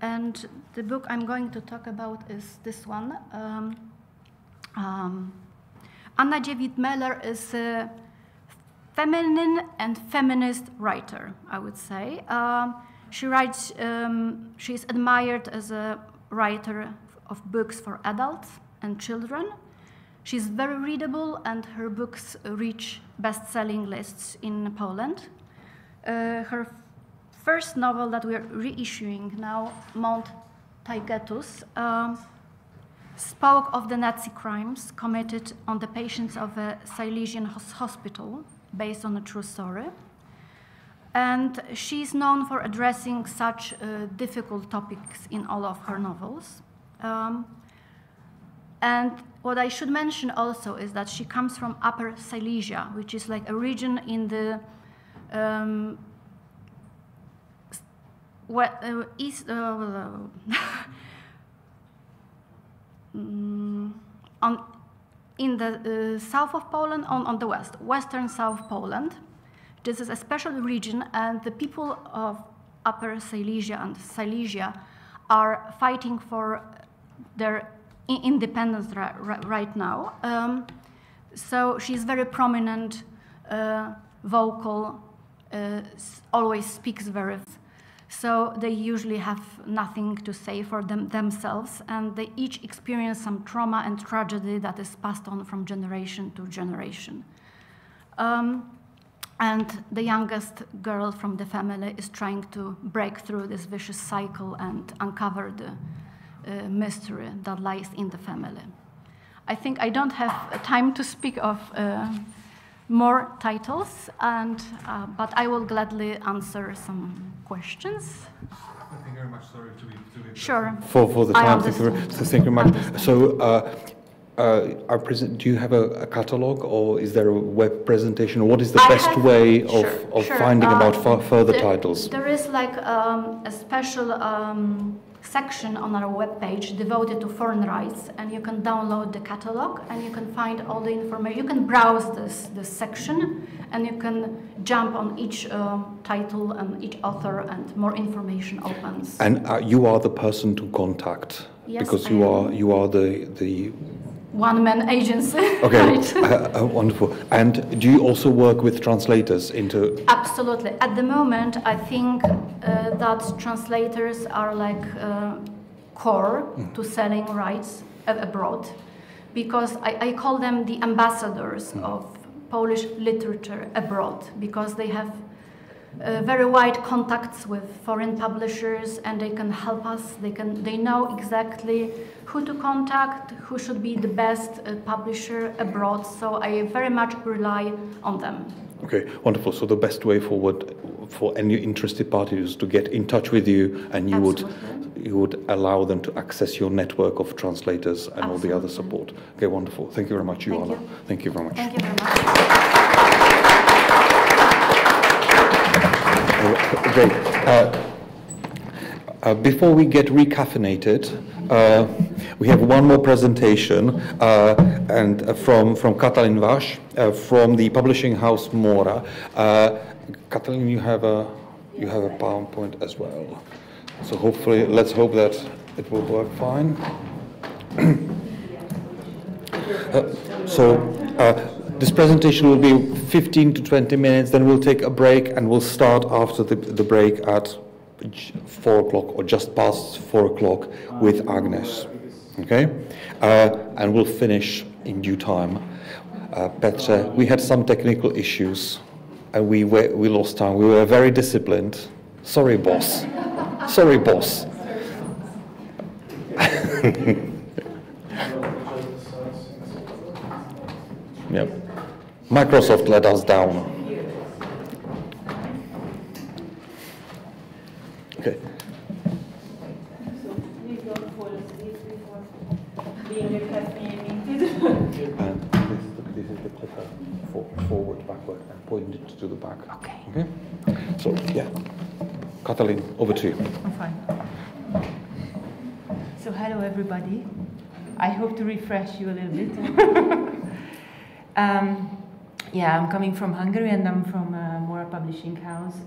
S9: And the book I'm going to talk about is this one. Anna Dziewit-Meller is a feminine and feminist writer, I would say. She writes, she's admired as a writer of books for adults and children. She's very readable, and her books reach best-selling lists in Poland. Her first novel that we're reissuing now, Mount Taygetus, spoke of the Nazi crimes committed on the patients of a Silesian hospital based on a true story. And she's known for addressing such difficult topics in all of her novels. And what I should mention also is that she comes from Upper Silesia, which is like a region in the in the south of Poland, on the western South Poland. This is a special region, and the people of Upper Silesia and Silesia are fighting for their independence right now. So she's very prominent, vocal, always speaks very. So they usually have nothing to say for themselves, and they each experience some trauma and tragedy that is passed on from generation to generation. And the youngest girl from the family is trying to break through this vicious cycle and uncover the mystery that lies in the family. I think I don't have time to speak of more titles, but I will gladly answer some questions.
S2: Thank you very much. Sorry to be
S9: sure.
S2: For the time. Thank you very much. So, do you have a catalog, or is there a web presentation, or what is the best way of finding about further titles?
S9: There is like a special section on our webpage devoted to foreign rights, and you can download the catalog and you can find all the information. You can browse this section and you can jump on each title and each author, and more information opens. And
S2: you are the person to contact,
S9: yes,
S2: because you are the
S9: one-man agency.
S2: Okay,
S9: right.
S2: Wonderful. And do you also work with translators into?
S9: Absolutely. At the moment, I think that translators are like core to selling rights abroad, because I call them the ambassadors of Polish literature abroad, because they have very wide contacts with foreign publishers, and they can help us. They know exactly who to contact, who should be the best publisher abroad. So I very much rely on them.
S2: Okay, wonderful. So the best way forward for any interested parties is to get in touch with you, and you would allow them to access your network of translators and all the other support. Okay, wonderful. Thank you very much, Joanna. Thank you very much.
S9: Thank you very much.
S2: Great. Before we get recaffeinated, we have one more presentation, and from Katalin Vaš, from the publishing house NORLA. Katalin, you have a PowerPoint as well. So hopefully, let's hope that it will work fine. This presentation will be 15 to 20 minutes, then we'll take a break, and we'll start after the break at 4 o'clock or just past 4 o'clock with Agnes. Okay? And we'll finish in due time. Petra, we had some technical issues and we lost time. We were very disciplined. Sorry, boss. Sorry, boss. Yep. Microsoft let us down. Okay.
S10: So please don't fall asleep before being caffeinated.
S2: And this is the clicker for forward, backward, and point it to the back. Okay. So yeah, Katalin, over to you.
S10: I'm fine. So hello everybody. I hope to refresh you a little bit. Yeah, I'm coming from Hungary, and I'm from NORLA Publishing House,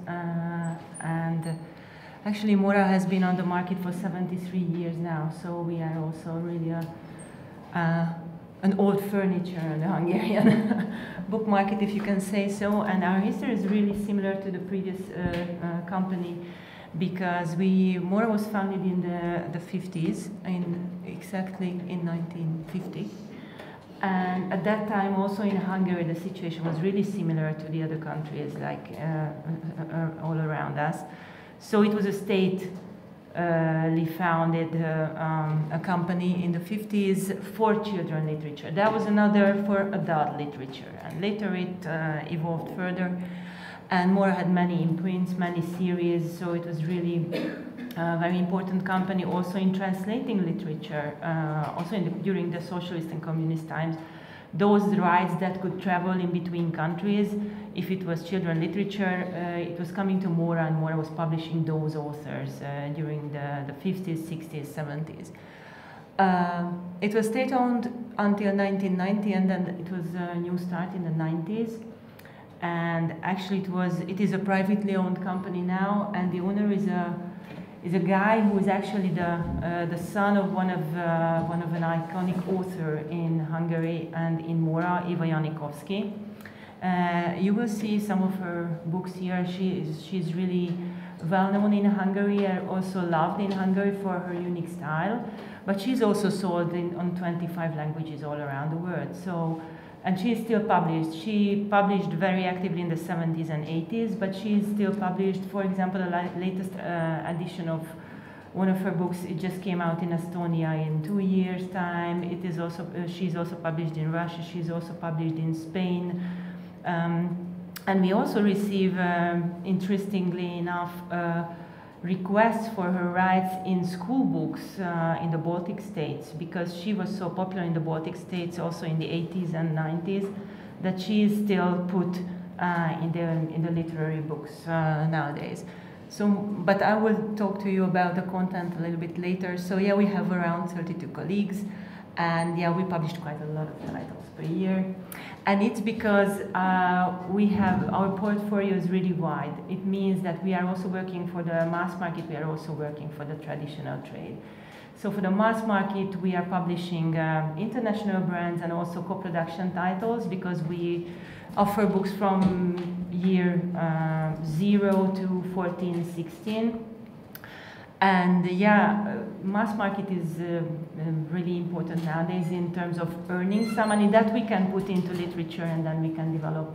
S10: and actually NORLA has been on the market for 73 years now, so we are also really an old furniture in the Hungarian book market, if you can say so, and our history is really similar to the previous company, because NORLA was founded in the 50s, exactly in 1950. And at that time, also in Hungary, the situation was really similar to the other countries, like all around us. So it was a state-ly founded a company in the 50s for children literature. That was another for adult literature. And later it evolved further. And NORLA had many imprints, many series, so it was really a very important company also in translating literature, also during the socialist and communist times, those rights that could travel in between countries. If it was children literature, it was coming to Mora, and Mora was publishing those authors during the 50s, 60s, 70s. It was state-owned until 1990, and then it was a new start in the 90s. And actually, it is a privately owned company now, and the owner is a guy who is actually the son of one of an iconic author in Hungary and in Mora, Eva Janikovsky. You will see some of her books here. She's really well known in Hungary and also loved in Hungary for her unique style. But she's also sold on 25 languages all around the world. And she is still published. She published very actively in the 70s and 80s, but she is still published. For example, the latest edition of one of her books, it just came out in Estonia in 2 years' time. It is also, she's also published in Russia. She's also published in Spain. And we also receive, interestingly enough, requests for her rights in school books in the Baltic states, because she was so popular in the Baltic states also in the 80s and 90s that she is still put in the literary books nowadays. So, but I will talk to you about the content a little bit later. So yeah, we have around 32 colleagues, and yeah, we published quite a lot of titles per year. And it's because our portfolio is really wide. It means that we are also working for the mass market, we are also working for the traditional trade. So for the mass market, we are publishing international brands and also co-production titles, because we offer books from year 0 to 14, 16. And yeah, mass market is really important nowadays in terms of earning some money that we can put into literature, and then we can develop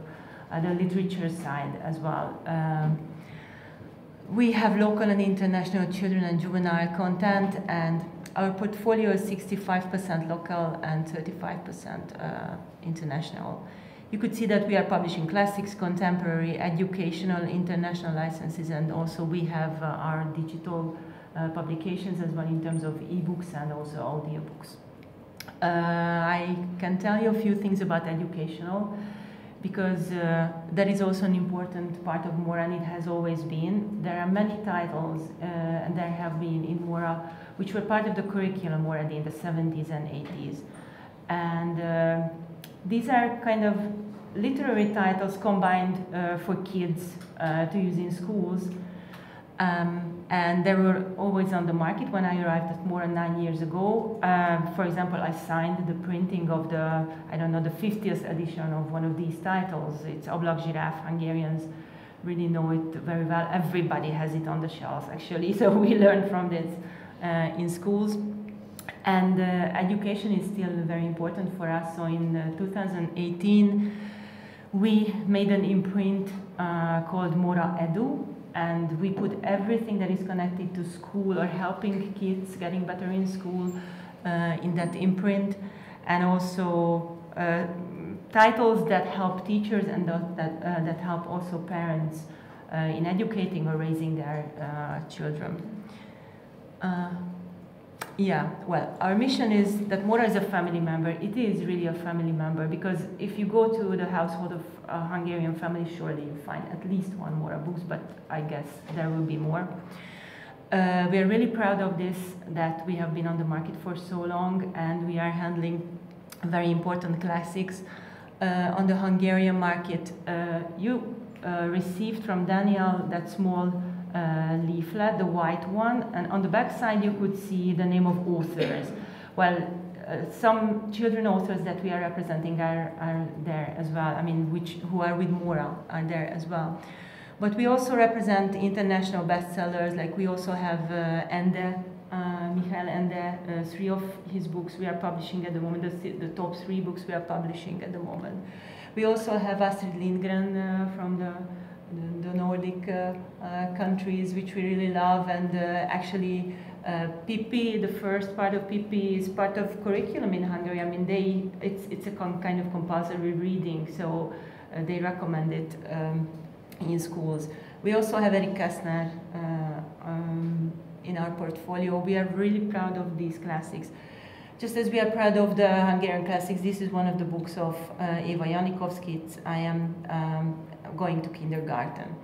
S10: the literature side as well. We have local and international children and juvenile content, and our portfolio is 65% local and 35% international. You could see that we are publishing classics, contemporary, educational, international licenses, and also we have our digital publications as well in terms of ebooks and also audiobooks. I can tell you a few things about educational, because that is also an important part of Mora, and it has always been. There are many titles, and there have been in Mora, which were part of the curriculum already in the 70s and 80s. And these are kind of literary titles combined for kids to use in schools. And they were always on the market when I arrived at Mora 9 years ago. For example, I signed the printing of the 50th edition of one of these titles. It's Oblak Giraffe. Hungarians really know it very well. Everybody has it on the shelves, actually, so we learn from this in schools. And education is still very important for us. So in 2018, we made an imprint called Mora Edu, and we put everything that is connected to school or helping kids getting better in school in that imprint, and also titles that help teachers and that help also parents in educating or raising their children. Yeah, well, our mission is that Mora is a family member. It is really a family member, because if you go to the household of a Hungarian family, surely you find at least one Mora books, but I guess there will be more. We are really proud of this, that we have been on the market for so long, and we are handling very important classics on the Hungarian market. You received from Daniel that small leaflet, the white one, and on the back side you could see the name of authors. Well, some children authors that we are representing are there as well. I mean, who are with Mora are there as well. But we also represent international bestsellers. Like we also have Ende, Michael Ende, 3 of his books we are publishing at the moment. The top 3 books we are publishing at the moment. We also have Astrid Lindgren from the Nordic countries, which we really love, and actually Pippi, the first part of Pippi, is part of curriculum in Hungary. I mean, it's a kind of compulsory reading, so they recommend it in schools. We also have Erik Kästner in our portfolio. We are really proud of these classics. Just as we are proud of the Hungarian classics, this is one of the books of Eva Janikovsky's I Am Going to Kindergarten.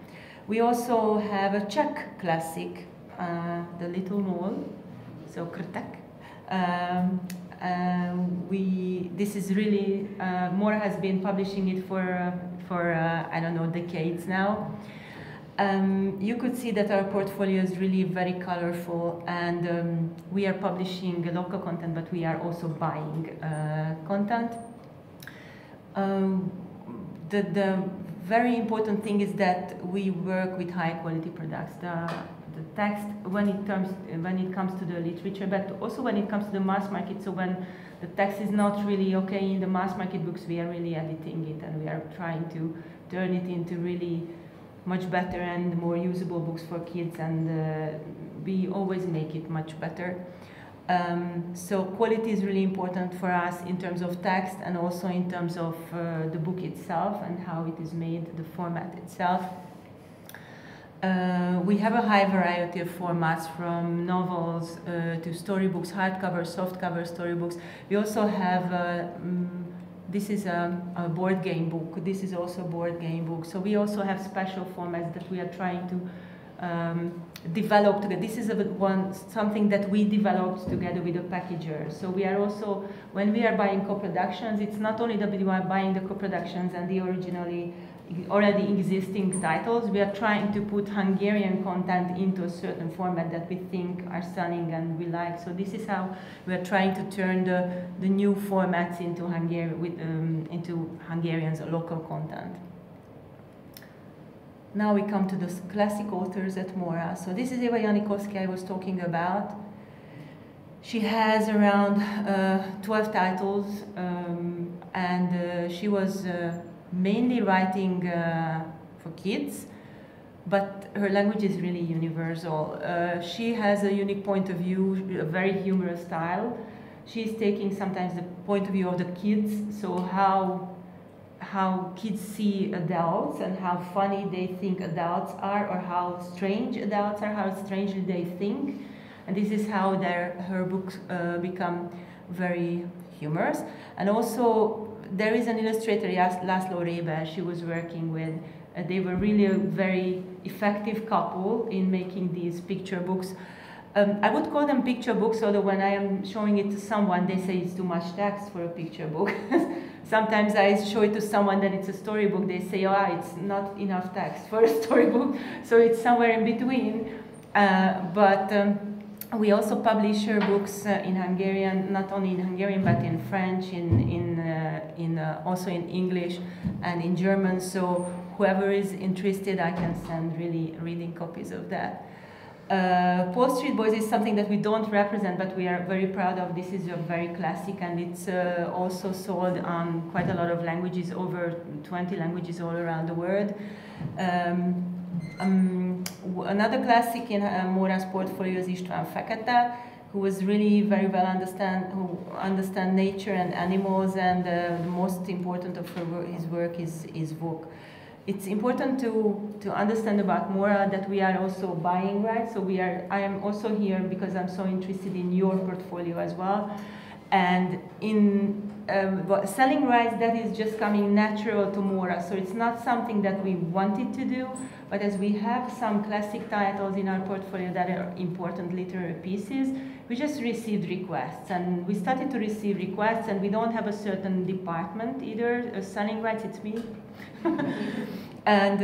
S10: We also have a Czech classic, The Little Mole, so Krtek. This is really, Mora has been publishing it for I don't know, decades now. You could see that our portfolio is really very colorful, and we are publishing local content, but we are also buying content. The very important thing is that we work with high quality products. The text, when it comes to the literature, but also when it comes to the mass market. So when the text is not really okay in the mass market books, we are really editing it, and we are trying to turn it into really much better and more usable books for kids, and we always make it much better. So quality is really important for us in terms of text, and also in terms of the book itself and how it is made, the format itself. We have a high variety of formats, from novels to storybooks, hardcover, softcover storybooks. We also have this is a board game book. This is also a board game book. So we also have special formats that we are trying to develop together. This is something that we developed together with the packager. So we are also, when we are buying co-productions, it's not only that we are buying the co-productions and the already existing titles. We are trying to put Hungarian content into a certain format that we think are stunning and we like. So this is how we are trying to turn the new formats into into Hungarian's local content. Now we come to the classic authors at Mora. So this is Eva Janikovsky I was talking about. She has around 12 titles, and she was mainly writing for kids, but her language is really universal. She has a unique point of view, a very humorous style. She's taking sometimes the point of view of the kids, so how kids see adults and how funny they think adults are, or how strange adults are, how strangely they think. And this is how her books become very humorous. And also, there is an illustrator, Laszlo Réber, she was working with. They were really a very effective couple in making these picture books. I would call them picture books, although when I am showing it to someone, they say it's too much text for a picture book. Sometimes I show it to someone that it's a storybook. They say, oh, it's not enough text for a storybook. So it's somewhere in between. We also publish her books in Hungarian, not only in Hungarian, but in French, also in English and in German. So whoever is interested, I can send really reading copies of that. Paul Street Boys is something that we don't represent, but we are very proud of. This is a very classic, and it's also sold on quite a lot of languages, over 20 languages all around the world. Another classic in Mora's portfolio is István Fekete, who was really very well understand nature and animals, and the most important of his work is Vok. It's important to understand about Mora that we are also buying rights. So I am also here because I'm so interested in your portfolio as well. And in selling rights, that is just coming natural to Mora. So it's not something that we wanted to do, but as we have some classic titles in our portfolio that are important literary pieces, we just received requests. And we started to receive requests, and we don't have a certain department either. Selling rights, it's me. And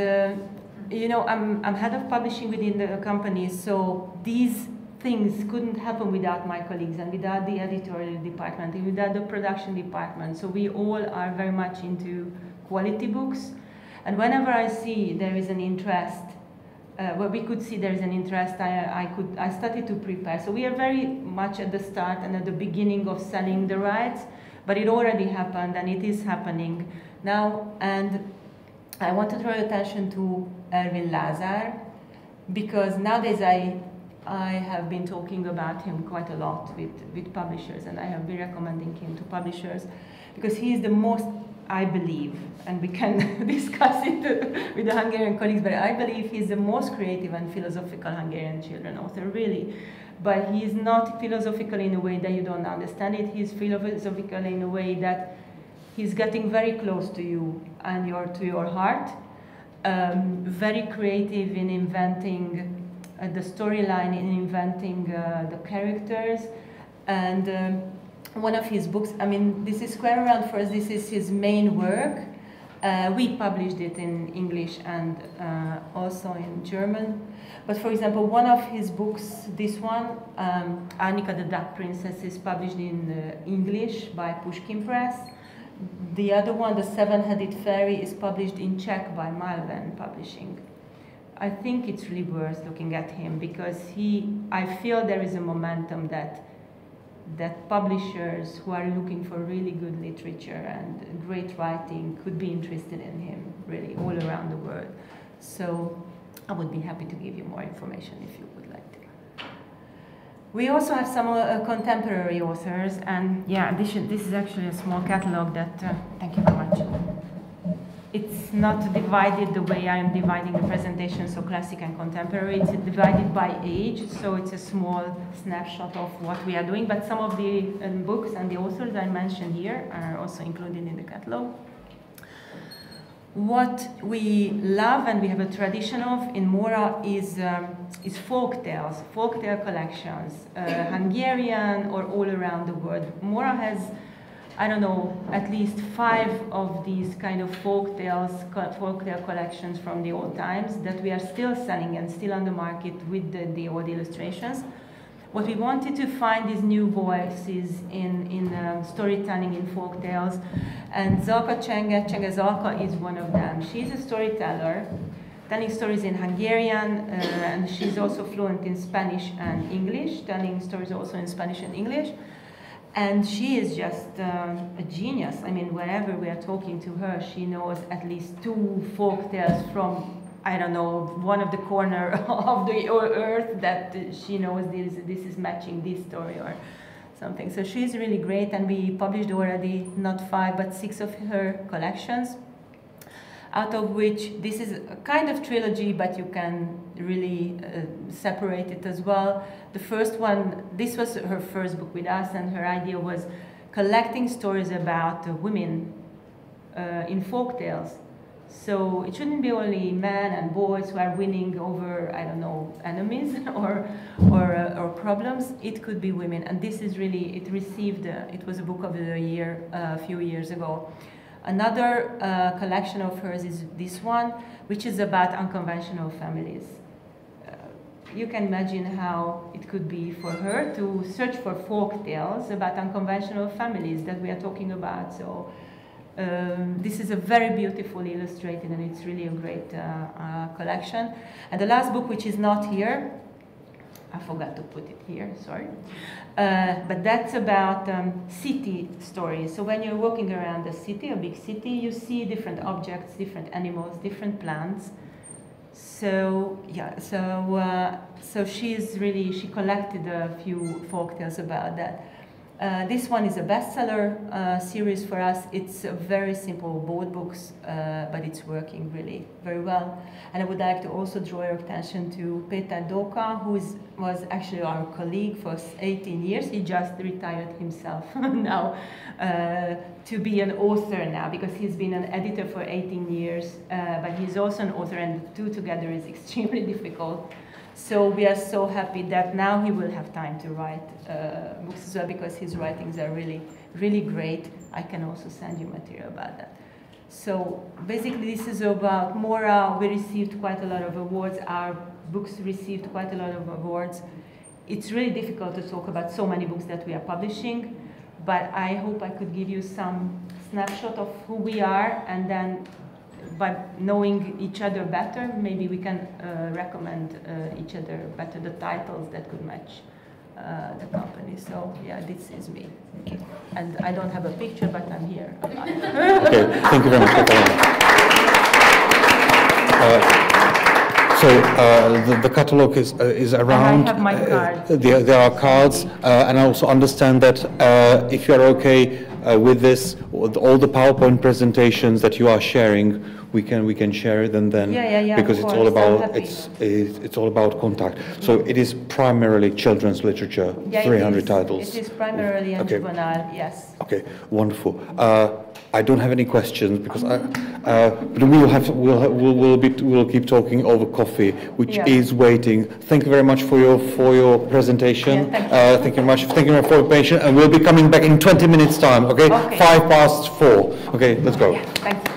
S10: you know, I'm head of publishing within the company, so these things couldn't happen without my colleagues and without the editorial department and without the production department. So we all are very much into quality books. And whenever I see there is an interest, we could see there is an interest, I started to prepare. So we are very much at the start and at the beginning of selling the rights, but it already happened and it is happening now. And I want to draw your attention to Ervin Lázár, because nowadays I have been talking about him quite a lot with publishers, and I have been recommending him to publishers because he is the most, I believe, and we can discuss it with the Hungarian colleagues, but I believe he's the most creative and philosophical Hungarian children author, really. but he is not philosophical in a way that you don't understand it. He's philosophical in a way that he's getting very close to you and to your heart. Very creative in inventing the storyline, in inventing the characters. And one of his books, I mean, this is Square Around for us, this is his main work. We published it in English and also in German. But for example, one of his books, this one, Annika the Duck Princess, is published in English by Pushkin Press. The other one, The Seven-Headed Fairy, is published in Czech by Malven Publishing. I think it's really worth looking at him because I feel there is a momentum that publishers who are looking for really good literature and great writing could be interested in him, really, all around the world. So I would be happy to give you more information if you would like to. We also have some contemporary authors, and yeah, this is actually a small catalog that, thank you very much. It's not divided the way I am dividing the presentation, so classic and contemporary. It's divided by age, so it's a small snapshot of what we are doing, but some of the books and the authors I mentioned here are also included in the catalog. What we love and we have a tradition of in Mora is folk tales, folktale collections, Hungarian or all around the world. Mora has, I don't know, at least 5 of these kind of folktale collections from the old times that we are still selling and still on the market with the old illustrations. What we wanted to find is new voices in storytelling in folk tales, and Zalka Csenge Zalka is one of them. She's a storyteller, telling stories in Hungarian, and she's also fluent in Spanish and English, telling stories also in Spanish and English. And she is just a genius. I mean, wherever we are talking to her, she knows at least 2 folk tales from, I don't know, one of the corner of the earth that she knows this is matching this story or something. So she's really great, and we published already not 5 but 6 of her collections, out of which this is a kind of trilogy, but you can really separate it as well. The first one, this was her first book with us, and her idea was collecting stories about women in folk tales. So it shouldn't be only men and boys who are winning over, I don't know, enemies or problems. It could be women, and this is really, it received, it was a book of the year a few years ago. Another collection of hers is this one, which is about unconventional families. You can imagine how it could be for her to search for folk tales about unconventional families that we are talking about. So this is a very beautifully illustrated, and it's really a great collection. And the last book, which is not here, I forgot to put it here, sorry. But that's about city stories. So when you're walking around a city, a big city, you see different objects, different animals, different plants. So yeah, so she collected a few folk tales about that. This one is a bestseller series for us. It's a very simple board books, but it's working really very well. And I would like to also draw your attention to Peter Doka, who was actually our colleague for 18 years. He just retired himself now to be an author now, because he's been an editor for 18 years, but he's also an author, and the two together is extremely difficult. So we are so happy that now he will have time to write books as well, because his writings are really, really great. I can also send you material about that. So basically this is about Mora. We received quite a lot of awards. Our books received quite a lot of awards. It's really difficult to talk about so many books that we are publishing, but I hope I could give you some snapshot of who we are, and then by knowing each other better, maybe we can recommend each other better the titles that could match the company. So yeah, this is me. Okay. And I don't have a picture, but I'm here.
S2: Okay, thank you very much. So the catalog is around.
S10: And I have my cards.
S2: There are cards, and I also understand that if you're okay, with this, with all the PowerPoint presentations that you are sharing, we can share it, and then because it's all about it's all about contact. So it is primarily children's literature, 300 titles.
S10: It is primarily juvenile, yes.
S2: Okay, wonderful. I don't have any questions because but we'll keep talking over coffee, which is waiting. Thank you very much for your presentation. Thank you very much. Thank you very much for your patience, and we'll be coming back in 20 minutes time. Okay, 4:05. Okay, let's go.
S10: Thank you.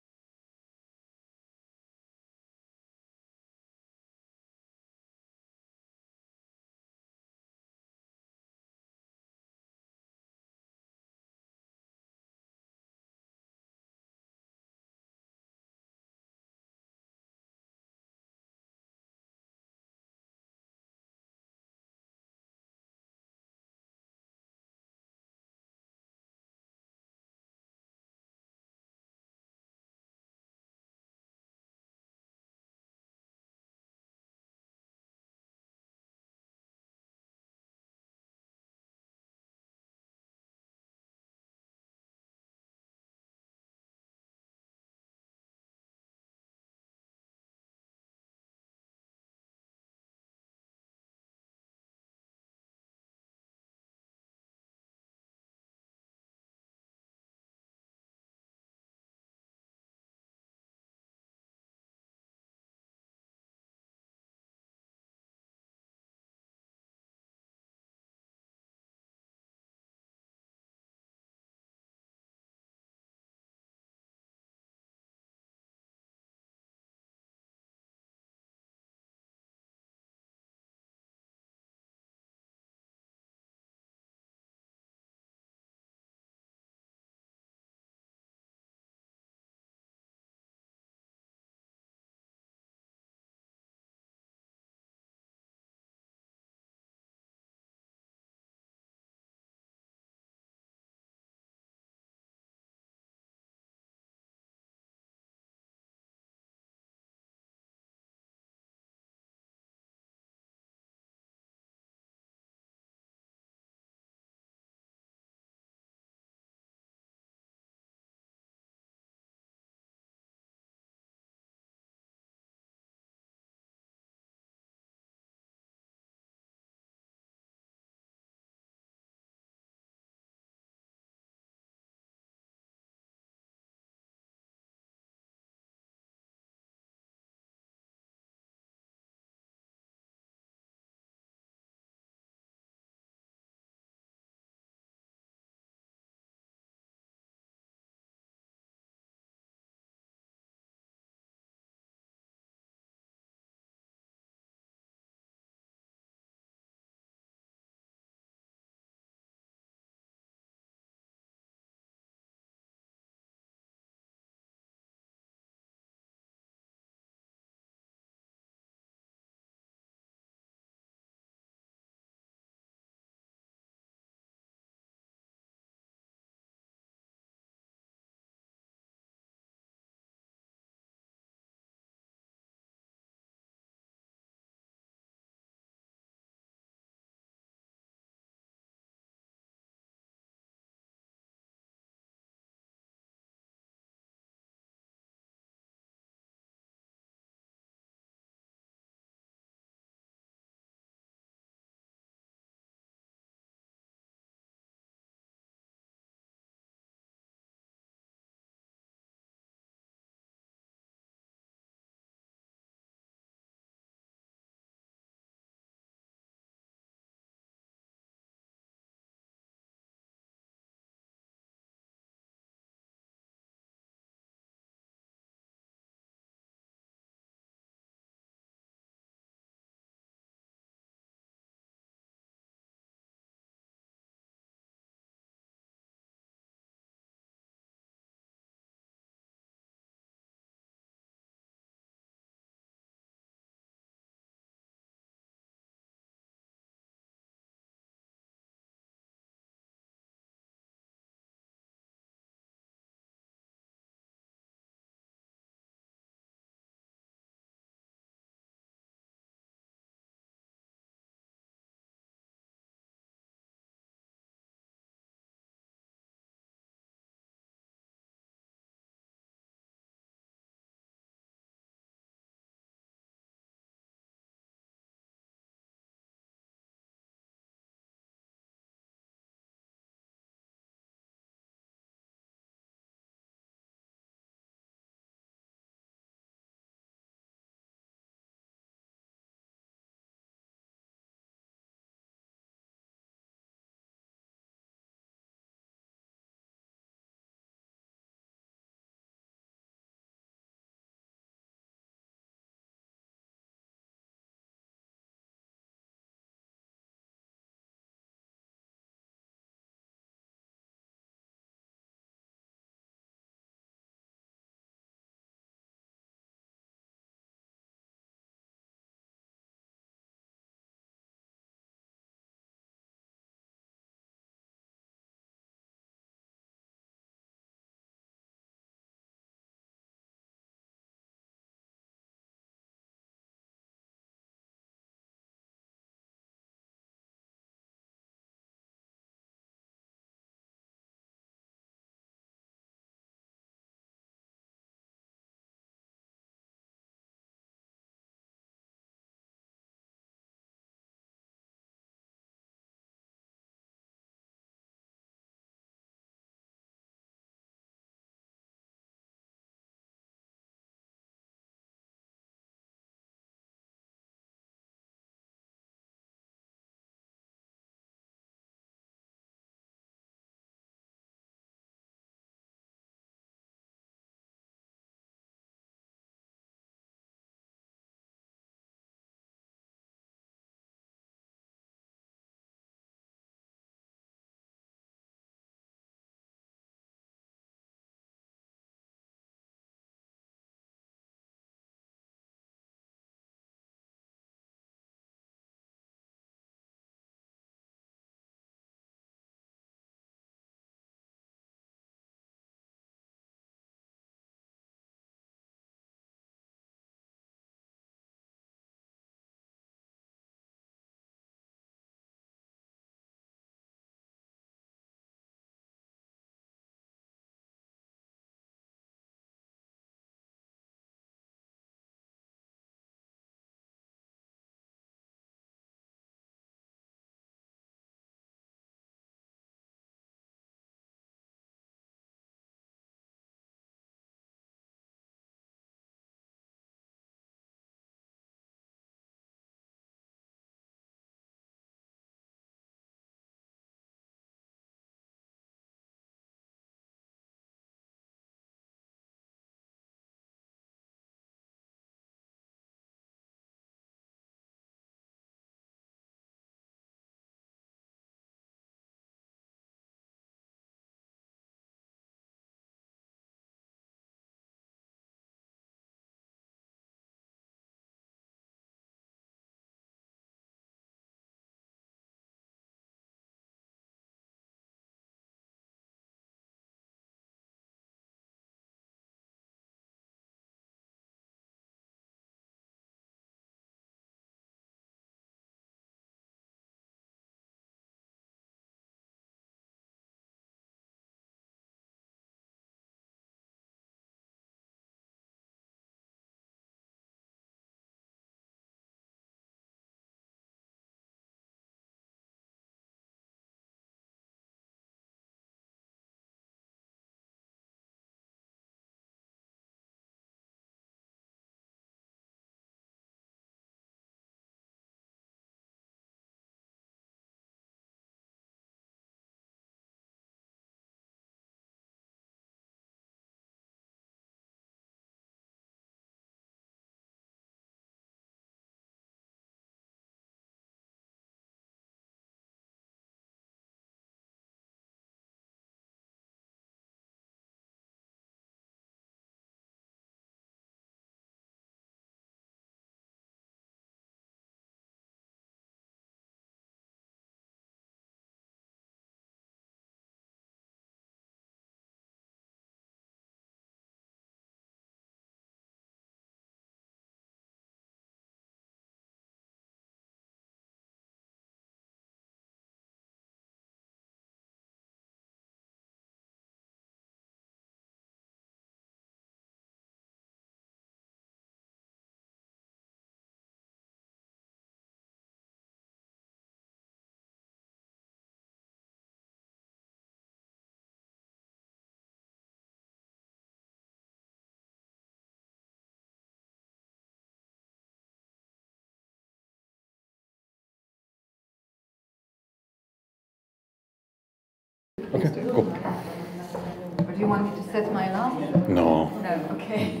S11: that my last?
S2: No.
S11: No, okay.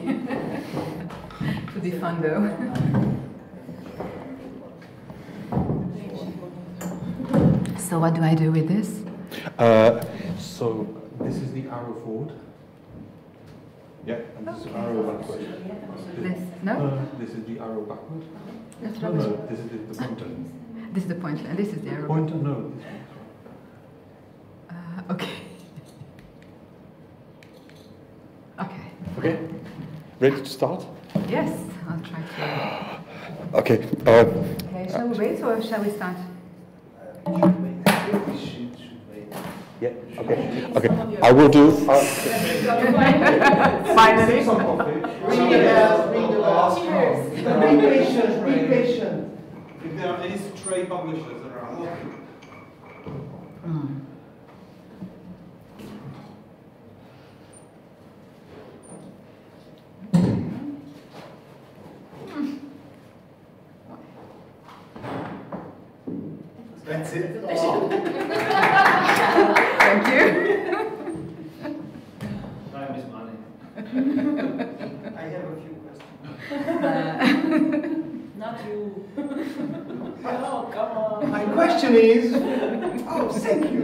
S11: Would be fun though. So what do I do with this?
S2: So this is the arrow forward. Yeah, and this is arrow backward.
S11: This, no?
S2: This is the arrow backward.
S11: That's
S2: No,
S11: rubbish.
S2: no, this is the pointer.
S11: This is the pointer, and this is the arrow.
S2: Pointer, no. This one.
S11: Okay. Okay.
S2: Okay, ready to start?
S11: Yes, I'll try to.
S2: Okay.
S11: Okay, shall we wait or shall we start?
S2: Yeah. Okay. Okay. I will do.
S11: Finally.
S12: Cheers. Be patient. Be patient. If there are any stray publishers around. That's it.
S11: Thank you.
S12: Time is money. I have a few questions.
S10: Not you.
S12: Oh, come on. My question is, oh, thank you.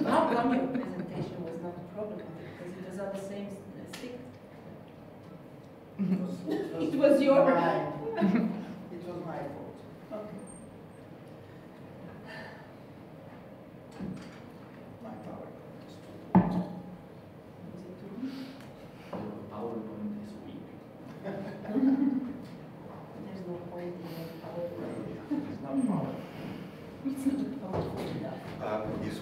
S10: How come your presentation was not a problem? Because it was on the same stick. It was your
S12: It was my fault.
S10: Okay.
S12: My PowerPoint is too PowerPoint is weak.
S10: There's no point in the PowerPoint.
S12: It's not PowerPoint.
S10: It's not powerful enough.
S2: Yes,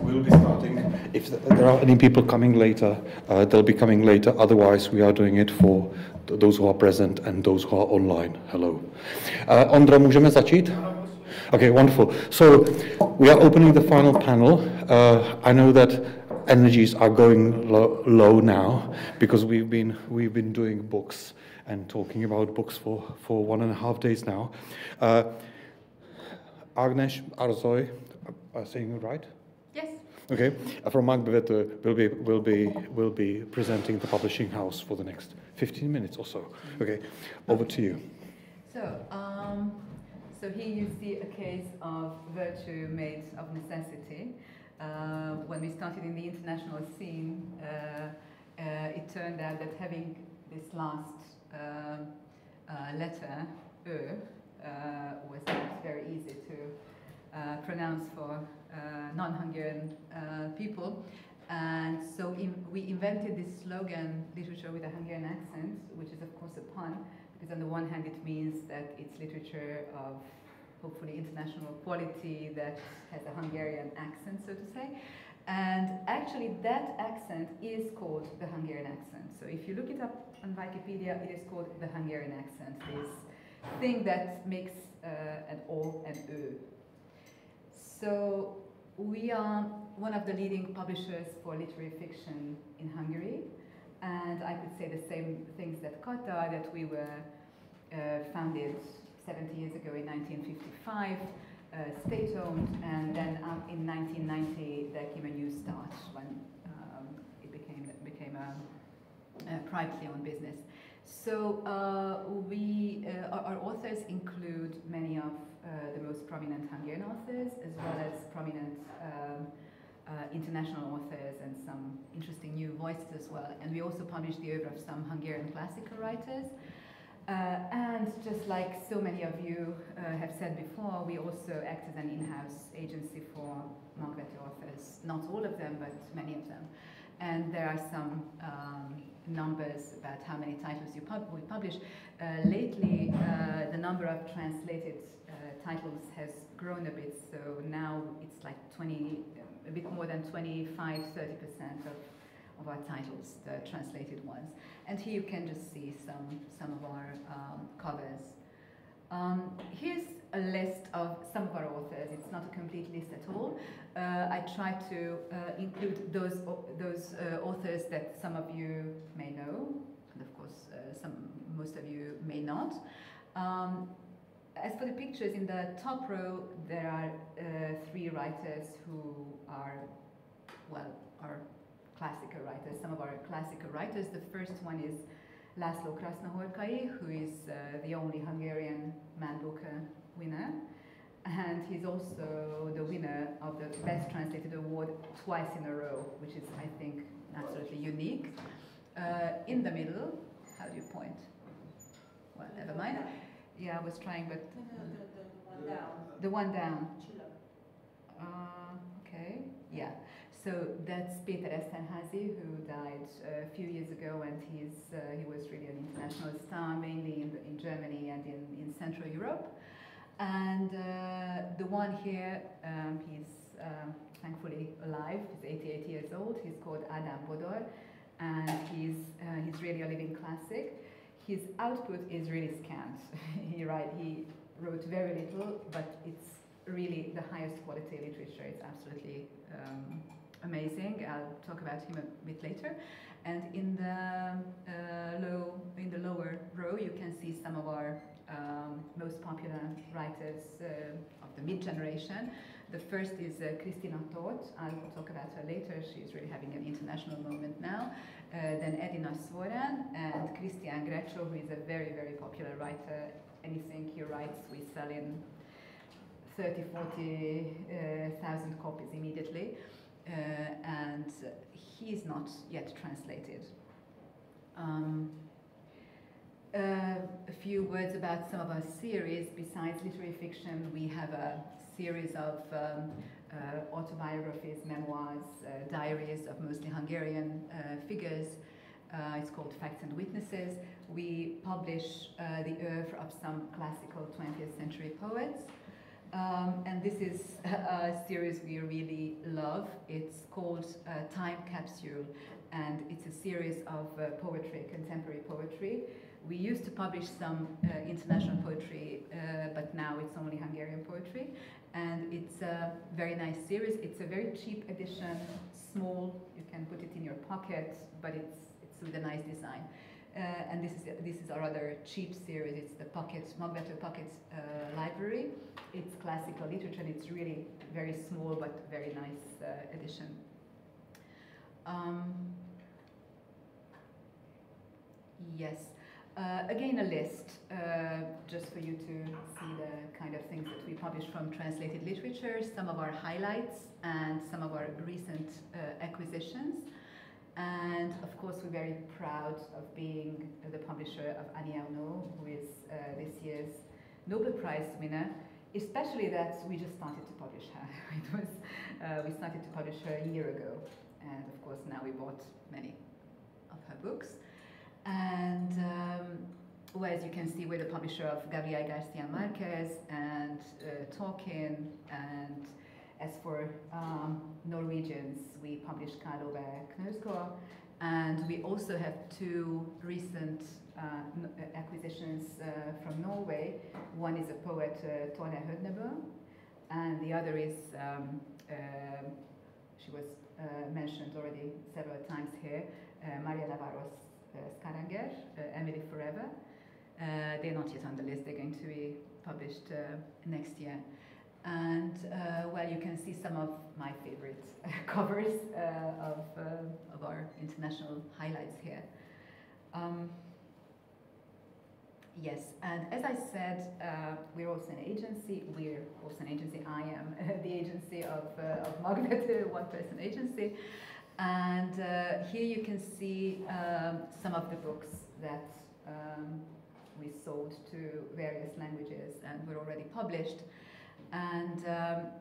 S2: we'll be starting. If there are any people coming later, they'll be coming later. Otherwise, we are doing it for those who are present and those who are online. Hello. Ondra, můžeme začít? Okay, wonderful. So we are opening the final panel. I know that energies are going low now because we've been doing books and talking about books for 1.5 days now. Agnes Arzoy, am I saying it right?
S11: Yes.
S2: Okay, from Macbeth will be presenting the publishing house for the next 15 minutes or so. Okay, over to you.
S11: So here you see a case of virtue made of necessity. When we started in the international scene, it turned out that having this last letter, was not very easy to pronounce for non-Hungarian people. And so we invented this slogan, literature with a Hungarian accent, which is of course a pun, because on the one hand it means that it's literature of hopefully international quality that has a Hungarian accent, so to say. And actually that accent is called the Hungarian accent. So if you look it up on Wikipedia, it is called the Hungarian accent, this thing that makes an O and Ö. So we are one of the leading publishers for literary fiction in Hungary, and I could say the same things that Kata, that we were founded 70 years ago in 1955, state-owned, and then in 1990 there came a new start when it became a privately owned business. So our authors include many of the most prominent Hungarian authors, as well as prominent international authors and some interesting new voices as well. And we also publish the oeuvre of some Hungarian classical writers. And just like so many of you have said before, we also act as an in-house agency for Margrethe authors. Not all of them, but many of them. And there are some numbers about how many titles we publish. Lately, the number of translated titles has grown a bit, so now it's like a bit more than 25–30% of our titles, the translated ones. And here you can just see some of our covers. Here's a list of some of our authors. It's not a complete list at all. I try to include those authors that some of you may know, and of course most of you may not. As for the pictures, in the top row there are 3 writers who are, well, are classical writers, some of our classical writers. The first one is László Krasznahorkai, who is the only Hungarian Man Booker winner. And he's also the winner of the Best Translated Award twice in a row, which is, I think, absolutely unique. In the middle, how do you point? Well, never mind. Yeah, I was trying, but...
S10: The one down.
S11: The one down. Okay, yeah. So that's Péter Eszterházy, who died a few years ago, and he was really an international star, mainly in Germany and in Central Europe. And the one here, he's thankfully alive. He's 88 years old. He's called Ádám Bodor, and he's really a living classic. His output is really scant. He wrote very little, but it's really the highest quality literature. It's absolutely amazing. I'll talk about him a bit later. And in the lower row, you can see some of our most popular writers of the mid-generation. The first is Kristina Tóth. I'll talk about her later. She's really having an international moment now. Then Edina Svoren and Christian Greccio, who is a very, very popular writer. Anything he writes, we sell in 40,000 copies immediately. And he's not yet translated. A few words about some of our series. Besides literary fiction, we have a series of autobiographies, memoirs, diaries of mostly Hungarian figures. It's called Facts and Witnesses. We publish the oeuvre of some classical 20th century poets. And this is a series we really love. It's called Time Capsule, and it's a series of poetry, contemporary poetry. We used to publish some international poetry, but now it's only Hungarian poetry. And it's a very nice series. It's a very cheap edition, small. You can put it in your pocket, but it's with a nice design. And this is our other cheap series. It's the Magvető Pocket Library. It's classical literature, and it's really very small but very nice edition. Yes. Again, a list, just for you to see the kind of things that we publish from translated literature, some of our highlights, and some of our recent acquisitions. And of course, we're very proud of being the publisher of Annie Ernaux, who is this year's Nobel Prize winner, especially that we just started to publish her. We started to publish her a year ago, and of course now we bought many of her books. And well, as you can see, we're the publisher of Gabriel García Márquez and Tolkien, and as for Norwegians, we publish Karl Ove Knausgård, and we also have two recent acquisitions from Norway. One is a poet, Tone Hødnebø, and the other is, she was mentioned already several times here, Maria Navarros Skaranger, Emily Forever. They're not yet on the list. They're going to be published next year. And well, you can see some of my favorite covers of our international highlights here. Yes, and as I said, we're also an agency. We're also an agency. I am the agency of Magvető, one-person agency. And here you can see some of the books that we sold to various languages and were already published. And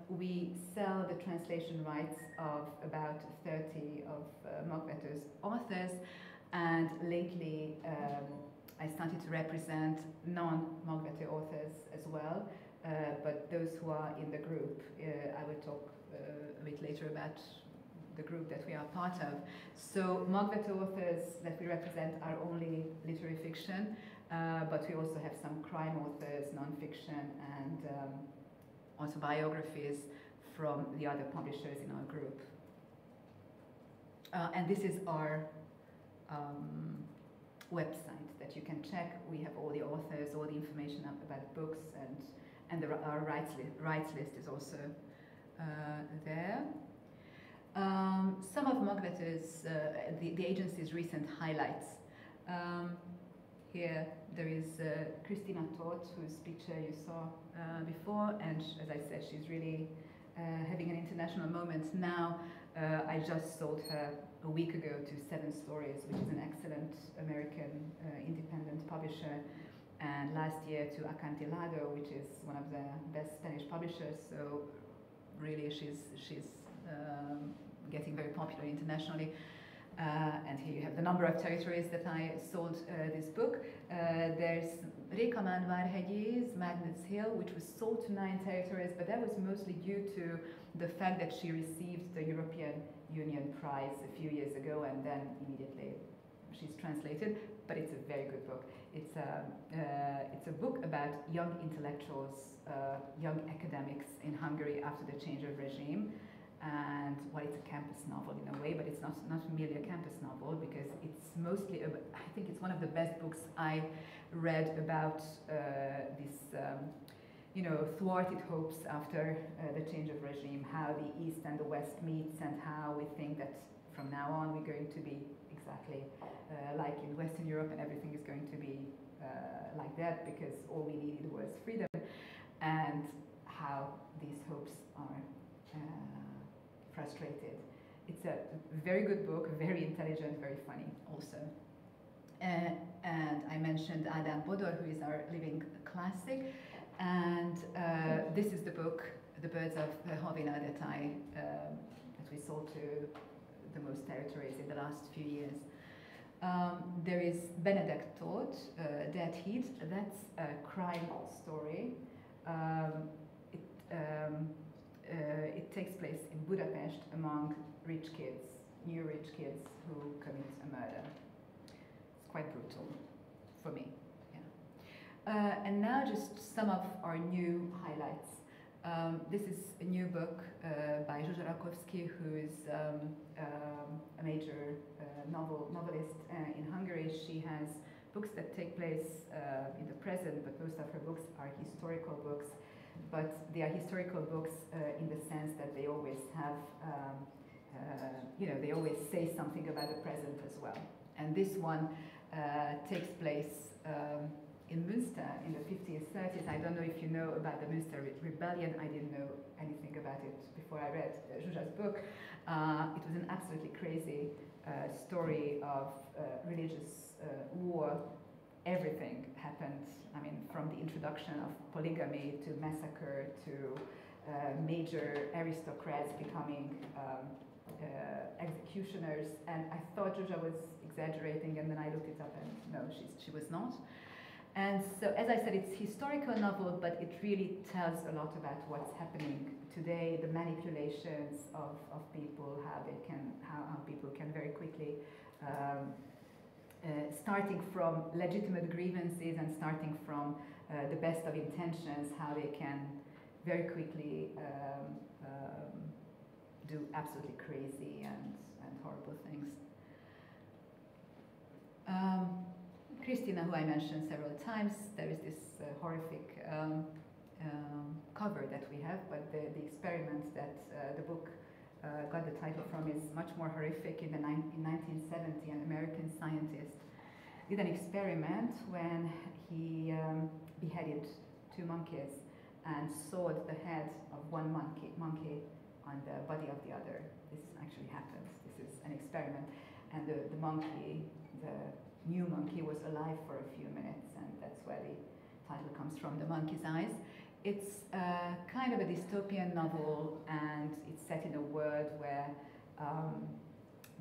S11: we sell the translation rights of about 30 of Magvető's authors. And lately, I started to represent non-Magvető authors as well, but those who are in the group. I will talk a bit later about the group that we are part of. So Magvető authors that we represent are only literary fiction, but we also have some crime authors, non-fiction, and autobiographies from the other publishers in our group. And this is our website that you can check. We have all the authors, all the information about books, and our rights list is also there. Some of Magvető's, the agency's recent highlights. Here there is Christina Toth, whose picture you saw before, and as I said, she's really having an international moment now. I just sold her a week ago to 7 Stories, which is an excellent American independent publisher, and last year to Acantilado, which is one of the best Spanish publishers. So really, she's getting very popular internationally. And here you have the number of territories that I sold this book. There's Réka Manvárhegyé's Magnets Hill, which was sold to 9 territories, but that was mostly due to the fact that she received the European Union prize a few years ago, and then immediately she's translated. But it's a very good book. It's a book about young intellectuals, young academics in Hungary after the change of regime. And well, it's a campus novel in a way, but it's not merely a campus novel, because it's mostly, I think it's one of the best books I read about this, you know, thwarted hopes after the change of regime, how the East and the West meets, and how we think that from now on we're going to be exactly like in Western Europe, and everything is going to be like that, because all we needed was freedom, and how these hopes are frustrated. It's a very good book, very intelligent, very funny also. And I mentioned Ádám Bodor, who is our living classic, and this is the book, The Birds of Havila, that we sold to the most territories in the last few years. There is Benedek Todt, Dead Heat. That's a crime story. It takes place in Budapest among rich kids, new rich kids who commit a murder. It's quite brutal for me. Yeah. And now just some of our new highlights. This is a new book by Zsuzsa Rakowski, who is a major novelist in Hungary. She has books that take place in the present, but most of her books are historical books. But they are historical books in the sense that they always have, you know, they always say something about the present as well. And this one takes place in Münster in the 50s, 30s. I don't know if you know about the Münster Rebellion. I didn't know anything about it before I read Zsuzsa's book. It was an absolutely crazy story of religious war. Everything happened, I mean, from the introduction of polygamy to massacre to major aristocrats becoming executioners. And I thought Zsuzsa was exaggerating, and then I looked it up, and no, she was not. And so, as I said, it's a historical novel, but it really tells a lot about what's happening today, the manipulations of people, how people can very quickly starting from legitimate grievances and starting from the best of intentions, how they can very quickly do absolutely crazy and horrible things. Christina, who I mentioned several times, there is this horrific cover that we have, but the experiment that the book got the title from is much more horrific. In 1970, an American scientist did an experiment when he beheaded 2 monkeys and sawed the head of one monkey on the body of the other. This actually happens. This is an experiment. And the monkey, the new monkey, was alive for a few minutes, and that's where the title comes from, The Monkey's Eyes. It's kind of a dystopian novel, and it's set in a world where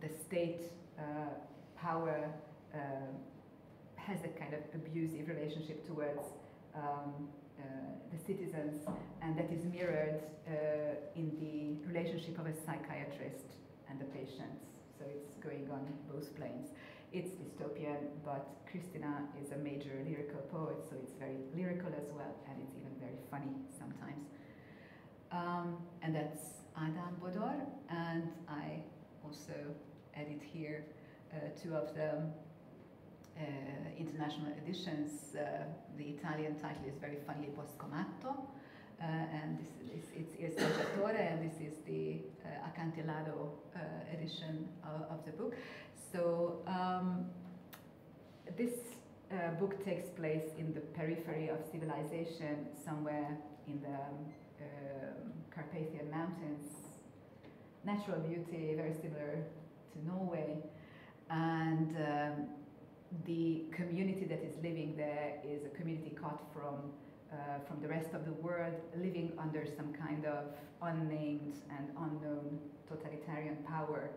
S11: the state power has a kind of abusive relationship towards the citizens, and that is mirrored in the relationship of a psychiatrist and the patients. So it's going on both planes. It's dystopian, but Christina is a major lyrical poet, so it's very lyrical as well, and it's even very funny sometimes. And that's Ádám Bodor, and I also added here 2 of the international editions. The Italian title is very funny, Poscomatto, and it's Il Saggiatore, and this is the Acantilado edition of the book. So this book takes place in the periphery of civilization, somewhere in the Carpathian Mountains. Natural beauty, very similar to Norway, and the community that is living there is a community cut from the rest of the world, living under some kind of unnamed and unknown totalitarian power.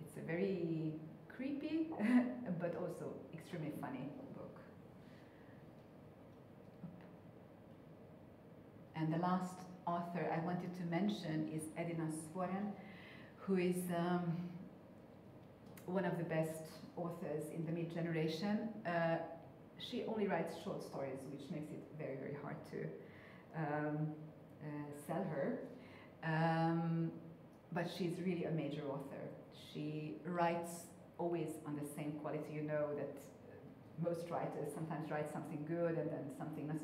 S11: It's a very creepy, but also extremely funny book. And the last author I wanted to mention is Edina Svoren, who is one of the best authors in the mid-generation. She only writes short stories, which makes it very, very hard to sell her. But she's really a major author. She writes always on the same quality. You know that most writers sometimes write something good and then something not.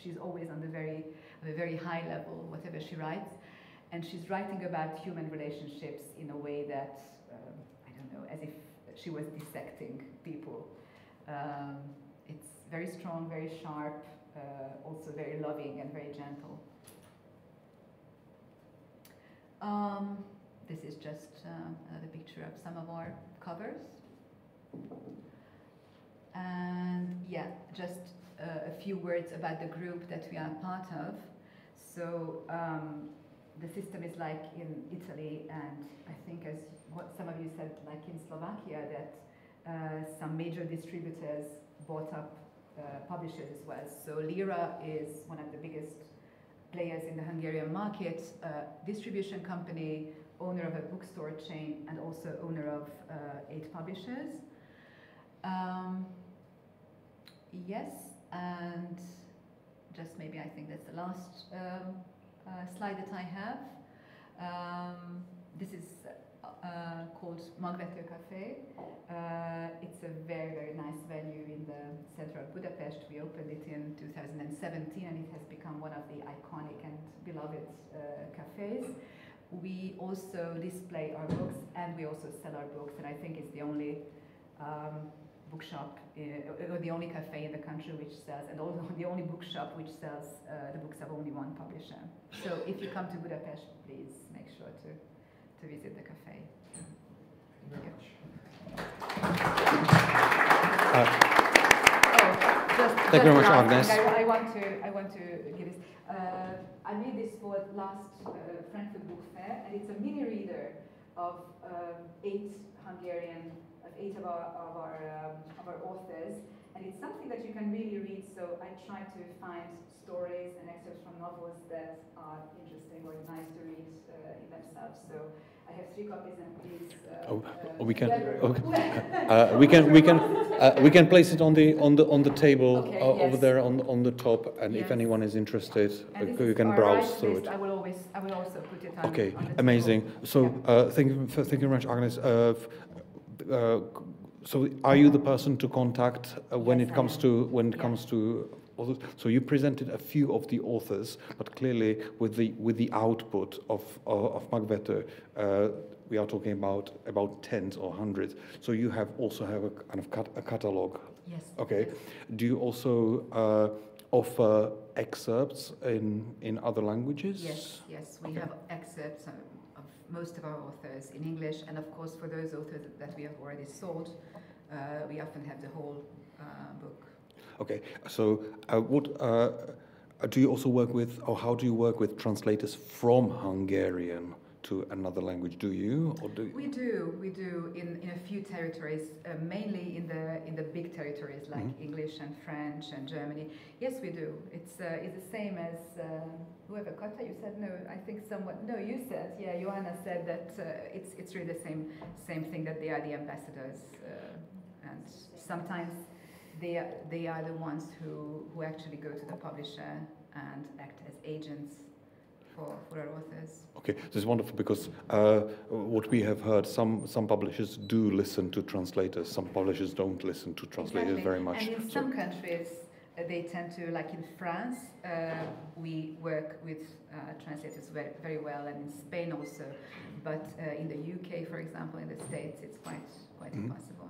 S11: She's always on a very high level, whatever she writes. And she's writing about human relationships in a way that, I don't know, as if she was dissecting people. It's very strong, very sharp, also very loving and very gentle. This is just another picture of some of our covers. And yeah, just a few words about the group that we are part of. So the system is like in Italy, and I think as what some of you said, like in Slovakia, that some major distributors bought up publishers as well. So Lira is one of the biggest players in the Hungarian market, distribution company, owner of a bookstore chain, and also owner of 8 publishers. Yes, and just maybe I think that's the last slide that I have. This is called Magvető Café. It's a very, very nice venue in the center of Budapest. We opened it in 2017 and it has become one of the iconic and beloved cafes. We also display our books and we also sell our books, and I think it's the only bookshop, or the only cafe in the country which sells, and also the only bookshop which sells the books of only one publisher. So if you come to Budapest, please make sure to visit the cafe. Thank you.
S2: Thank you very much, Agnes.
S11: I want to give this. I made this for last Frankfurt Book Fair, and it's a mini reader of 8 of our authors, and it's something that you can really read. So I try to find stories and excerpts from novels that are interesting or nice to read in themselves. So I have 3 copies, and please.
S2: We can place it on the table over
S11: yes.
S2: there on the top, and
S11: yes.
S2: if anyone is interested, you can
S11: our
S2: browse
S11: right
S2: through
S11: list.
S2: it.
S11: I will also put it on.
S2: Okay,
S11: on the
S2: amazing.
S11: table.
S2: So thank you very much, Agnes. So are you the person to contact when
S11: Yes,
S2: it comes to authors? So you presented a few of the authors, but clearly with the output of Magvető, we are talking about tens or hundreds. So you also have a kind of a catalog.
S11: Yes.
S2: Okay.
S11: Yes.
S2: Do you also offer excerpts in other languages?
S11: Yes. We have excerpts of most of our authors in English, and of course for those authors that we have already sold, we often have the whole book.
S2: Okay, so what do you also work with, or how do you work with translators from Hungarian to another language? Do you, or do you?
S11: We do in a few territories, mainly in the big territories like English and French and Germany. Yes, we do. It's the same as whoever, Kata, you said no. I think somewhat no. You said Joanna said that it's really the same thing, that they are the ambassadors, and sometimes they are the ones who actually go to the publisher and act as agents for our authors.
S2: Okay, this is wonderful, because what we have heard, some publishers do listen to translators, some publishers don't listen to translators very much.
S11: And in some countries, they tend to, like in France, we work with translators very, very well, and in Spain also, but in the UK, for example, in the States, it's quite impossible.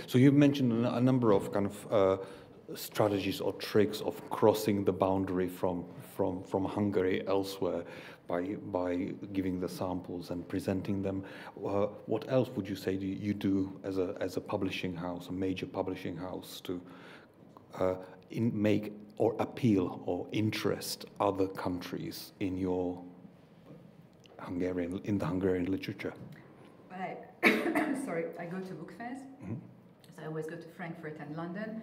S2: So you've mentioned a number of kind of strategies or tricks of crossing the boundary from Hungary elsewhere by giving the samples and presenting them. What else would you say you do as a publishing house, a major publishing house, to make or appeal or interest other countries in your the Hungarian literature?
S11: I go to book fairs. So I always go to Frankfurt and London,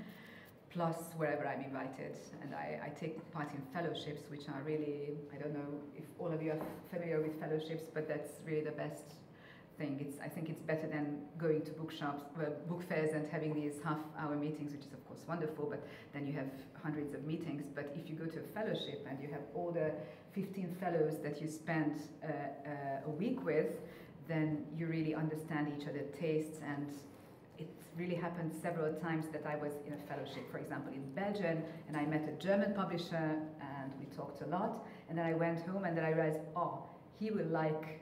S11: plus wherever I'm invited, and I take part in fellowships, which are really, I don't know if all of you are familiar with fellowships, but that's really the best thing. I think it's better than going to book fairs and having these half-hour meetings, which is of course wonderful, but then you have hundreds of meetings. But if you go to a fellowship and you have all the 15 fellows that you spend a week with, then you really understand each other's tastes. And it really happened several times that I was in a fellowship, for example, in Belgium, and I met a German publisher, and we talked a lot. And then I went home, and then I realized, oh, he will like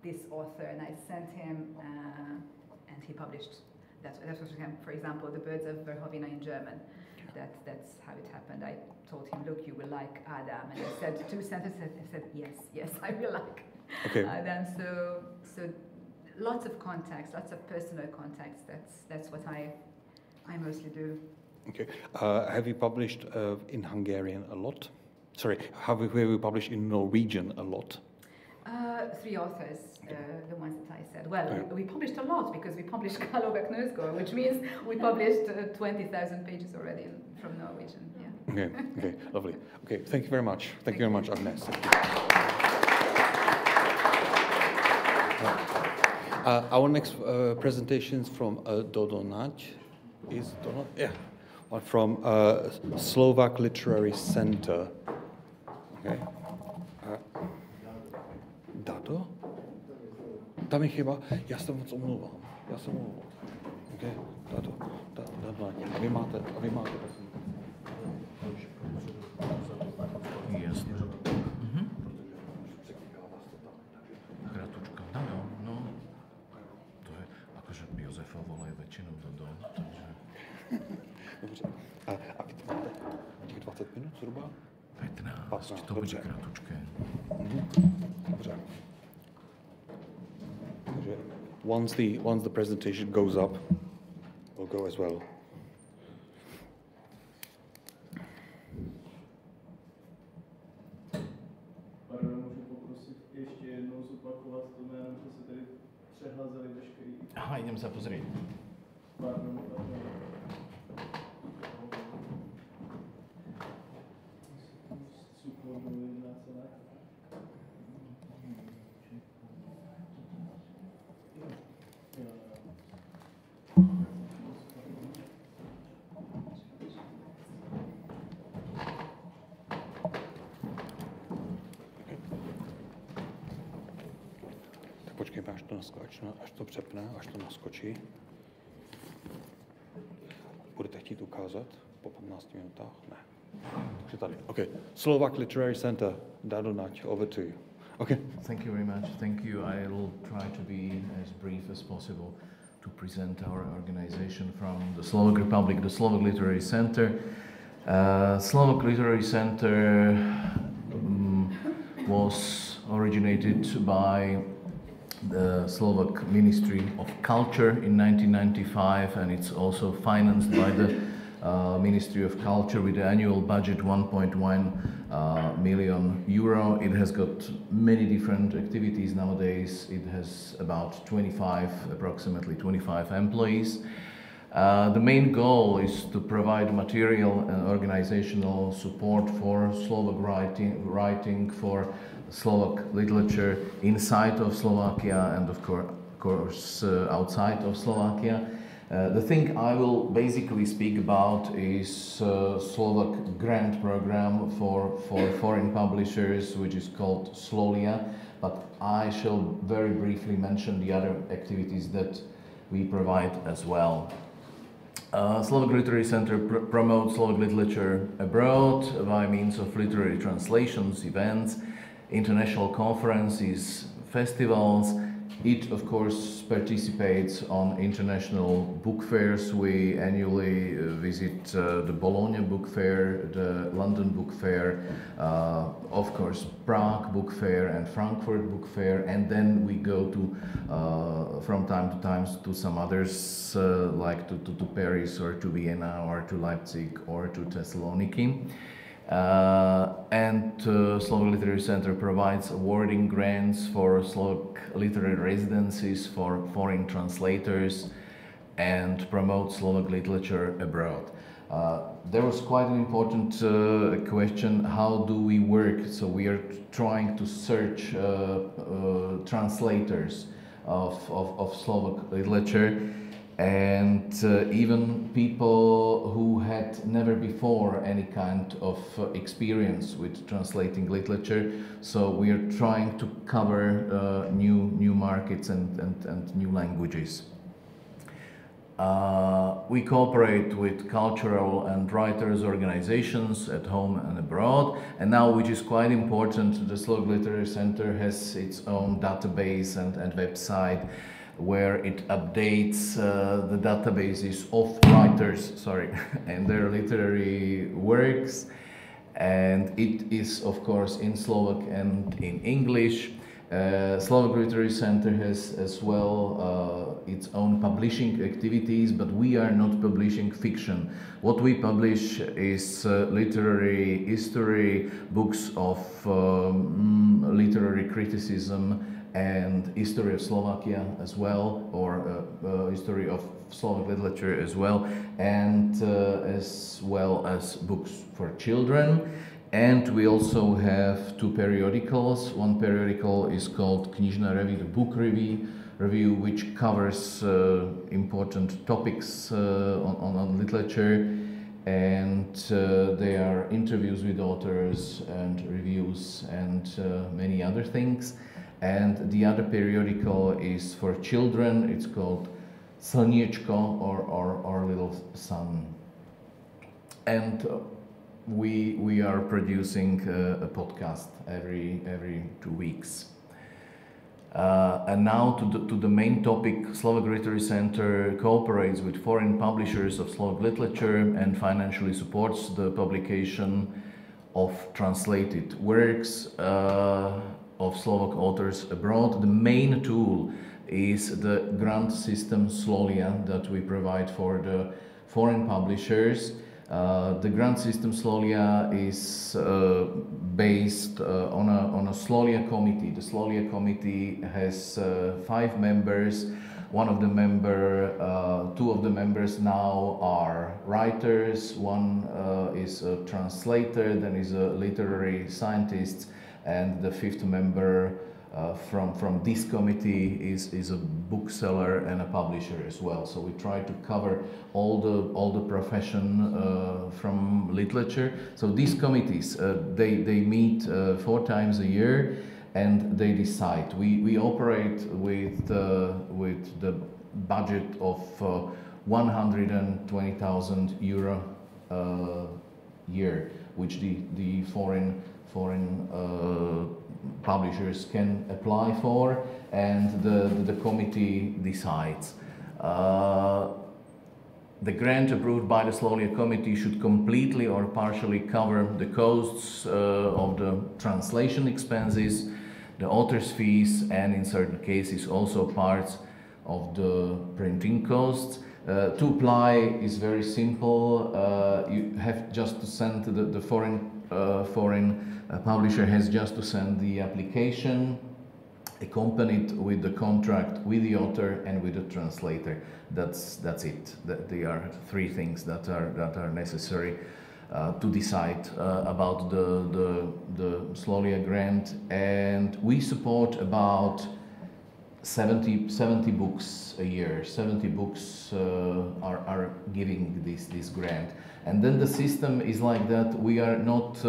S11: this author, and I sent him, and he published. That was, for example, The Birds of Verhovina in German. That's how it happened. I told him, look, you will like Adam, and I said 2 sentences. I said, yes, I will like Adam. So lots of contacts, lots of personal contacts. That's what I mostly do.
S2: Okay. Have you published in Hungarian a lot? Sorry, have you published in Norwegian a lot?
S11: 3 authors, the ones that I said. Well, we published a lot because we published Karlovek Nőzgor, which means we published 20,000 pages already from Norwegian. Yeah.
S2: Okay, lovely. Okay, thank you very much. Thank you very much, Agnes. Our next presentation is from Dodonať. Is Dodonať? Yeah. From Slovak Literary Center. Okay. Dado? Tam je chyba. Já se moc omlouvám. Okay. Dado. A vy máte.
S13: Jasne. Kratučka. No. To je, akože Jozefa volajú väčšinou Dodo, takže...
S2: Dobře. A vy to máte těch 20 minut zhruba?
S13: 15. To bude kratučké.
S2: Dobře. Takže once the presentation goes up, we'll go as well.
S4: Pardon, můžu poprosit ještě jednou zopakovat to jméno, že se tady přehlazeli veškerý...
S13: Aha, idem sa pozrieť.
S4: Pardon.
S2: Počkejme, až to přepne, až to naskočí. Budete chtít ukázat po 15 minutách? Ne. Takže tady. Okay. Slovak Literary Center, Dodonať, over to you. Okay.
S13: Thank you very much. Thank you. I will try to be as brief as possible to present our organization from the Slovak Republic, the Slovak Literary Center. Slovak Literary Center was originated by the Slovak Ministry of Culture in 1995, and it's also financed by the Ministry of Culture with the annual budget 1.1 million euro. It has got many different activities nowadays. It has about approximately 25 employees. The main goal is to provide material and organizational support for Slovak writing for Slovak literature inside of Slovakia and of course outside of Slovakia. The thing I will basically speak about is Slovak grant program for foreign publishers, which is called SLOLIA, but I shall very briefly mention the other activities that we provide as well. Slovak Literary Center promotes Slovak literature abroad by means of literary translations, events, international conferences, festivals. It, of course, participates on international book fairs. We annually visit the Bologna Book Fair, the London Book Fair, of course, Prague Book Fair and Frankfurt Book Fair, and then we go to, from time to time, to some others, like to Paris or to Vienna or to Leipzig or to Thessaloniki. Slovak Literary Center provides awarding grants for Slovak literary residencies for foreign translators and promotes Slovak literature abroad. There was quite an important question: how do we work? So we are trying to search translators of Slovak literature. And even people who had never before any kind of experience with translating literature. So we are trying to cover new markets and new languages. We cooperate with cultural and writers' organizations at home and abroad. And now, which is quite important, the Slovak Literary Center has its own database and website, where it updates the databases of writers, and their literary works. And it is, of course, in Slovak and in English. Slovak Literary Center has as well its own publishing activities, but we are not publishing fiction. What we publish is literary history, books of literary criticism, and history of Slovakia as well, or history of Slovak literature as well, and as well as books for children. And we also have two periodicals. One periodical is called Knižná revue, the book review, which covers important topics on literature, and there are interviews with authors and reviews and many other things. And the other periodical is for children. It's called Slniečko, or Little Sun. And we are producing a podcast every 2 weeks. And now to the main topic. Slovak Literary Center cooperates with foreign publishers of Slovak literature and financially supports the publication of translated works of Slovak authors abroad. The main tool is the grant system Slolia that we provide for the foreign publishers. The grant system Slolia is based on a Slolia committee. The Slolia committee has 5 members. Two of the members now are writers. One is a translator, then is a literary scientist, and the 5th member from this committee is a bookseller and a publisher as well. So we try to cover all the profession from literature. So these committees they meet 4 times a year, and they decide. We operate with the budget of 120,000 euro a year, which the foreign publishers can apply for, and the committee decides. The grant approved by the Slolia committee should completely or partially cover the costs of the translation expenses, the author's fees, and in certain cases also parts of the printing costs. To apply is very simple. You have just to send the foreign publisher has just to send the application, accompanied with the contract with the author and with the translator. That's it. There are 3 things that are necessary to decide about the Slolia grant, and we support about 70 books a year. 70 books are giving this grant, and then the system is like that. We are not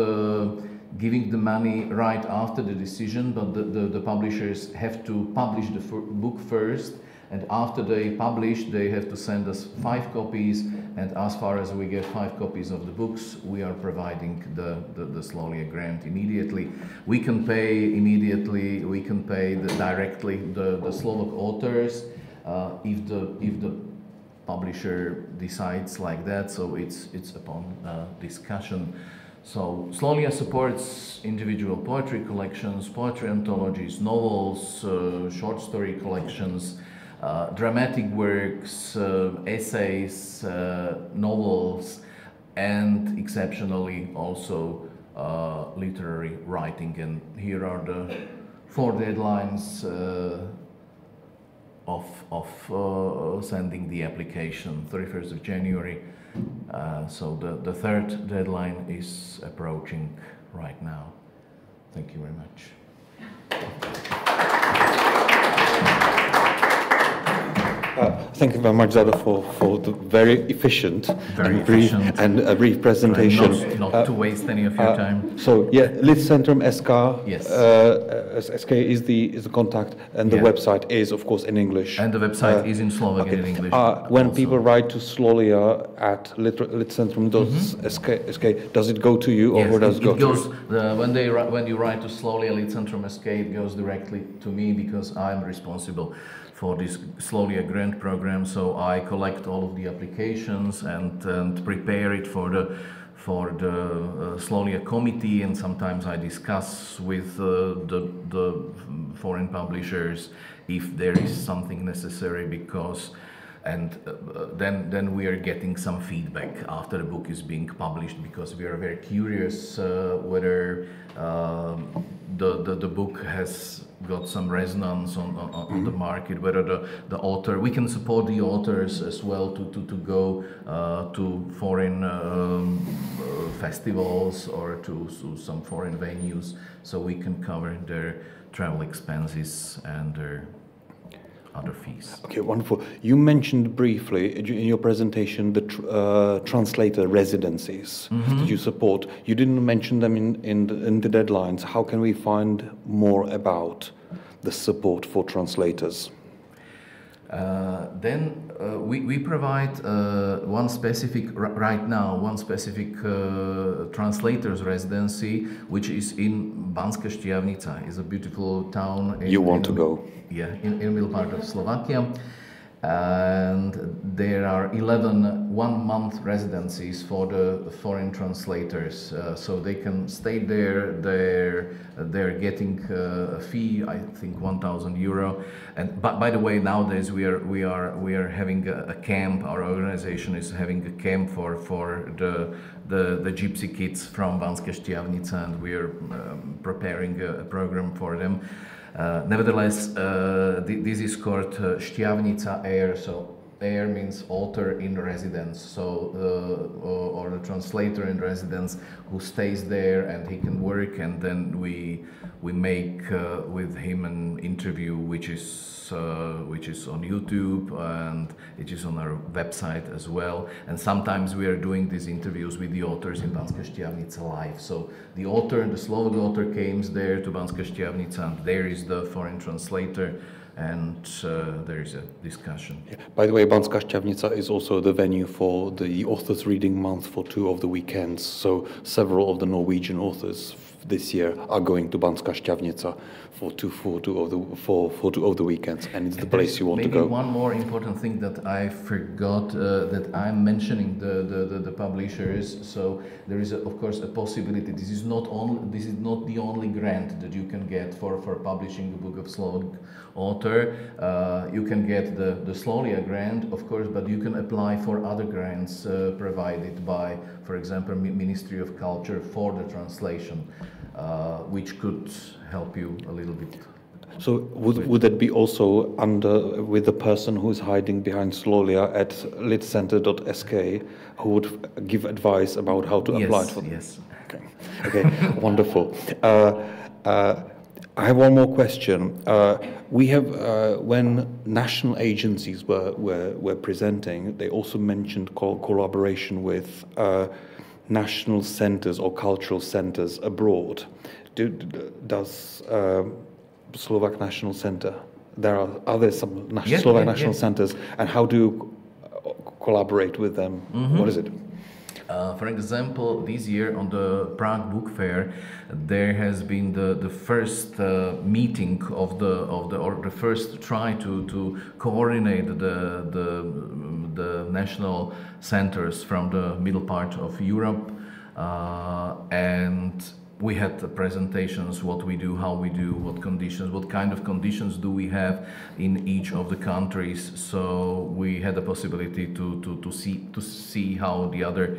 S13: giving the money right after the decision, but the publishers have to publish the book first, and after they publish, they have to send us 5 copies, and as far as we get 5 copies of the books, we are providing the Slolia grant immediately. We can pay immediately, we can pay directly the Slovak authors if the publisher decides like that, so it's upon discussion. So Slolia supports individual poetry collections, poetry anthologies, novels, short story collections, dramatic works, essays, novels, and exceptionally also literary writing. And here are the 4 deadlines of sending the application. 31st of January. So the 3rd deadline is approaching right now. Thank you very much.
S2: Thank you very much, Zada, for the very efficient and brief presentation.
S13: Not to waste any of your time.
S2: So yeah, Lidcentrum SK.
S13: Yes.
S2: SK is the contact, and the website is of course in English.
S13: And the website is in Slovak and in English.
S2: When also people write to Slolia at lidcentrum.sk, does it go to you, or does it go to you?
S13: When you write to Slolia Lidcentrum SK, it goes directly to me because I'm responsible for this Slolia grant program, so I collect all of the applications and prepare it for the Slolia committee, and sometimes I discuss with the foreign publishers if there is something necessary, because then we are getting some feedback after the book is being published, because we are very curious whether the book has got some resonance on the market, whether the author, we can support the authors as well to go to foreign festivals or to some foreign venues, so we can cover their travel expenses and their other fees.
S2: Okay, wonderful. You mentioned briefly in your presentation the translator residencies that you support. You didn't mention them in the deadlines. How can we find more about the support for translators?
S13: We provide one specific translators residency, which is in Banská Štiavnica. It's a beautiful town.
S2: You want to go?
S13: Yeah, in middle part of Slovakia. And there are 11 one-month residencies for the foreign translators, so they can stay there. They're getting a fee, I think €1,000. And by the way, nowadays we are having a camp. Our organization is having a camp for the gypsy kids from Banská Štiavnica, and we are preparing a program for them. Nevertheless, this is called Štiavnica Air, so air means author in residence, so or the translator in residence who stays there and he can work, and then we make with him an interview which is on YouTube, and it is on our website as well. And sometimes we are doing these interviews with the authors in Banská Štiavnica live. So the author, the Slovak author, comes there to Banská Štiavnica, and there is the foreign translator, and there is a discussion.
S2: Yeah. By the way, Banská Štiavnica is also the venue for the Authors Reading Month for 2 of the weekends. So several of the Norwegian authors this year are going to Banská Štiavnica for two of the weekends, and it's the place you want to go.
S13: Maybe one more important thing that I forgot, that I'm mentioning the publishers. So there is of course a possibility. This is not the only grant that you can get for publishing a book of Slovak author. You can get the Slolia grant, of course, but you can apply for other grants provided by, for example, Ministry of Culture for the translation, which could help you a little bit.
S2: So would that be also with the person who is hiding behind Slolia at lidcenter.sk, who would give advice about how to apply for them?
S13: Yes.
S2: Okay, wonderful. I have one more question. We have, when national agencies were presenting, they also mentioned collaboration with national centers or cultural centers abroad. Does Slovak National Center there are others, some
S13: Yes,
S2: Slovak
S13: yes,
S2: national
S13: yes.
S2: centers, and how do you collaborate with them?
S13: Mhm.
S2: What is it?
S13: For example, this year on the Prague Book Fair, there has been the first meeting of the first try to coordinate the national centers from the middle part of Europe, and we had the presentations, what we do, how we do, what conditions, what kind of conditions do we have in each of the countries. So we had the possibility to see how the other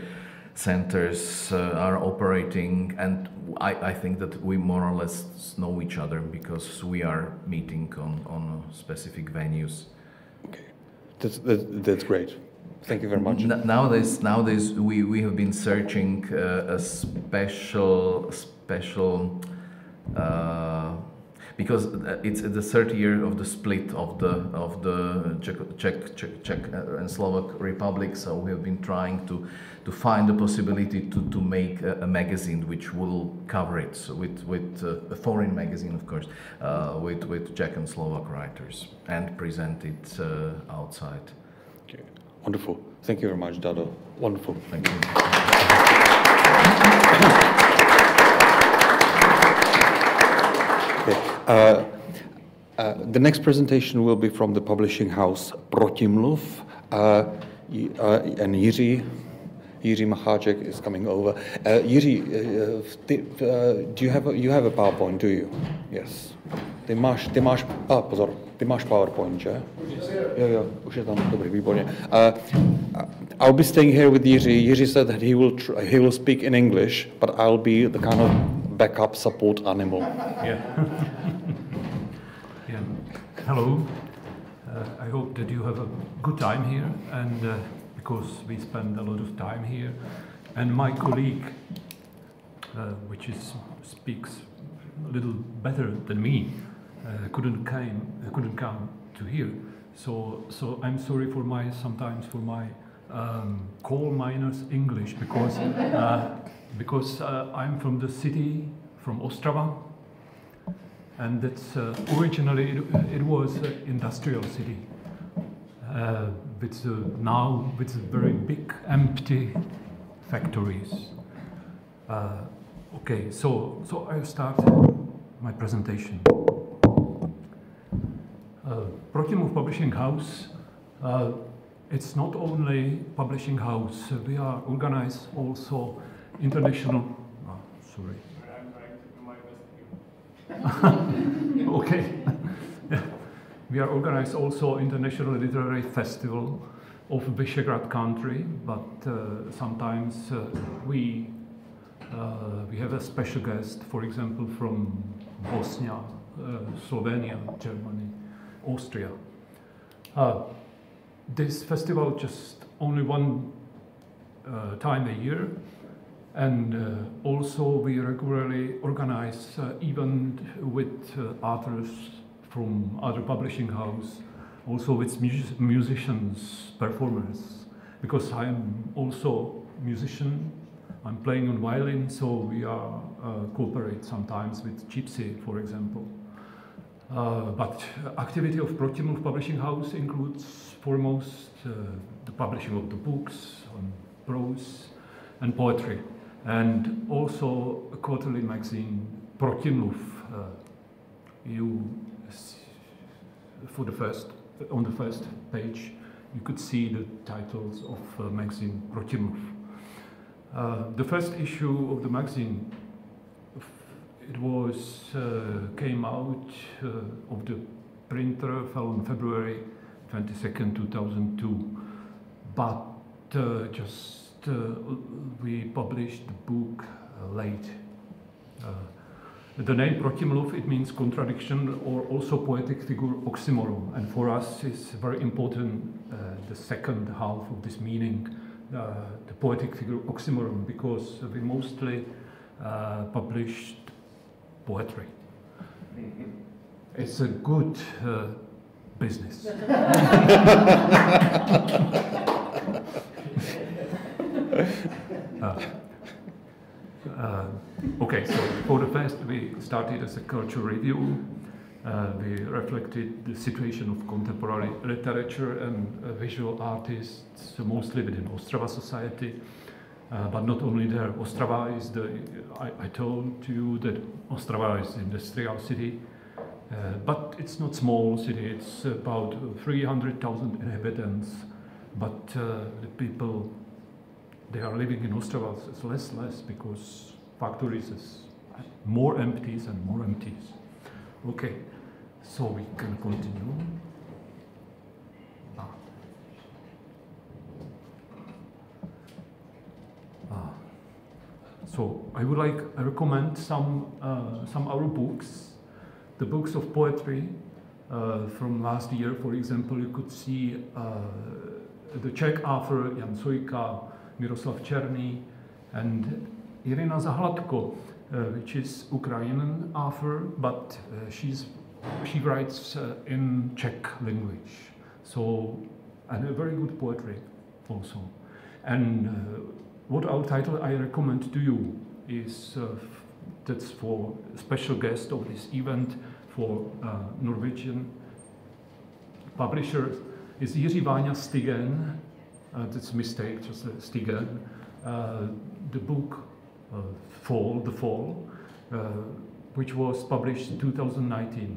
S13: centers are operating, and I think that we more or less know each other because we are meeting on specific venues.
S2: Okay, that's great. Thank you very much.
S13: Nowadays we have been searching a special because it's the third year of the split of the Czech and Slovak Republic, so we have been trying to find the possibility to make a magazine which will cover it, so with a foreign magazine, of course, with Czech and Slovak writers, and present it outside.
S2: Okay. Wonderful. Thank you very much, Dado. Wonderful.
S13: Thank you.
S2: Okay. The next presentation will be from the publishing house Protimluv, and Jiří Macháček is coming over. Jiří, do you have a PowerPoint, do you? Yes. Ty máš PowerPoint, že? Jo, už je tam, dobrý, výborně. I'll be staying here with Jiří. Jiří said that he will speak in English, but I'll be the kind of backup support animal.
S14: Yeah. Yeah. Hello. I hope that you have a good time here, and because we spend a lot of time here, and my colleague, which speaks a little better than me, couldn't come to here. So I'm sorry for my coal miners English, because I'm from the city, from Ostrava, and that's originally it was an industrial city with very big empty factories. Okay, so I start my presentation. Protimluv Publishing House, it's not only publishing house, we are organized also international, sorry.
S4: I'm trying to do my best here.
S14: Okay. Yeah. We are organized also International Literary Festival of Visegrad country, but sometimes we have a special guest, for example, from Bosnia, Slovenia, Germany, Austria. This festival just only one time a year, and also we regularly organize event with authors from other publishing house, also with musicians, performers, because I'm also musician. I'm playing on violin, so we are cooperate sometimes with Gypsy, for example. But activity of Protimluv Publishing House includes foremost the publishing of the books on prose and poetry, and also a quarterly magazine, Protimluv. On the first page, you could see the titles of magazine Protimluv. The first issue of the magazine, it was came out of the printer, fell on February 22nd, 2002. But we published the book late. The name Protimluv, it means contradiction or also poetic figure oxymoron. And for us it's very important the second half of this meaning, the poetic figure oxymoron, because we mostly published poetry. It's a good business. Okay, so for the first we started as a culture review, We reflected the situation of contemporary literature and visual artists, mostly within Ostrava society. But not only there. Ostrava is I told you that Ostrava is an industrial city, but it's not small city. It's about 300,000 inhabitants. But the people, they are living in Ostrava is less because factories is more empties and more empties. Okay, so we can continue. So I recommend some other books, the books of poetry from last year. For example, you could see the Czech author Jan Sojka, Miroslav Černý, and Irina Zahladko, which is Ukrainian author, but she writes in Czech language. So, and a very good poetry also. And what our title I recommend to you is that's for a special guest of this event for Norwegian publisher is Jiří Váňa Stigen. That's a mistake, just Stigen. The book The Fall, which was published in 2019.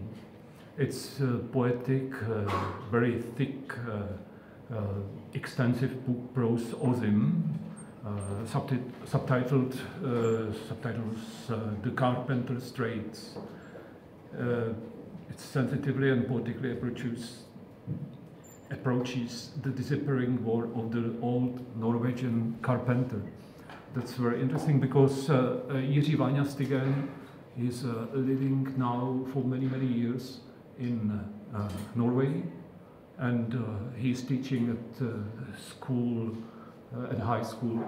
S14: It's poetic, very thick, extensive book, prose Ozim. Subtitles The Carpenter's Traits. It sensitively and poetically approaches the disappearing war of the old Norwegian carpenter. That's very interesting because Jiří Váňa Stigen is living now for many years in Norway, and he's teaching at school. At high school,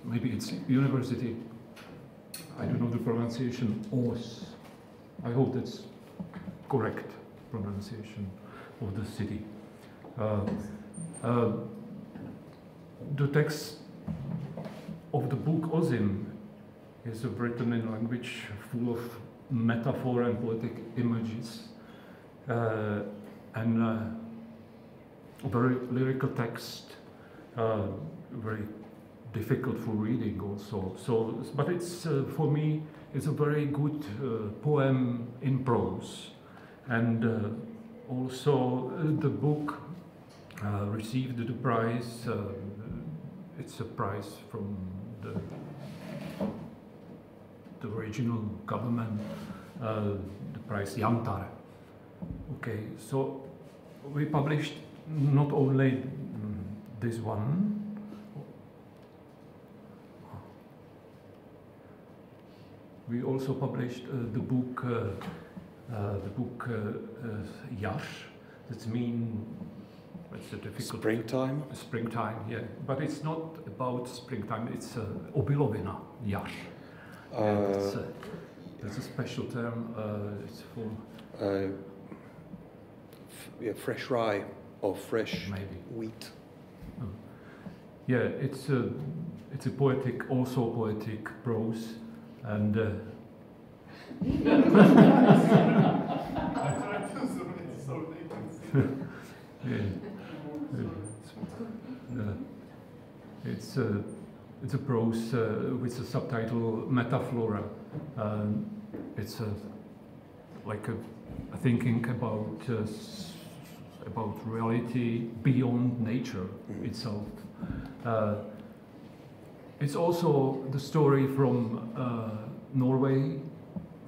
S14: maybe it's university. I don't know the pronunciation. Ås. I hope that's correct pronunciation of the city. The text of the book Ozim is written in language full of metaphor and poetic images, and a very lyrical text. Very difficult for reading also. So, but it's for me, it's a very good poem in prose, and also the book received the prize. It's a prize from the regional government, the prize Jantar. Okay, so we published not only this one. We also published the book Jar. That means it's a difficult.
S2: Springtime.
S14: Springtime, yeah. But it's not about springtime. It's obilovina, Jar. That's a special term. It's for
S2: fresh rye or fresh wheat.
S14: Yeah, it's a poetic prose, and it's a prose with a subtitle Metaflora. It's like a thinking about reality beyond nature itself. It's also the story from Norway,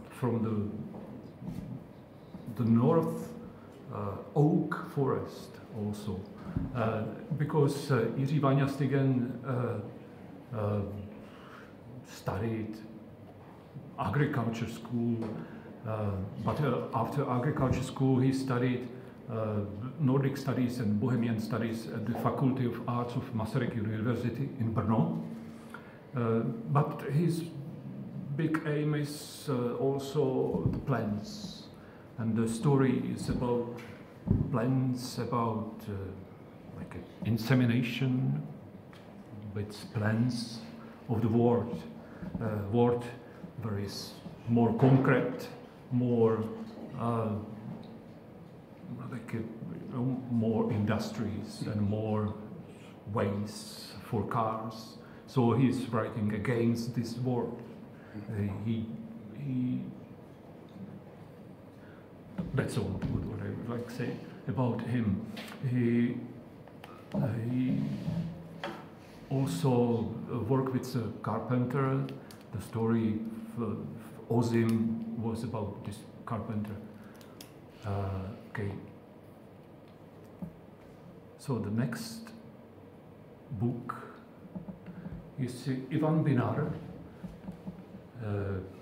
S14: from the north oak forest also, because Jiří Váňa Stigen studied agriculture school, but after agriculture school he studied Nordic studies and Bohemian studies at the Faculty of Arts of Masaryk University in Brno. But his big aim is also the plants, and the story is about plants, about like insemination with plants of the world. World very more concrete, more like more industries and more ways for cars. So he's writing against this war. That's all what I would like to say about him. He also worked with a carpenter. The story of Ozim was about this carpenter. Okay. So the next book is Ivan Binar,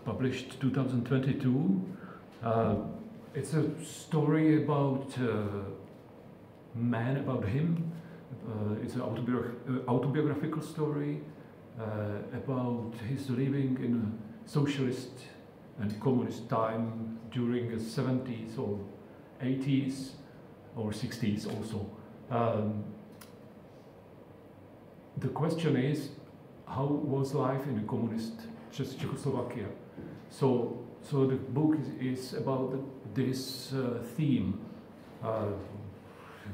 S14: published 2022. It's a story about man, about him. It's an autobiographical story about his living in a socialist and communist time during the 70s or 80s or 60s also. The question is, how was life in the communist Czechoslovakia? So the book is about this theme.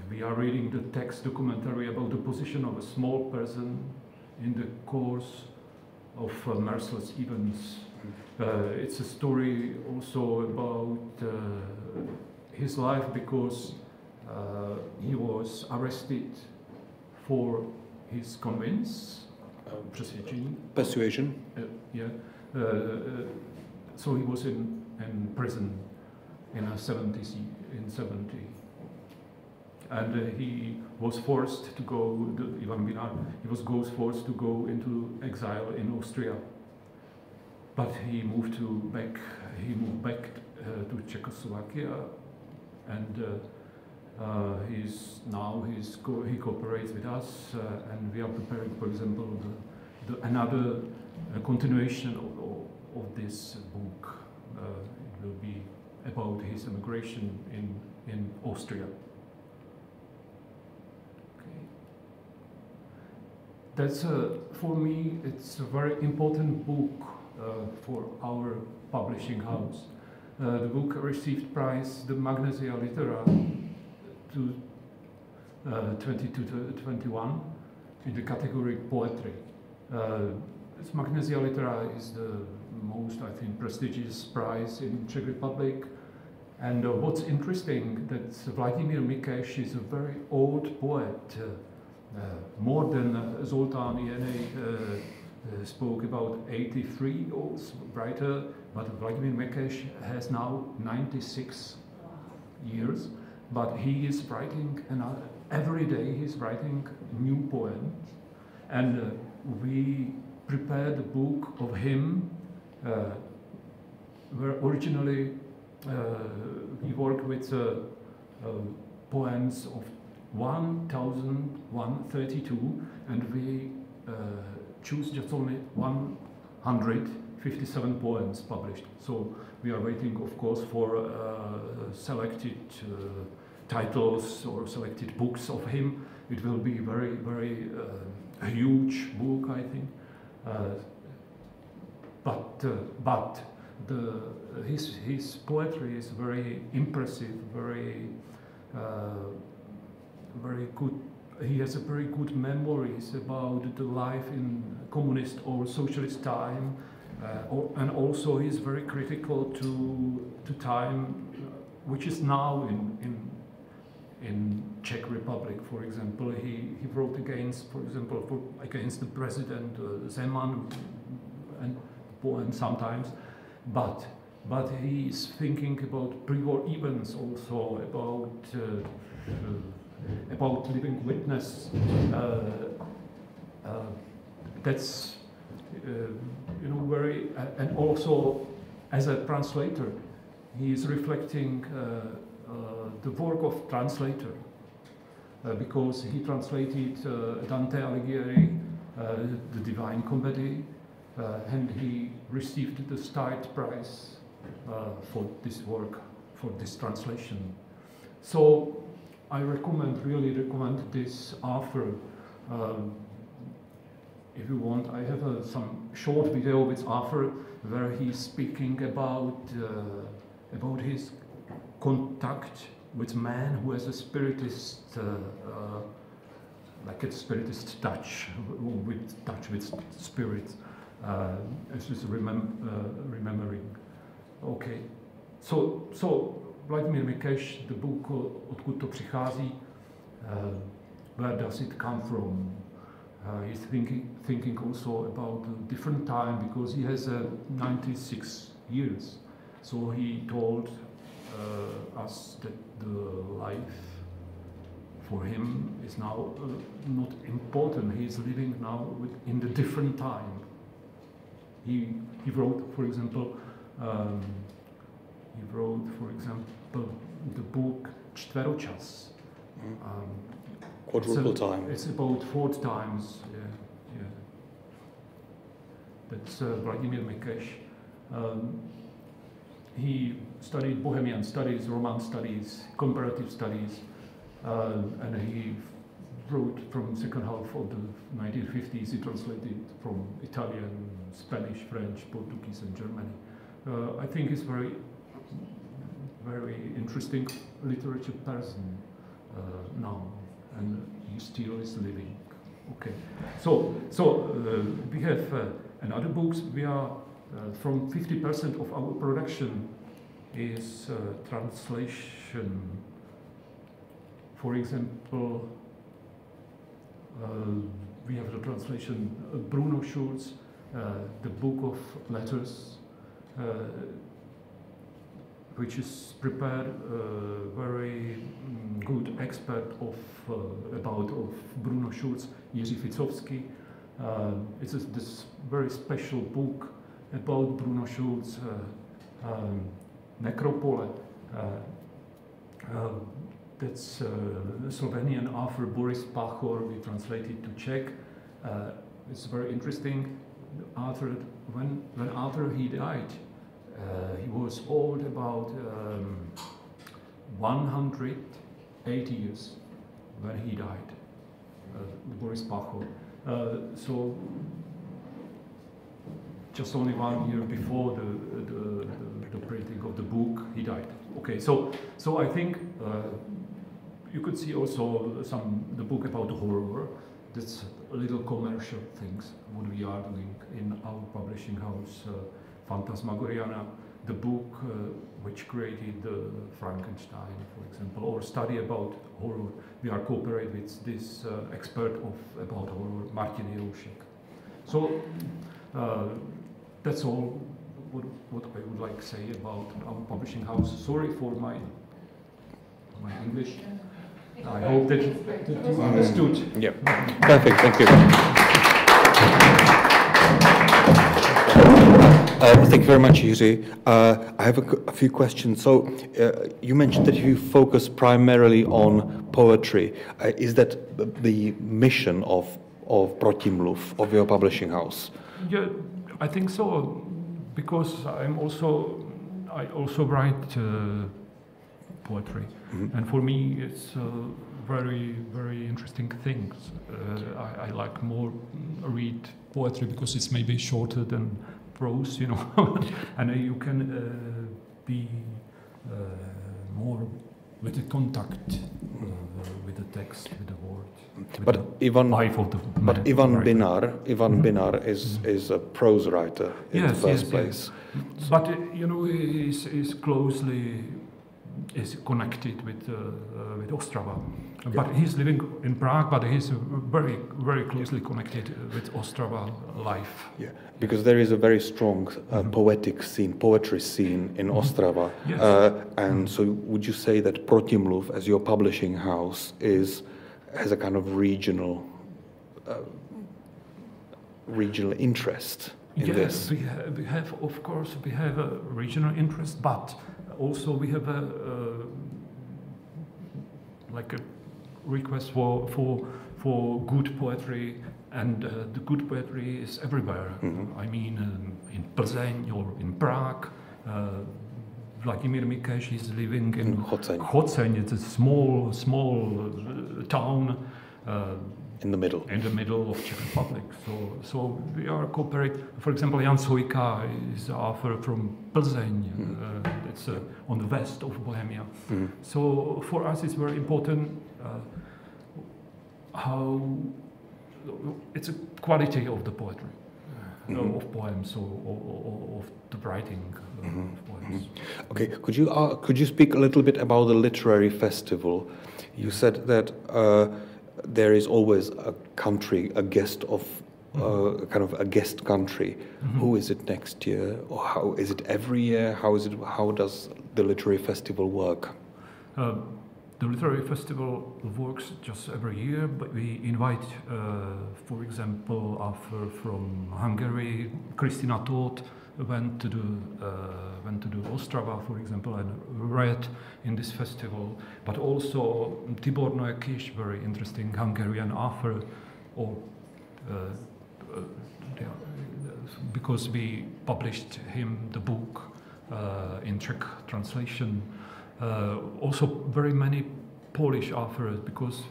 S14: We are reading the text documentary about the position of a small person in the course of merciless events. It's a story also about his life because he was arrested for his
S2: persuasion.
S14: So he was in prison in the 70s, and he was forced to go. Ivan Binar, he was forced to go into exile in Austria, but he moved back to Czechoslovakia, and he cooperates with us, and we are preparing, for example, another continuation of this book. It will be about his immigration in Austria. Okay. That's for me. It's a very important book for our publishing house. The book received prize the Magnesia Litera 2021 in the category poetry. This Magnesia Litera is the most, I think, prestigious prize in Czech Republic. And what's interesting that Vladimír Mikeš is a very old poet, more than Zoltán Jánej spoke about 83-year-old writer, but Vladimír Mikeš has now 96 years. But he is writing, every day he's writing new poems. And we prepared a book of him, where originally he worked with poems of 1,132, and we choose just only 157 poems published. So we are waiting, of course, for selected titles or selected books of him. It will be very, very huge book, I think. But his poetry is very impressive, very good. He has a very good memories about the life in communist or socialist time, and also he's very critical to time which is now in Czech Republic. For example, he wrote against, for example, against the president Zeman and poem sometimes, but he is thinking about pre-war events also, about living witness. That's very, and also as a translator, he is reflecting the work of translator, because he translated Dante Alighieri, the Divine Comedy, and he received the Stite Prize for this work, for this translation. So I really recommend this author. If you want, I have some short video with author where he's speaking about his contact with man who has a spiritist, like a spiritist touch with spirit, as is remembering. Okay, so Vladimír Mikeš, the book Odkud to přichází, where does it come from? He's thinking also about a different time, because he has 96 years. So he told us that the life for him is now not important. He's living now in the different time. He wrote, for example, the book Čtveročas.
S2: Quadruple time.
S14: It's about 4 times. Yeah. That's Vladimír Mikeš. He studied Bohemian studies, Romance studies, comparative studies, and he wrote from second half of the 1950s. He translated from Italian, Spanish, French, Portuguese, and Germany. I think he's very interesting literature person now, and he still is living. Okay, so we have another books. We are from 50% of our production is translation. For example, we have the translation of Bruno Schulz, the Book of Letters, which is prepared very good expert of Bruno Schulz, Jiří Ficovský. It's this very special book about Bruno Schulz, Necropole. That's Slovenian author Boris Pachor. We translated to Czech. It's very interesting. When Arthur he died, he was old, about 180 years when he died. Boris Pachor. So just only 1 year before the printing of the book, he died. Okay, so I think you could see also the book about horror. That's little commercial things what we are doing in our publishing house, Phantasmagoriana, the book which created Frankenstein, for example, or study about horror. We are cooperating with this expert about horror, Martin Jeroušek. So that's all what I would like to say about our publishing house. Sorry for my English. I hope that you understood.
S2: Yeah, perfect. Thank you. Thank you very much, Jiří. I have a few questions. So, you mentioned that you focus primarily on poetry. Is that the mission of Protimluv, of your publishing house?
S14: Yeah, I think so, because I also write poetry, and for me it's very, very interesting things. I like more read poetry because it's maybe shorter than prose, you know, and you can be more with the contact with the text, with the word.
S2: But Ivan Binar is a prose writer in the first place.
S14: Yes. But you know, is closely connected with Ostrava. But he's living in Prague, but he's very, very closely connected with Ostrava life.
S2: Yeah, because there is a very strong poetry scene in Ostrava.
S14: Yes.
S2: And so would you say that Protimluv, as your publishing house, has a kind of regional interest in this?
S14: We have, of course, we have a regional interest, but also we have a request for good poetry, and the good poetry is everywhere. I mean, in Plzeň or in Prague. Vladimír Mikeš is living in Choceň. It's a small town.
S2: in the middle.
S14: In the middle of Czech Republic. So we are cooperating. For example, Jan Sojka is an author from Plzeň. It's on the west of Bohemia. So for us, it's very important how it's a quality of the poetry, of poems, or of the writing of poems.
S2: Okay, could you speak a little bit about the literary festival? You said that there is always a country, a guest of kind of a guest country. Who is it next year, or how is it every year? How does the literary festival work?
S14: The literary festival works just every year, but we invite, for example, author from Hungary, Kristina Tóth, went to do Ostrava, for example, and read in this festival. But also Tibor Noekiš, very interesting Hungarian author, because we published him the book in Czech translation. Also very many Polish authors, because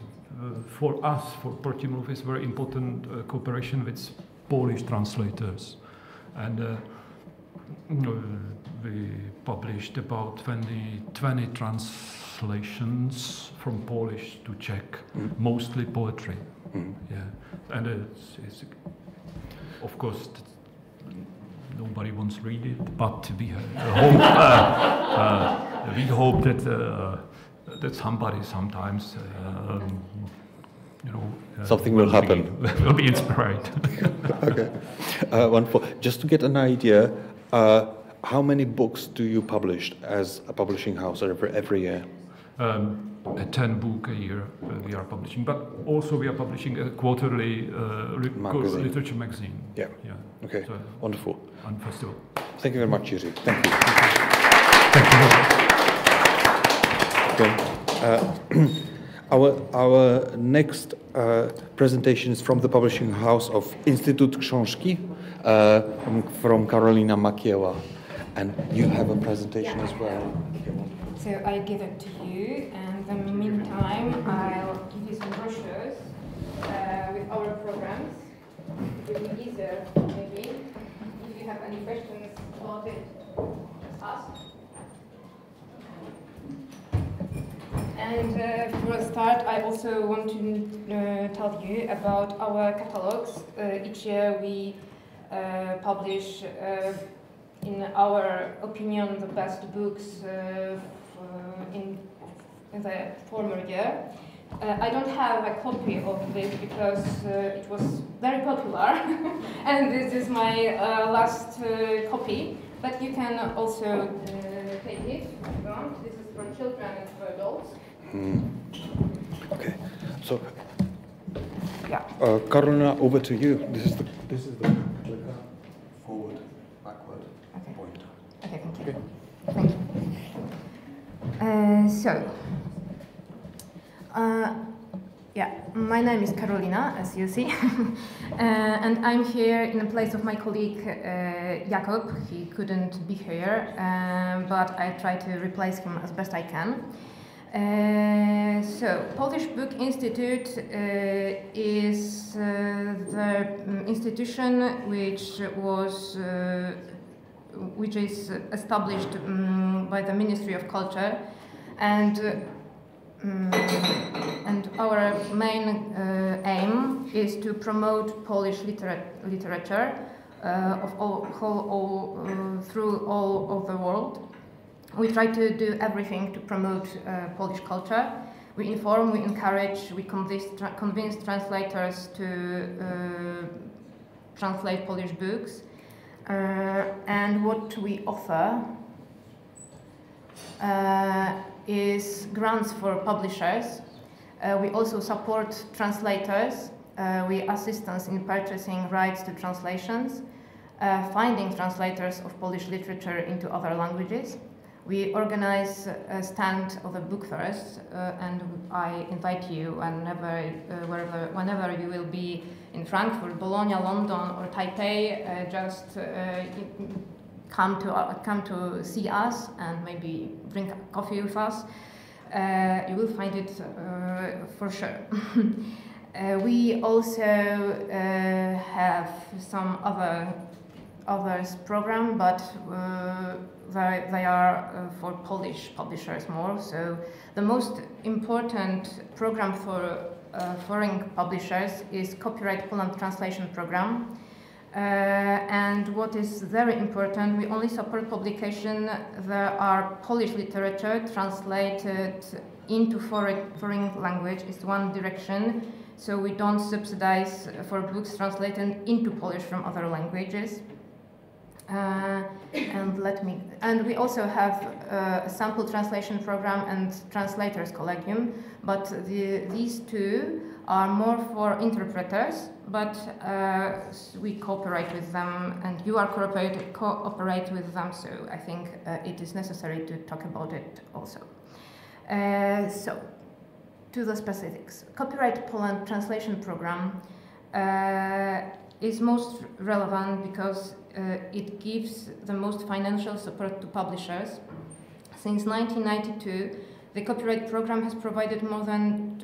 S14: for us, for Protimluv, it's very important cooperation with Polish translators. And we published about 20 translations from Polish to Czech, mostly poetry. Yeah, and it's of course nobody wants to read it, but we hope that somebody sometimes,
S2: something will happen.
S14: Will be inspired.
S2: Okay, wonderful. Just to get an idea, how many books do you publish as a publishing house every year?
S14: 10 books a year we are publishing, but also we are publishing a quarterly literature magazine.
S2: Yeah. Okay. So, wonderful.
S14: On festival.
S2: Thank you very much, Jiří. Thank you. Okay. Our next presentation is from the publishing house of Institut Książki, from Karolina Makiewa, and you have a presentation as well.
S15: So I give it to you, and in the meantime, I'll give you some brochures with our programs. It will be easier, maybe. If you have any questions about it, just ask. And for a start, I also want to tell you about our catalogs. Each year we publish, in our opinion, the best books in the former year. I don't have a copy of this because it was very popular, and this is my last copy. But you can also take it if you want. This is for children and for adults.
S2: Okay, so Karolina, over to you. This is the clicker. Forward, backward, point.
S15: Okay, thank you.
S2: Okay.
S15: Thank you. My name is Karolina, as you see, and I'm here in the place of my colleague Jakub. He couldn't be here, but I try to replace him as best I can. So, Polish Book Institute is the institution which is established by the Ministry of Culture, and our main aim is to promote Polish literature through all of the world. We try to do everything to promote Polish culture. We inform, we encourage, we convince translators to translate Polish books. And what we offer is grants for publishers. We also support translators. We assist in purchasing rights to translations, finding translators of Polish literature into other languages. We organize a stand of the book fairs, and I invite you whenever you will be in Frankfurt, Bologna, London, or Taipei. Just come to see us and maybe drink coffee with us. You will find it for sure. We also have some others program, but they are for Polish publishers more. So the most important program for foreign publishers is Copyright Poland Translation Program. And what is very important, we only support publication that are Polish literature translated into foreign language. It's one direction. So we don't subsidize for books translated into Polish from other languages. And we also have a sample translation program and translators collegium, but these two are more for interpreters, but we cooperate with them, and you are cooperate with them, so I think it is necessary to talk about it also. So, to the specifics. Copyright Poland translation program is most relevant because it gives the most financial support to publishers. Since 1992, the copyright program has provided more than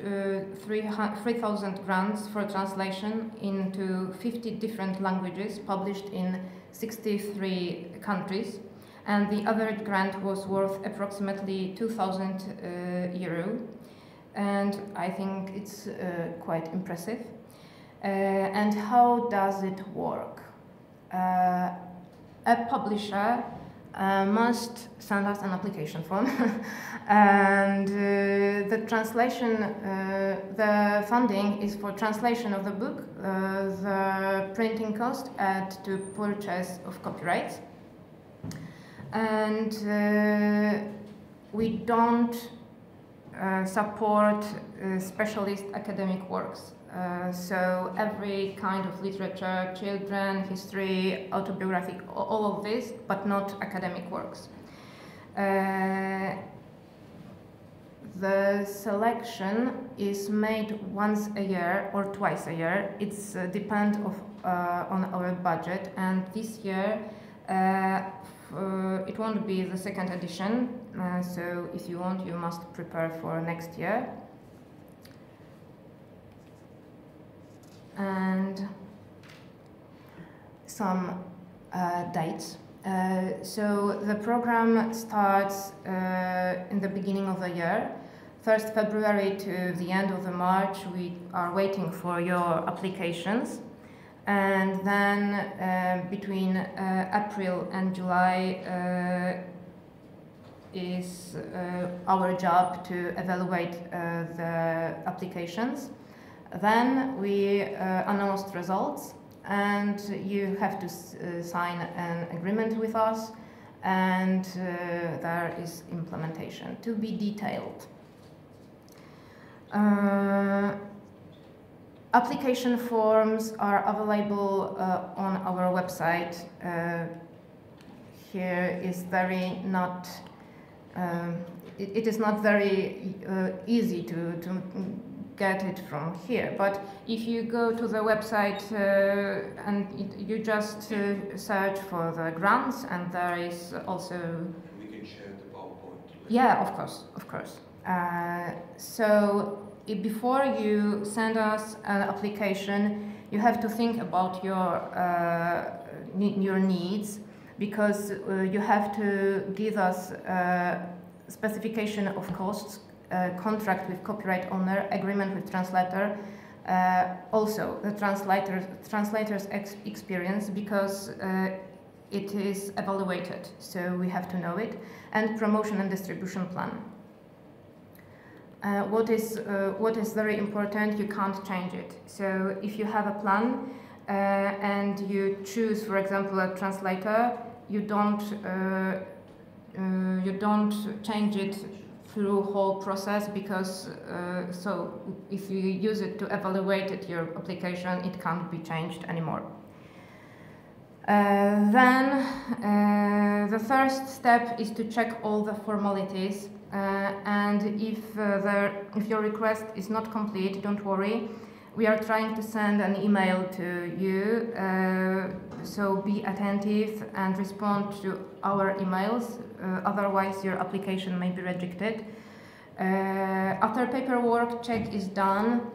S15: 3,000 grants for translation into 50 different languages published in 63 countries, and the average grant was worth approximately 2,000 euro, and I think it's quite impressive. And how does it work? A publisher must send us an application form and the translation, the funding is for translation of the book, the printing cost and to purchase of copyrights. And we don't support specialist academic works. So every kind of literature, children, history, autobiographic, all of this, but not academic works. The selection is made once a year or twice a year. It's depends on our budget, and this year it won't be the second edition. So if you want, you must prepare for next year. And some dates. So the program starts in the beginning of the year, 1st February to the end of the March. We are waiting for your applications, and then between April and July is our job to evaluate the applications. Then we announced results, and you have to sign an agreement with us, and there is implementation to be detailed. Application forms are available on our website. Here is very not. It is not very easy to get it from here, but if you go to the website and you just search for the grants, and there is also.
S12: We can share the PowerPoint.
S15: Yeah, of course. So before you send us an application, you have to think about your needs, because you have to give us specification of costs, contract with copyright owner, agreement with translator, also the translator's experience, because it is evaluated, so we have to know it, and promotion and distribution plan. What is very important, you can't change it. So if you have a plan and you choose, for example, a translator, you don't change it through whole process, because so if you use it to evaluate your application, it can't be changed anymore. Then the first step is to check all the formalities, and if your request is not complete, don't worry. We are trying to send an email to you, so be attentive and respond to our emails, otherwise your application may be rejected. After paperwork check is done,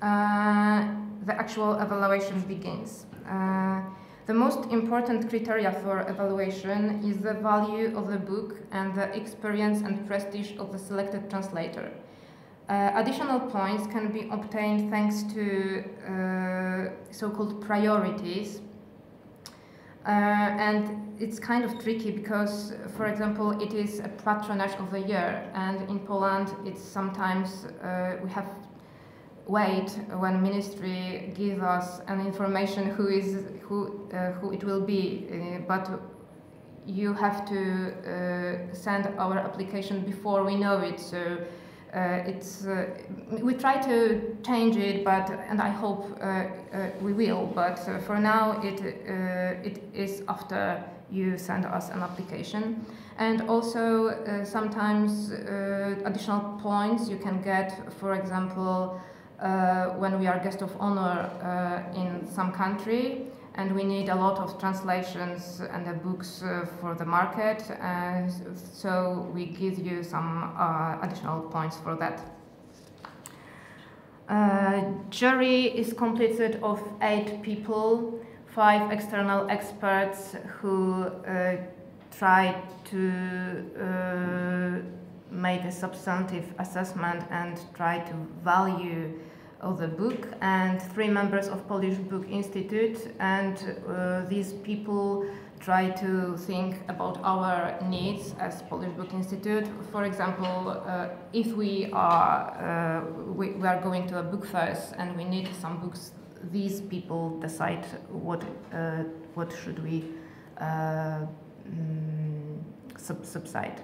S15: the actual evaluation begins. The most important criteria for evaluation is the value of the book and the experience and prestige of the selected translator. Additional points can be obtained thanks to so-called priorities. And it's kind of tricky because, for example, it is a patronage of the year, and in Poland it's sometimes we have wait when ministry gives us an information who it will be, but you have to send our application before we know it. So we try to change it, and I hope we will. But for now, it is after you send us an application. And also sometimes additional points you can get, for example, when we are guest of honor in some country and we need a lot of translations and books for the market, so we give you some additional points for that. Jury is composed of 8 people, 5 external experts who try to make a substantive assessment and try to value of the book, and 3 members of Polish Book Institute, and these people try to think about our needs as Polish Book Institute. For example, if we are going to a book fair and we need some books, these people decide what should we subside.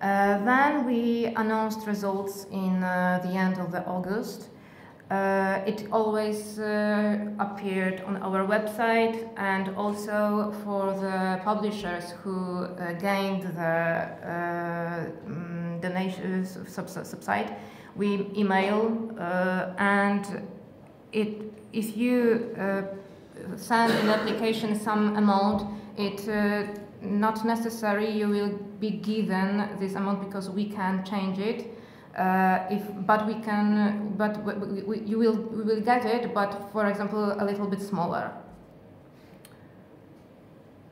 S15: Then we announced results in the end of August. It always appeared on our website, and also for the publishers who gained the donations subside, we email, and if you send an application some amount, it not necessary you will be given this amount because we can change it. We will get it, but for example a little bit smaller.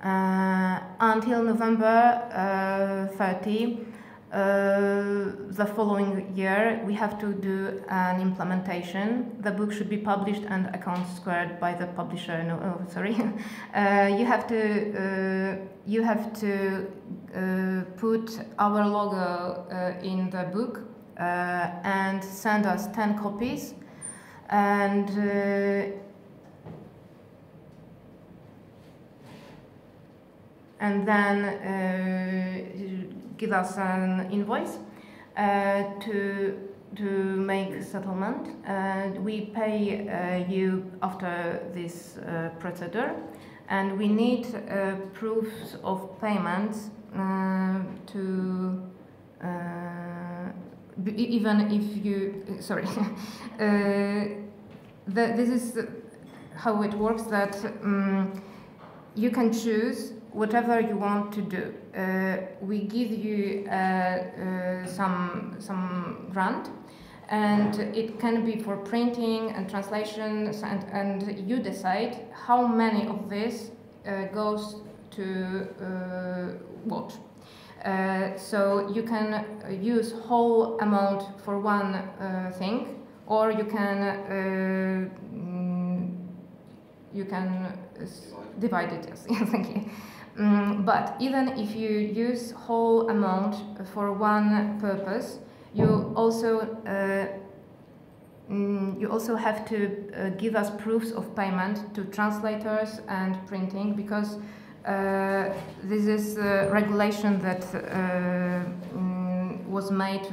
S15: Until November 30, the following year, we have to do an implementation. The book should be published and accounts squared by the publisher. No, oh, sorry. You have to put our logo in the book and send us 10 copies. And then give us an invoice to make settlement. We pay you after this procedure, and we need proofs of payments to even if you sorry. This is how it works, that you can choose whatever you want to do. We give you some grant, and it can be for printing and translations, and you decide how many of this goes to what. So you can use whole amount for one thing, or you can divide it. Yes, thank you. But even if you use whole amount for one purpose, you also have to give us proofs of payment to translators and printing, because this is a regulation that was made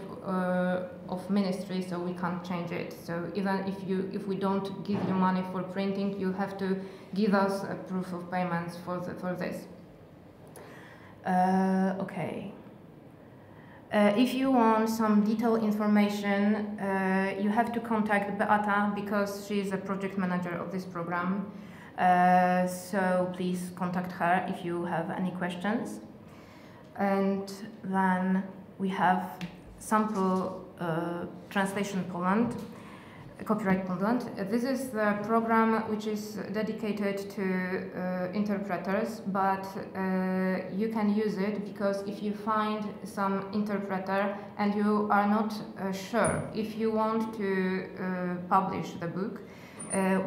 S15: of ministry, so we can't change it. So even if we don't give you money for printing, you have to give us a proof of payments for this. Okay. If you want some detailed information, you have to contact Beata, because she is a project manager of this program. So please contact her if you have any questions. And then we have sample Translation Poland, Copyright Poland. This is the program which is dedicated to interpreters, but you can use it because if you find some interpreter and you are not sure if you want to publish the book,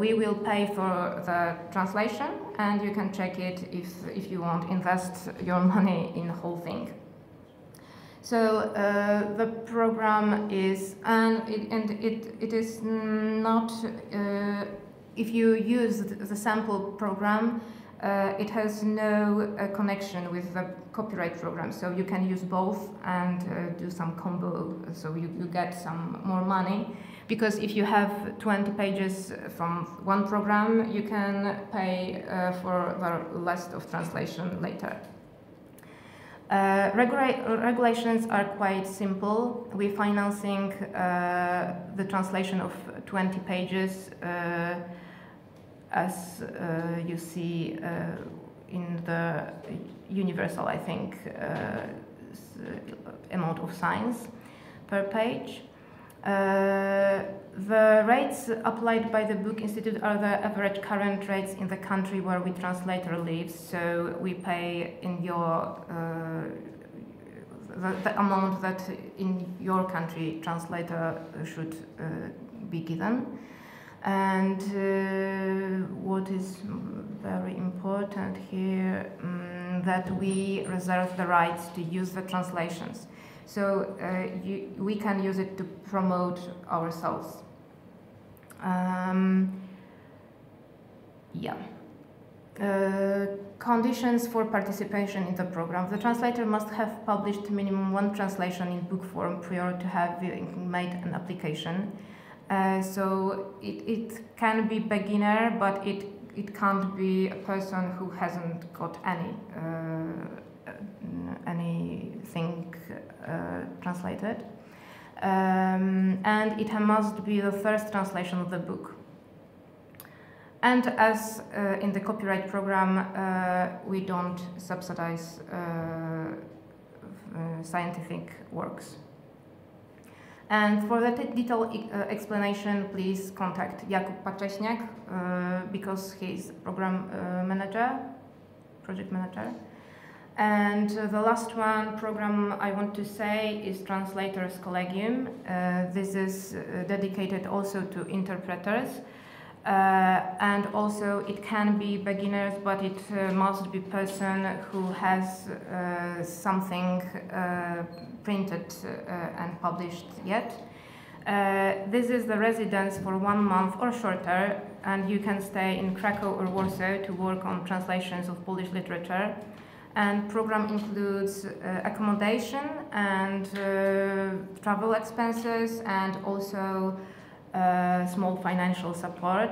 S15: we will pay for the translation and you can check it if you want invest your money in the whole thing. So the program is, it is not, if you use the sample program, it has no connection with the copyright program. So you can use both and do some combo, so you get some more money. Because if you have 20 pages from one program, you can pay for the rest of translation later. Regulations are quite simple. We're financing the translation of 20 pages as you see in the universal, I think, amount of signs per page. The rates applied by the Book Institute are the average current rates in the country where the translator lives. So we pay in your the amount that in your country translator should be given. And what is very important here, that we reserve the rights to use the translations. So we can use it to promote ourselves. Conditions for participation in the program. The translator must have published minimum one translation in book form prior to have made an application. So it can be beginner, but it can't be a person who hasn't got anything translated. And it must be the first translation of the book. And as in the copyright program, we don't subsidize scientific works. And for the detailed explanation, please contact Jakub Pacześniak, because he's program manager, project manager. And the last one program I want to say is Translators Collegium. This is dedicated also to interpreters. And also it can be beginners, but it must be person who has something printed and published yet. This is the residence for 1 month or shorter, and you can stay in Krakow or Warsaw to work on translations of Polish literature. And program includes accommodation and travel expenses, and also small financial support.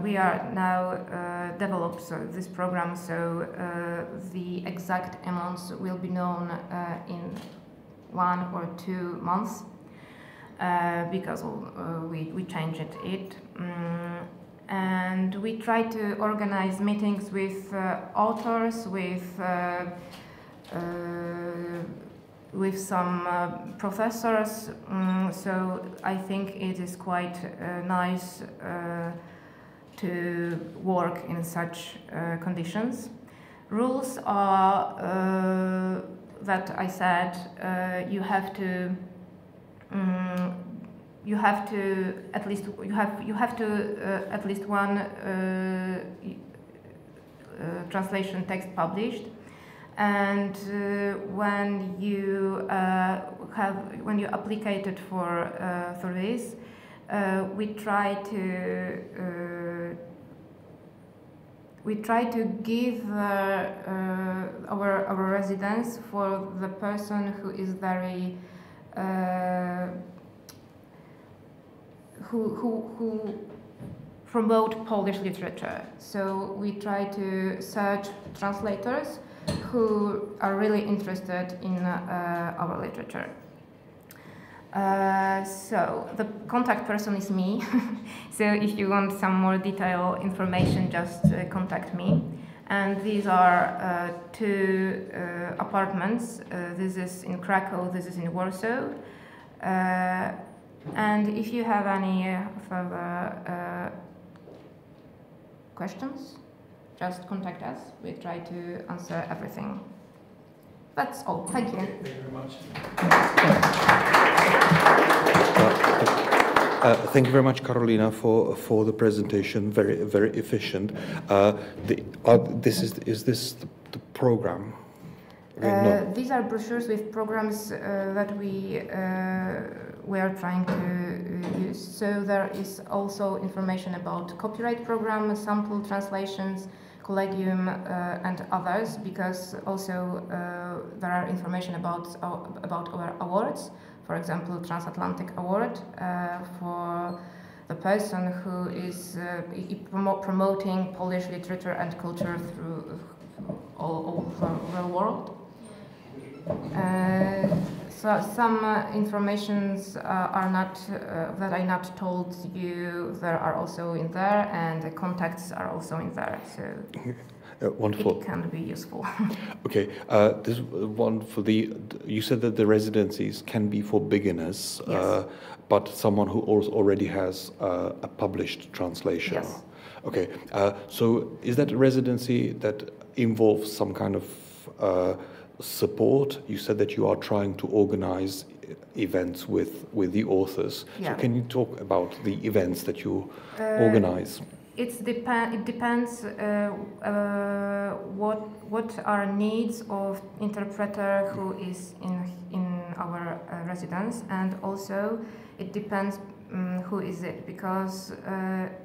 S15: We are now developed this program, so the exact amounts will be known in 1 or 2 months, because we changed it. And we try to organize meetings with authors, with some professors, so I think it is quite nice to work in such conditions. Rules are that I said you have to at least one translation text published. And when you applied for this, we try to give our residence for the person who is very who promote Polish literature. So we try to search translators who are really interested in our literature. So the contact person is me. So if you want some more detailed information, just contact me. And these are 2 apartments. This is in Krakow, this is in Warsaw. And if you have any further questions, just contact us. We try to answer everything. That's all. Thank you.
S14: Thank you very much.
S2: Thank you very much, Karolina, for the presentation. Very, very efficient. Is this the program? No.
S15: These are brochures with programs that we are trying to use. So there is also information about copyright program, sample translations, collegium, and others. Because also there are information about our awards. For example, Transatlantic Award for the person who is promoting Polish literature and culture through all the world. So some informations are not that I not told you. There are also in there, and the contacts are also in there. So
S2: wonderful.
S15: It can be useful.
S2: Okay, this one for you said that the residencies can be for beginners, yes. But someone who already has a published translation.
S15: Yes.
S2: Okay, so is that a residency that involves some kind of support? You said that you are trying to organize events with the authors.
S15: Yeah.
S2: So can you talk about the events that you organize?
S15: It depends what are needs of interpreter who is in our residence, and also it depends who is it, because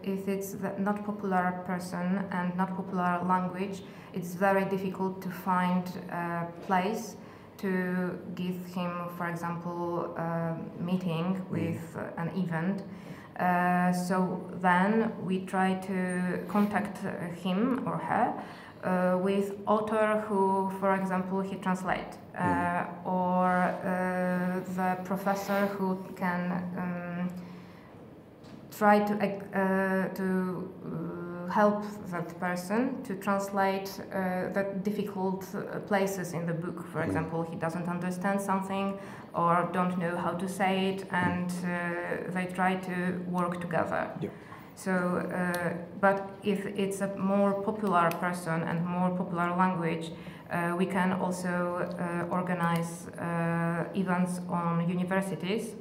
S15: if it's not popular person and not popular language, it's very difficult to find a place to give him, for example, a meeting with an event. So then we try to contact him or her with author who, for example, he translate, or the professor who can try to help that person to translate the difficult places in the book. For example, he doesn't understand something or don't know how to say it, and they try to work together. Yeah. So, but if it's a more popular person and more popular language, we can also organize events on universities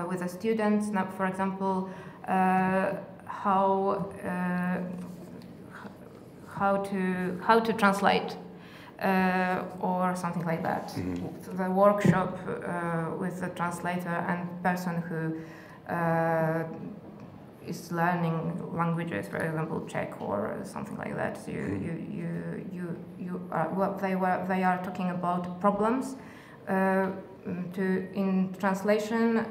S15: with the students. Now, for example, how to translate or something like that. Mm-hmm. The workshop with the translator and person who is learning languages, for example, Czech or something like that. So they are talking about problems in translation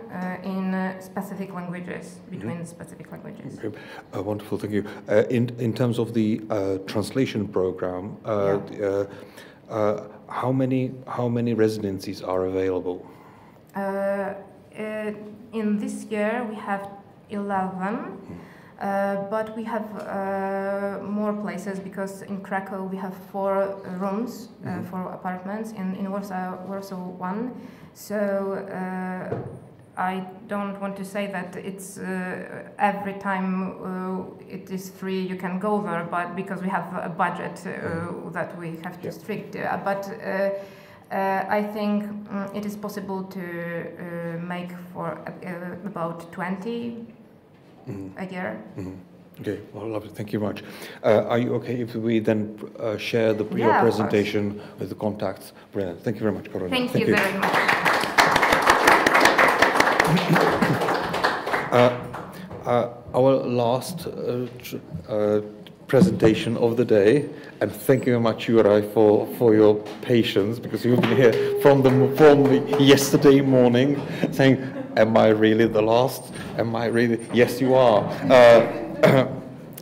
S15: in specific languages, between specific languages.
S2: Okay. Wonderful, thank you. In terms of the translation program, how many residencies are available?
S15: In this year we have 11, but we have more places, because in Krakow we have 4 rooms, 4 apartments, in Warsaw 1. So I don't want to say that it's every time it is free you can go there, but because we have a budget that we have to strict. But I think it is possible to make for about 20 a year.
S2: Okay, well, lovely. Thank you very much. Are you okay if we then share your presentation with the contacts? Brilliant. Thank you very much, Karolina.
S15: Thank you very much.
S2: Our last presentation of the day, and thank you very much, Juraj, for your patience, because you've been here from yesterday morning saying, am I really the last? Am I really? Yes, you are.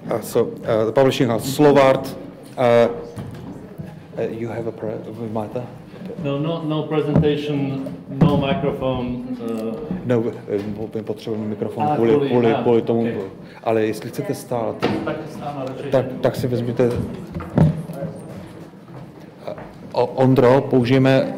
S2: The publishing house Slovart. You have a Marta?
S16: No presentation, no microphone.
S2: No, potřebujeme mikrofon kvůli tomu. Okay. Ale jestli chcete stát, tak si vezměte. Ondro, použijeme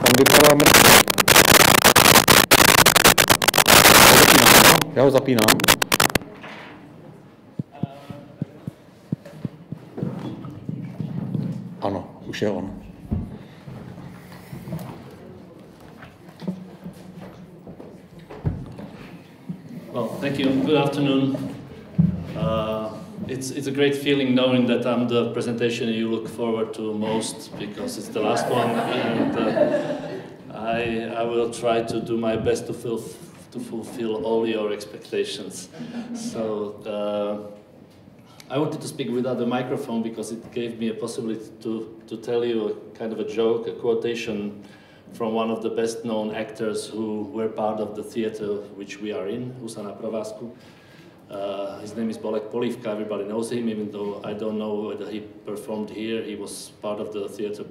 S2: Tam vypadá mrtvý. Já ho zapínám. Ano, už je on.
S16: Well, thank you. Good afternoon. It's a great feeling knowing that I'm the presentation you look forward to most because it's the last one, and I will try to do my best to fulfill all your expectations. So I wanted to speak without the microphone because it gave me a possibility to tell you a kind of a joke, a quotation from one of the best known actors who were part of the theater which we are in, Husa na provázku. His name is Bolek Polívka, everybody knows him, even though I don't know whether he performed here. He was part of the theater,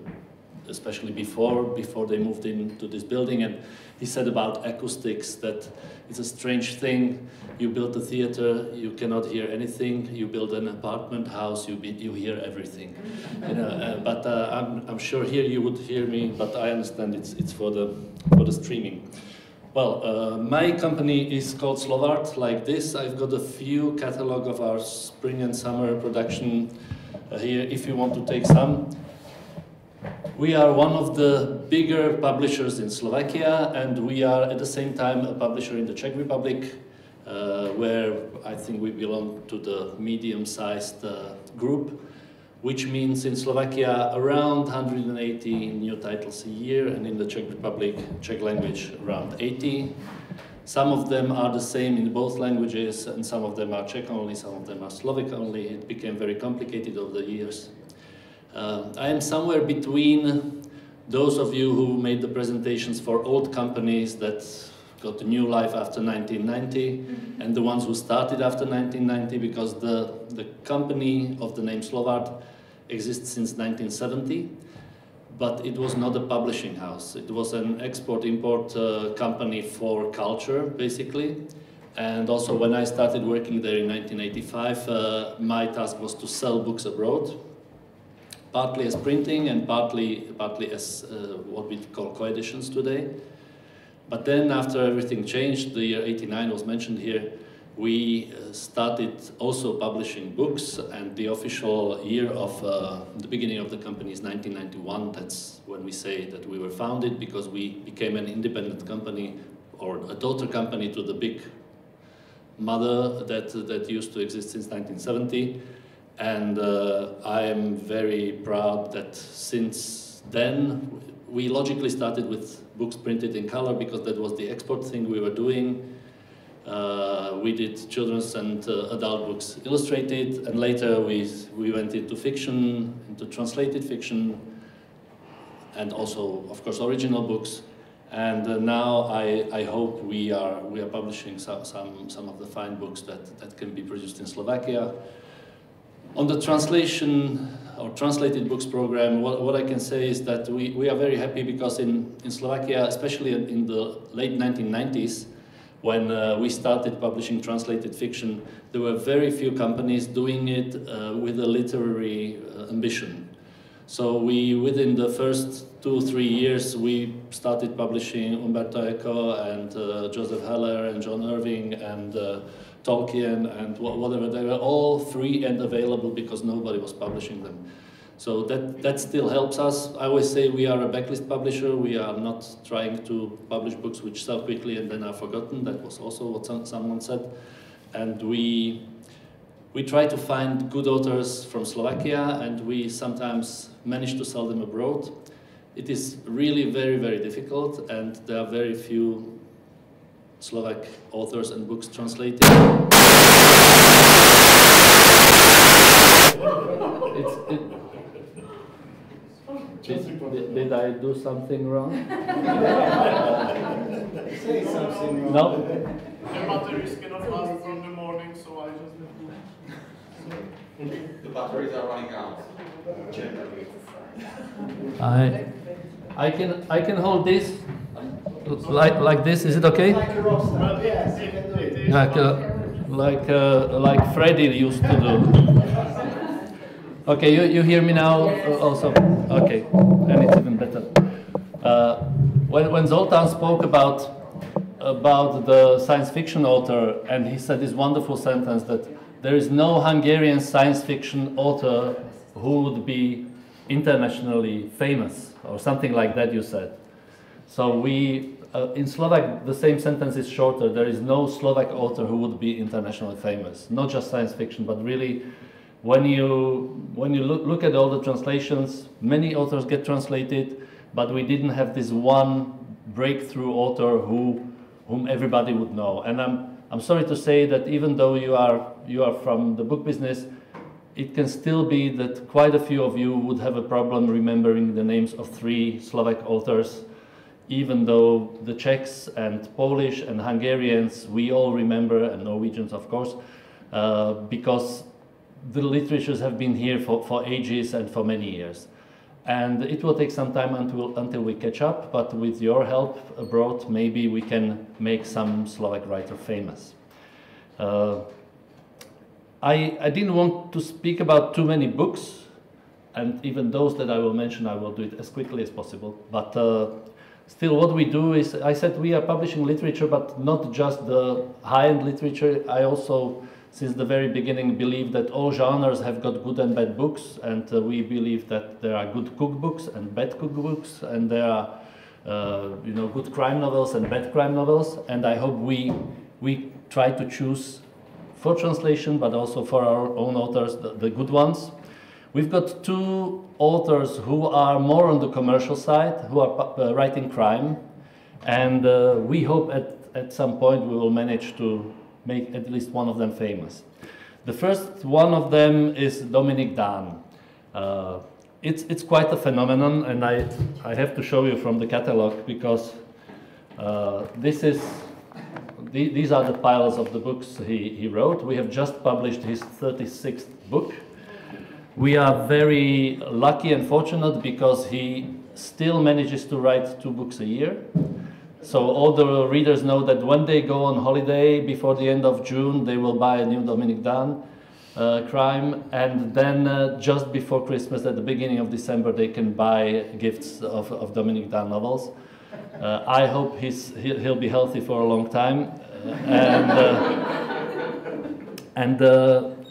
S16: especially before they moved into this building, and he said about acoustics that it's a strange thing. You build a theater, you cannot hear anything. You build an apartment house, you hear everything. You know, but I'm sure here you would hear me, but I understand it's for the streaming. Well, my company is called Slovart, like this. I've got a few catalog of our spring and summer production here, if you want to take some. We are one of the bigger publishers in Slovakia, and we are at the same time a publisher in the Czech Republic, where I think we belong to the medium-sized group, which means in Slovakia around 180 new titles a year, and in the Czech Republic, Czech language, around 80. Some of them are the same in both languages, and some of them are Czech only, some of them are Slovak only. It became very complicated over the years. I am somewhere between those of you who made the presentations for old companies that got a new life after 1990, and the ones who started after 1990, because the company of the name Slovart exists since 1970, but it was not a publishing house. It was an export-import company for culture, basically. And also when I started working there in 1985, my task was to sell books abroad, partly as printing and partly as what we call co-editions today. But then after everything changed, the year '89 was mentioned here, we started also publishing books, and the official year of the beginning of the company is 1991. That's when we say that we were founded, because we became an independent company, or a daughter company to the big mother that used to exist since 1970. And I am very proud that since then we logically started with books printed in color, because that was the export thing we were doing. We did children's and adult books illustrated, and later we went into fiction, into translated fiction, and also, of course, original books. And now I hope we are publishing some of the fine books that can be produced in Slovakia. On the translation or translated books program, what I can say is that we are very happy, because in Slovakia, especially in the late 1990s, when we started publishing translated fiction, there were very few companies doing it with a literary ambition. So within the first 2-3 years, we started publishing Umberto Eco and Joseph Heller and John Irving and Tolkien and whatever. They were all free and available because nobody was publishing them. So that still helps us. I always say we are a backlist publisher. We are not trying to publish books which sell quickly and then are forgotten. That was also what someone said. And we try to find good authors from Slovakia, and we sometimes manage to sell them abroad. It is really very, very difficult, and there are very few Slovak authors and books translated. Did I do something wrong?
S4: Say something wrong.
S16: No?
S4: The batteries cannot last from the morning, so I just have to...
S12: The batteries are running out.
S16: I can hold this like this. Is it okay?
S4: Like a rockstar. Yes, you can do it.
S16: Like Freddie used to do. Okay, you hear me now also? Okay, and it's even better. when Zoltán spoke about the science fiction author, and he said this wonderful sentence that there is no Hungarian science fiction author who would be internationally famous, or something like that you said. So we, in Slovak, the same sentence is shorter. There is no Slovak author who would be internationally famous, not just science fiction, but really, when you look at all the translations, many authors get translated, but we didn't have this one breakthrough author whom everybody would know. And I'm sorry to say that even though you are from the book business, it can still be that quite a few of you would have a problem remembering the names of 3 Slovak authors, even though the Czechs and Polish and Hungarians we all remember, and Norwegians of course, because the literatures have been here for ages and for many years. And it will take some time until we catch up, but with your help abroad, maybe we can make some Slovak writer famous. I didn't want to speak about too many books, and even those that I will mention, I will do it as quickly as possible. But still, what we do is, I said we are publishing literature, but not just the high-end literature. I also, since the very beginning, believe that all genres have got good and bad books, and we believe that there are good cookbooks and bad cookbooks, and there are good crime novels and bad crime novels. And I hope we try to choose for translation, but also for our own authors, the good ones. We've got 2 authors who are more on the commercial side, who are writing crime, and we hope at some point we will manage to make at least one of them famous. The first one of them is Dominik Dahn. It's quite a phenomenon, and I have to show you from the catalog, because these are the piles of the books he wrote. We have just published his 36th book. We are very lucky and fortunate because he still manages to write 2 books a year. So all the readers know that when they go on holiday before the end of June, they will buy a new Dominik Dahn crime, and then just before Christmas, at the beginning of December, they can buy gifts of Dominik Dahn novels. I hope he'll be healthy for a long time,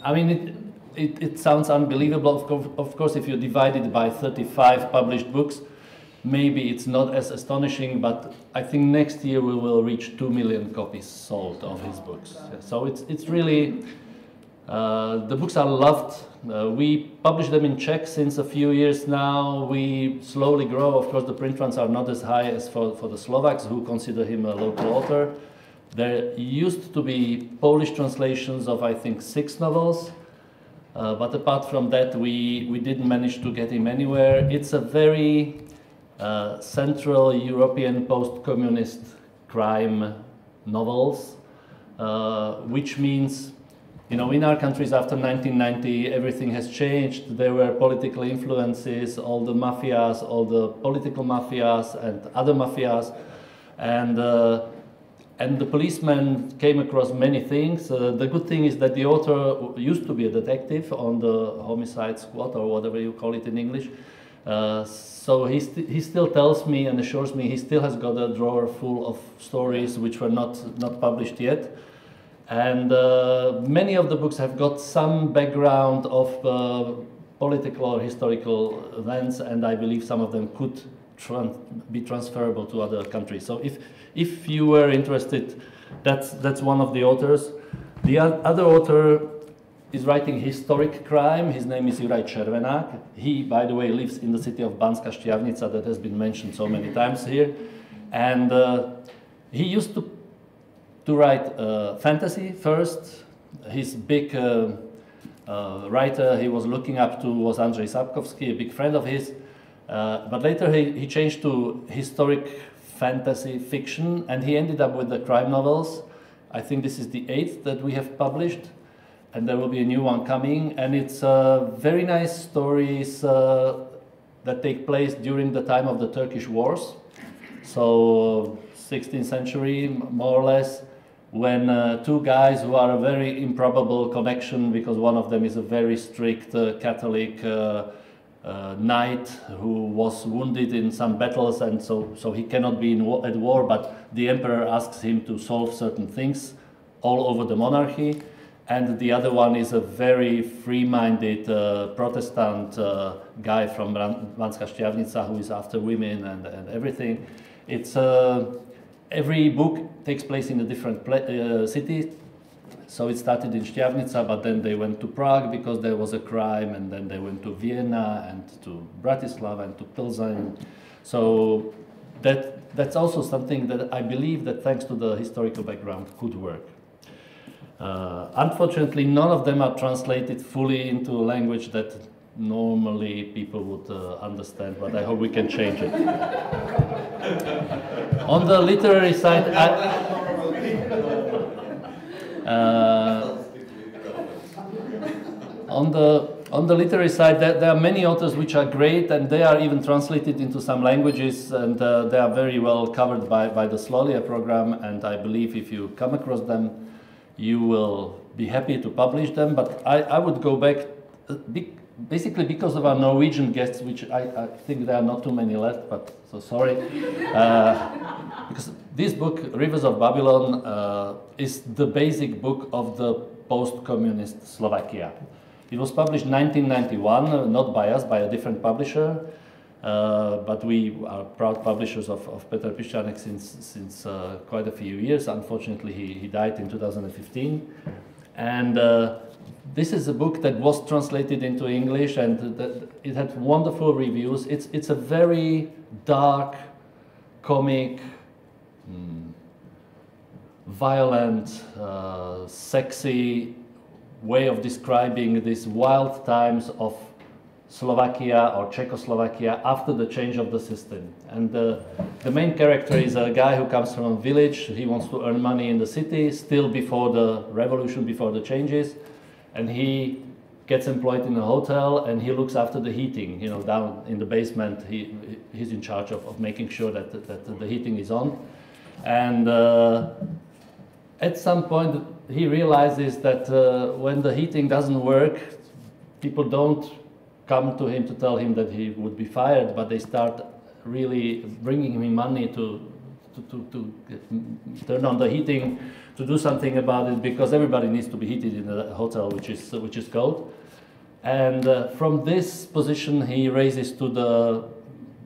S16: I mean, it sounds unbelievable. Of course, if you divide it by 35 published books, maybe it's not as astonishing, but I think next year we will reach 2 million copies sold of his books. So it's really, the books are loved. We publish them in Czech since a few years now. We slowly grow. Of course, the print runs are not as high as for the Slovaks, who consider him a local author. There used to be Polish translations of, I think, 6 novels. But apart from that, we didn't manage to get him anywhere. It's a very Central European post-communist crime novels, which means, you know, in our countries after 1990, everything has changed. There were political influences, all the mafias, all the political mafias and other mafias, and the policeman came across many things. The good thing is that the author used to be a detective on the homicide squad, or whatever you call it in English. So he still tells me and assures me he still has got a drawer full of stories which were not published yet. And many of the books have got some background of political or historical events, and I believe some of them could be transferable to other countries. So if you were interested, that's one of the authors. The other author is writing historic crime. His name is Juraj Červenák. He, by the way, lives in the city of Banská Štiavnica, that has been mentioned so many times here. And he used to write fantasy first. His big writer he was looking up to was Andrzej Sapkowski, a big friend of his. But later he changed to historic fantasy fiction, and he ended up with the crime novels. I think this is the 8th that we have published, and there will be a new one coming. And it's very nice stories that take place during the time of the Turkish wars. So 16th century, more or less, when 2 guys who are a very improbable connection, because one of them is a very strict Catholic knight who was wounded in some battles, and so he cannot be at war, but the emperor asks him to solve certain things all over the monarchy. And the other one is a very free-minded Protestant guy from Banská Štiavnica who is after women and everything. It's every book takes place in a different city. So it started in Štiavnica, but then they went to Prague because there was a crime, and then they went to Vienna and to Bratislava and to Pilsen. So that's also something that I believe that thanks to the historical background could work. Unfortunately, none of them are translated fully into a language that normally people would understand, but I hope we can change it. On the literary side, on the literary side, there are many authors which are great, and they are even translated into some languages, and they are very well covered by the Slolia program, and I believe if you come across them, you will be happy to publish them. But I would go back, basically because of our Norwegian guests, which I think there are not too many left, but so sorry. Because this book, Rivers of Babylon, is the basic book of the post-communist Slovakia. It was published in 1991, not by us, by a different publisher, but we are proud publishers of Peter Piščánek since quite a few years. Unfortunately, he died in 2015. And this is a book that was translated into English, and it had wonderful reviews. It's a very dark, comic, violent, sexy way of describing these wild times of Slovakia or Czechoslovakia after the change of the system. And the main character is a guy who comes from a village. He wants to earn money in the city, still before the revolution, before the changes. And he gets employed in a hotel, and he looks after the heating. You know, down in the basement, he's in charge of making sure that the heating is on. And at some point, he realizes that when the heating doesn't work, people don't come to him to tell him that he would be fired, but they start really bringing him money to turn on the heating, to do something about it, because everybody needs to be heated in the hotel, which is cold. And from this position, he raises to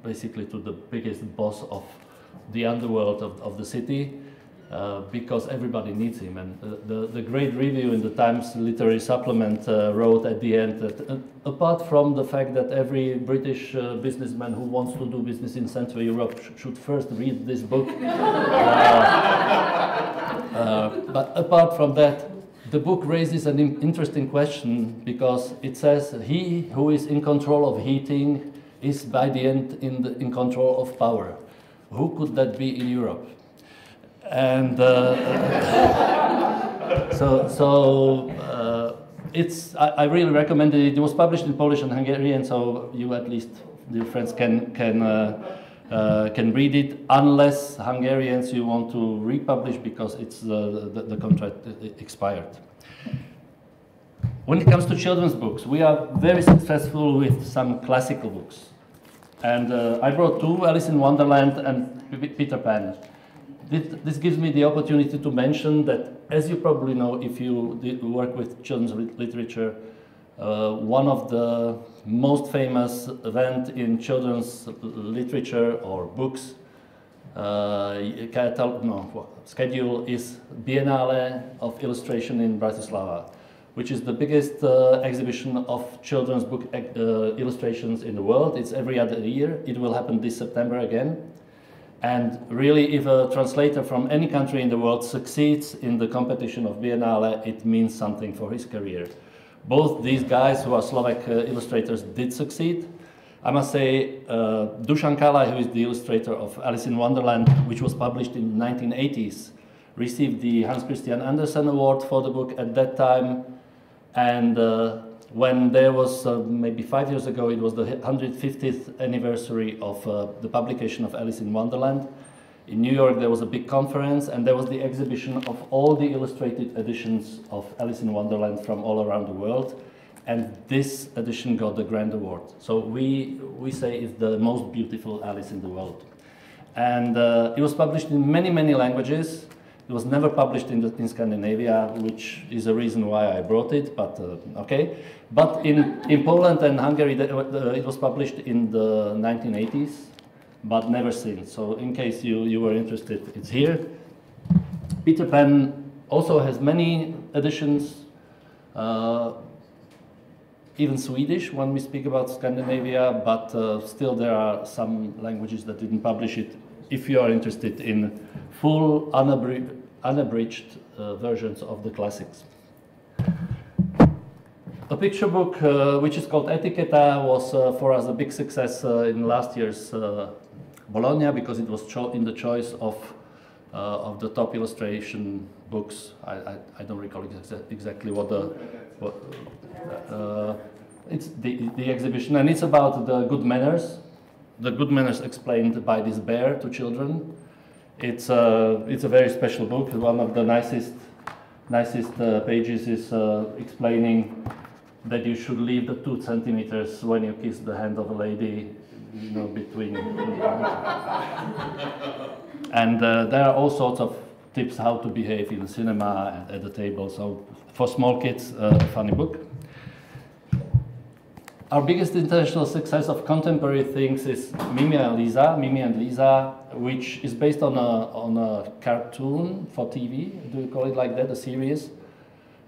S16: basically to the biggest boss of the underworld of the city. Because everybody needs him. And the great review in the Times Literary Supplement wrote at the end that apart from the fact that every British businessman who wants to do business in Central Europe should first read this book, but apart from that, the book raises an interesting question, because it says he who is in control of heating is by the end in control of power. Who could that be in Europe? And I really recommend it. It was published in Polish and Hungarian, so you at least, dear friends, can read it, unless Hungarians you want to republish, because it's the contract expired. When it comes to children's books, we are very successful with some classical books, and I brought two: Alice in Wonderland and Peter Pan. This gives me the opportunity to mention that, as you probably know, if you work with children's literature, one of the most famous events in children's literature or books schedule is Biennale of Illustration in Bratislava, which is the biggest exhibition of children's book illustrations in the world. It's every other year. It will happen this September again. And really, if a translator from any country in the world succeeds in the competition of Biennale, it means something for his career. Both these guys, who are Slovak illustrators, did succeed. I must say, Dušan Kalaj, who is the illustrator of Alice in Wonderland, which was published in the 1980s, received the Hans Christian Andersen Award for the book at that time. And when there was, maybe 5 years ago, it was the 150th anniversary of the publication of Alice in Wonderland. In New York, there was a big conference, and there was the exhibition of all the illustrated editions of Alice in Wonderland from all around the world. and this edition got the Grand Award. So we say it's the most beautiful Alice in the world. And it was published in many, many languages. It was never published in Scandinavia, which is a reason why I brought it, but okay. But in Poland and Hungary, it was published in the 1980s, but never since. So in case you were interested, it's here. Peter Pan also has many editions, even Swedish when we speak about Scandinavia, but still there are some languages that didn't publish it. If you are interested in full unabridged versions of the classics. A picture book which is called Etiqueta was for us a big success in last year's Bologna, because it was in the choice of the top illustration books. I don't recall exactly what it's the exhibition, and it's about the good manners. The good manners explained by this bear to children. It's a very special book. One of the nicest pages is explaining that you should leave the 2 centimeters when you kiss the hand of a lady, you know, between. And there are all sorts of tips how to behave in the cinema and at the table. So for small kids, a funny book. Our biggest international success of contemporary things is Mimi and Lisa, which is based on a cartoon for TV, do you call it like that, a series,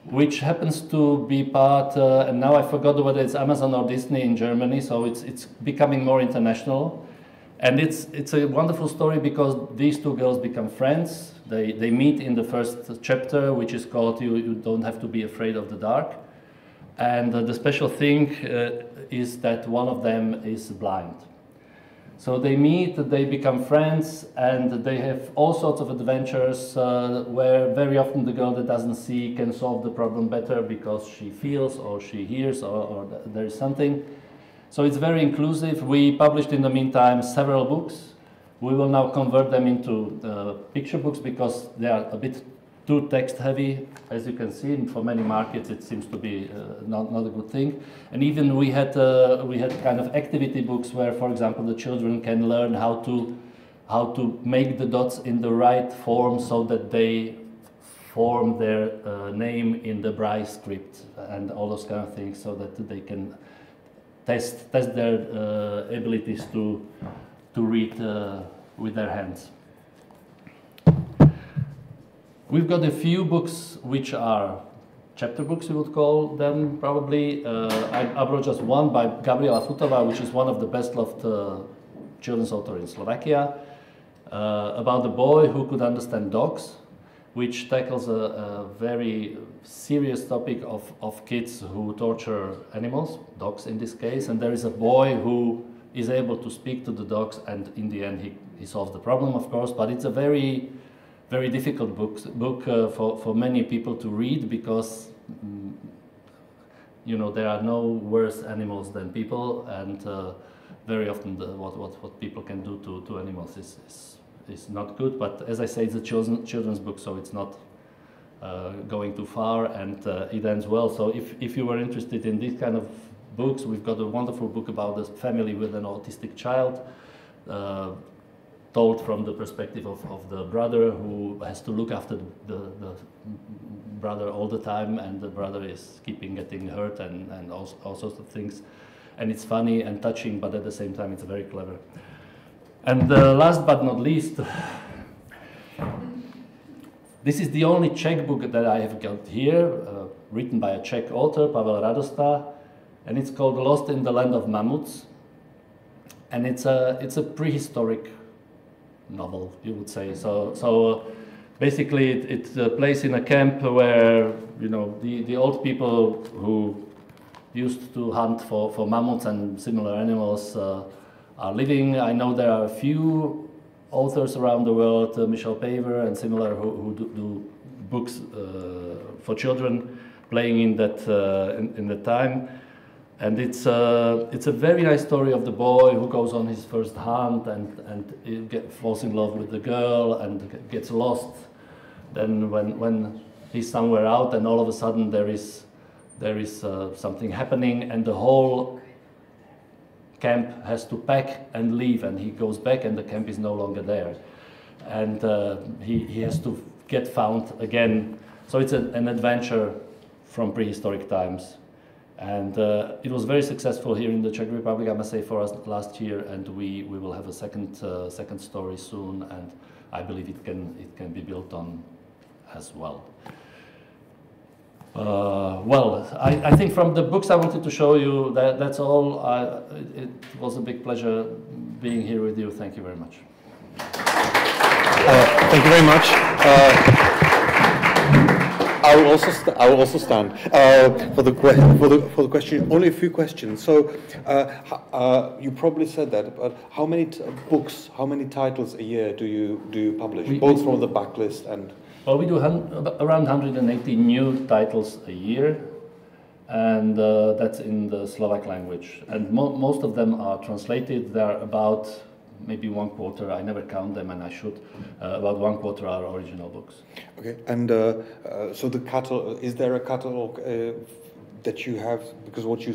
S16: which happens to be part, and now I forgot whether it's Amazon or Disney in Germany, so it's becoming more international. And it's a wonderful story because these 2 girls become friends. They meet in the first chapter, which is called You Don't Have to Be Afraid of the Dark. And the special thing is that one of them is blind. So they meet, they become friends, and they have all sorts of adventures where very often the girl that doesn't see can solve the problem better because she feels or she hears or there is something. So it's very inclusive. We published in the meantime several books. We will now convert them into picture books because they are a bit too text heavy, as you can see. For many markets it seems to be not a good thing. And even we had kind of activity books where, for example, the children can learn how to make the dots in the right form so that they form their name in the Braille script and all those kind of things, so that they can test their abilities to read with their hands. We've got a few books which are chapter books, we would call them probably. I brought just one by Gabriela Futová, which is one of the best-loved children's authors in Slovakia, about a boy who could understand dogs, which tackles a very serious topic of kids who torture animals, dogs in this case. And there is a boy who is able to speak to the dogs, and in the end he solves the problem, of course. But it's a very difficult book for many people to read, because you know, there are no worse animals than people, and very often what people can do to animals is not good. But as I say, it's a children's book, so it's not going too far, and it ends well. So if you were interested in these kind of books, we've got a wonderful book about a family with an autistic child, told from the perspective of the brother, who has to look after the brother all the time, and the brother is getting hurt and all sorts of things. And it's funny and touching, but at the same time it's very clever. And last but not least, this is the only Czech book that I have got here, written by a Czech author, Pavel Radosta, and it's called Lost in the Land of Mammoths. And it's a prehistoric novel, you would say. So basically it's a place in a camp where, you know, the old people who used to hunt for mammoths and similar animals are living. I know there are a few authors around the world, Michel Paver and similar, who do books for children, playing in that time. And it's a very nice story of the boy who goes on his first hunt and falls in love with the girl and gets lost. Then when he's somewhere out, and all of a sudden there is there is something happening, and the whole camp has to pack and leave, and he goes back and the camp is no longer there. And he has to get found again. So it's an adventure from prehistoric times. And it was very successful here in the Czech Republic, I must say, for us last year, and we will have a second story soon, and I believe it can be built on as well. Well, I think from the books I wanted to show you, that's all. It was a big pleasure being here with you. Thank you very much.
S2: Thank you very much. I will also stand for the question. Only a few questions. So you probably said that, but how many books, how many titles a year do you publish, both from the backlist and?
S16: Well, we do around 180 new titles a year, and that's in the Slovak language. And most of them are translated. There are about maybe 1/4, I never count them, and I should, about 1/4 are original books.
S2: Okay, and so the catalog, is there a catalog that you have, because what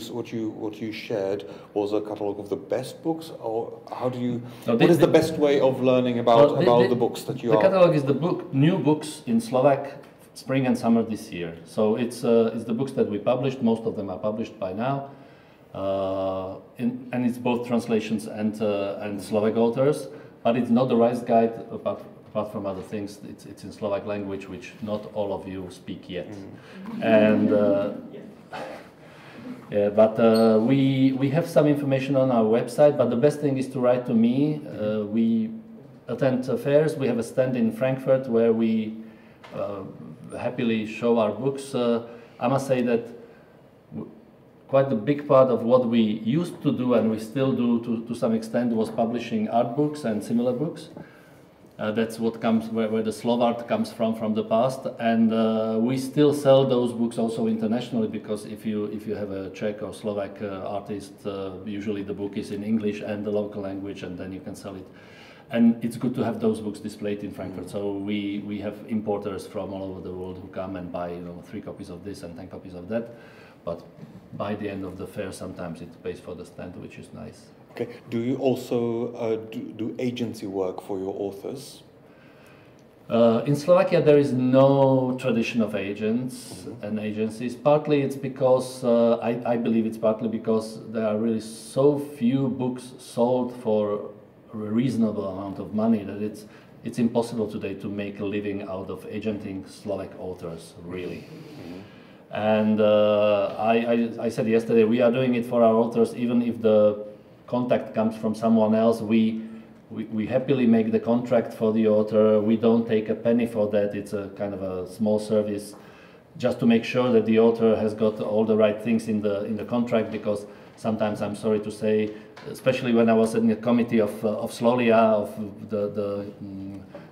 S2: you shared was a catalog of the best books, or how do you, what is the best way of learning about the books that you are?
S16: The catalog is the new books in Slovak, spring and summer this year. So it's the books that we published, most of them are published by now. And it's both translations and Slovak authors, but it's not the rice guide apart from other things. It's in Slovak language, which not all of you speak yet. And yeah, but we have some information on our website, but the best thing is to write to me. We attend fairs. We have a stand in Frankfurt where we happily show our books. I must say that quite a big part of what we used to do, and we still do to some extent, was publishing art books and similar books. That's what comes where the Slovart comes from the past, and we still sell those books also internationally, because if you have a Czech or Slovak artist, usually the book is in English and the local language, and then you can sell it. And it's good to have those books displayed in Frankfurt. So we have importers from all over the world who come and buy 3 copies of this and 10 copies of that. But by the end of the fair, sometimes it pays for the stand, which is nice.
S2: Okay. Do you also do agency work for your authors?
S16: In Slovakia, there is no tradition of agents and agencies. Partly it's because, I believe it's partly because there are really so few books sold for a reasonable amount of money that it's impossible today to make a living out of agenting Slovak authors, really. And I said yesterday, we are doing it for our authors, even if the contact comes from someone else. We happily make the contract for the author. We don't take a penny for that. It's a kind of a small service, just to make sure that the author has got all the right things in the contract. Because sometimes, I'm sorry to say, especially when I was in the committee of Slolia, of the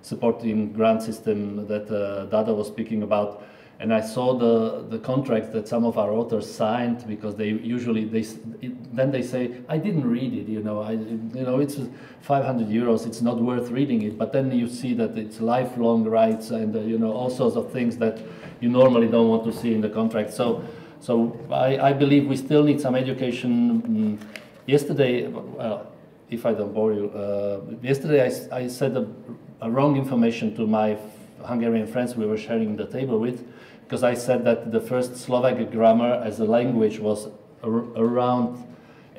S16: supporting grant system that Dada was speaking about. And I saw the contracts that some of our authors signed, because they usually then they say, I didn't read it, it's 500 euros, it's not worth reading it. But then you see that it's lifelong rights and all sorts of things that you normally don't want to see in the contract. So I believe we still need some education. Yesterday, if I don't bore you, yesterday I said a wrong information to my Hungarian friends we were sharing the table with. Because I said that the first Slovak grammar as a language was around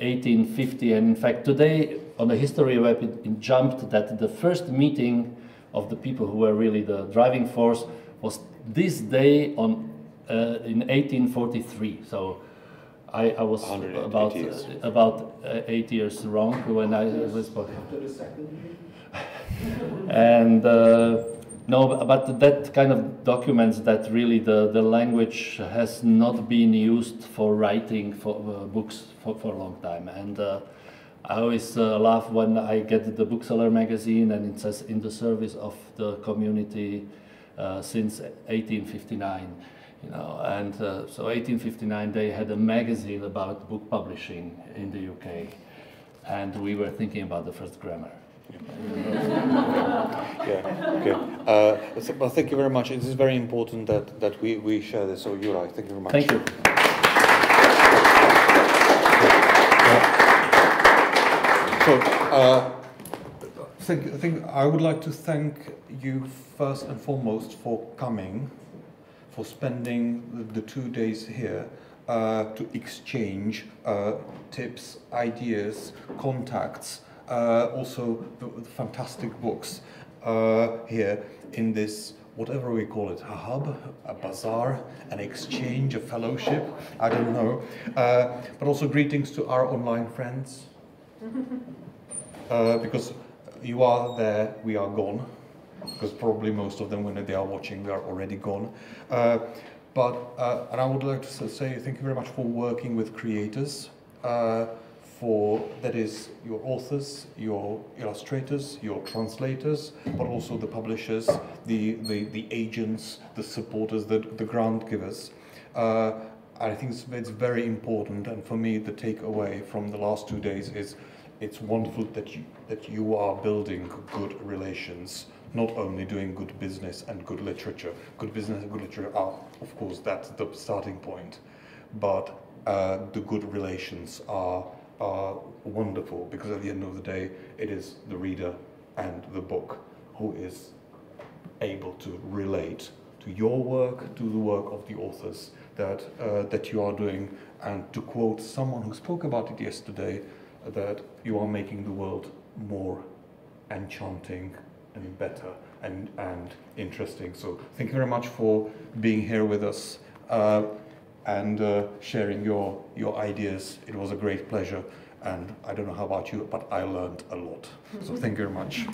S16: 1850, and in fact today on the history web it jumped that the first meeting of the people who were really the driving force was this day in 1843. So I was about 8 years wrong when I was spoken. And no, but that kind of documents that really the language has not been used for writing for books for a long time. And I always laugh when I get the bookseller magazine and it says in the service of the community since 1859. And so 1859 they had a magazine about book publishing in the UK, and we were thinking about the first grammar.
S2: Yeah. Okay. Well, thank you very much. It is very important that we share this. So, Juraj, thank you very much.
S16: Thank you.
S2: So, I think I would like to thank you first and foremost for coming, for spending the 2 days here to exchange tips, ideas, contacts, also the fantastic books here in this, whatever we call it, a hub, a bazaar, an exchange, a fellowship, I don't know. But also greetings to our online friends, because you are there, we are gone, because probably most of them, when they are watching, they are already gone. And I would like to say thank you very much for working with creators, that is your authors, your illustrators, your translators, but also the publishers, the agents, the supporters, the grant givers. I think it's very important, and for me the takeaway from the last 2 days is it's wonderful that you are building good relations, not only doing good business and good literature. Good business and good literature are, of course, that's the starting point, but the good relations are wonderful, because at the end of the day it is the reader and the book who is able to relate to your work, to the work of the authors that you are doing, and to quote someone who spoke about it yesterday, that you are making the world more enchanting and better and interesting. So thank you very much for being here with us and sharing your ideas. It was a great pleasure, and I don't know how about you, but I learned a lot. So thank you very much.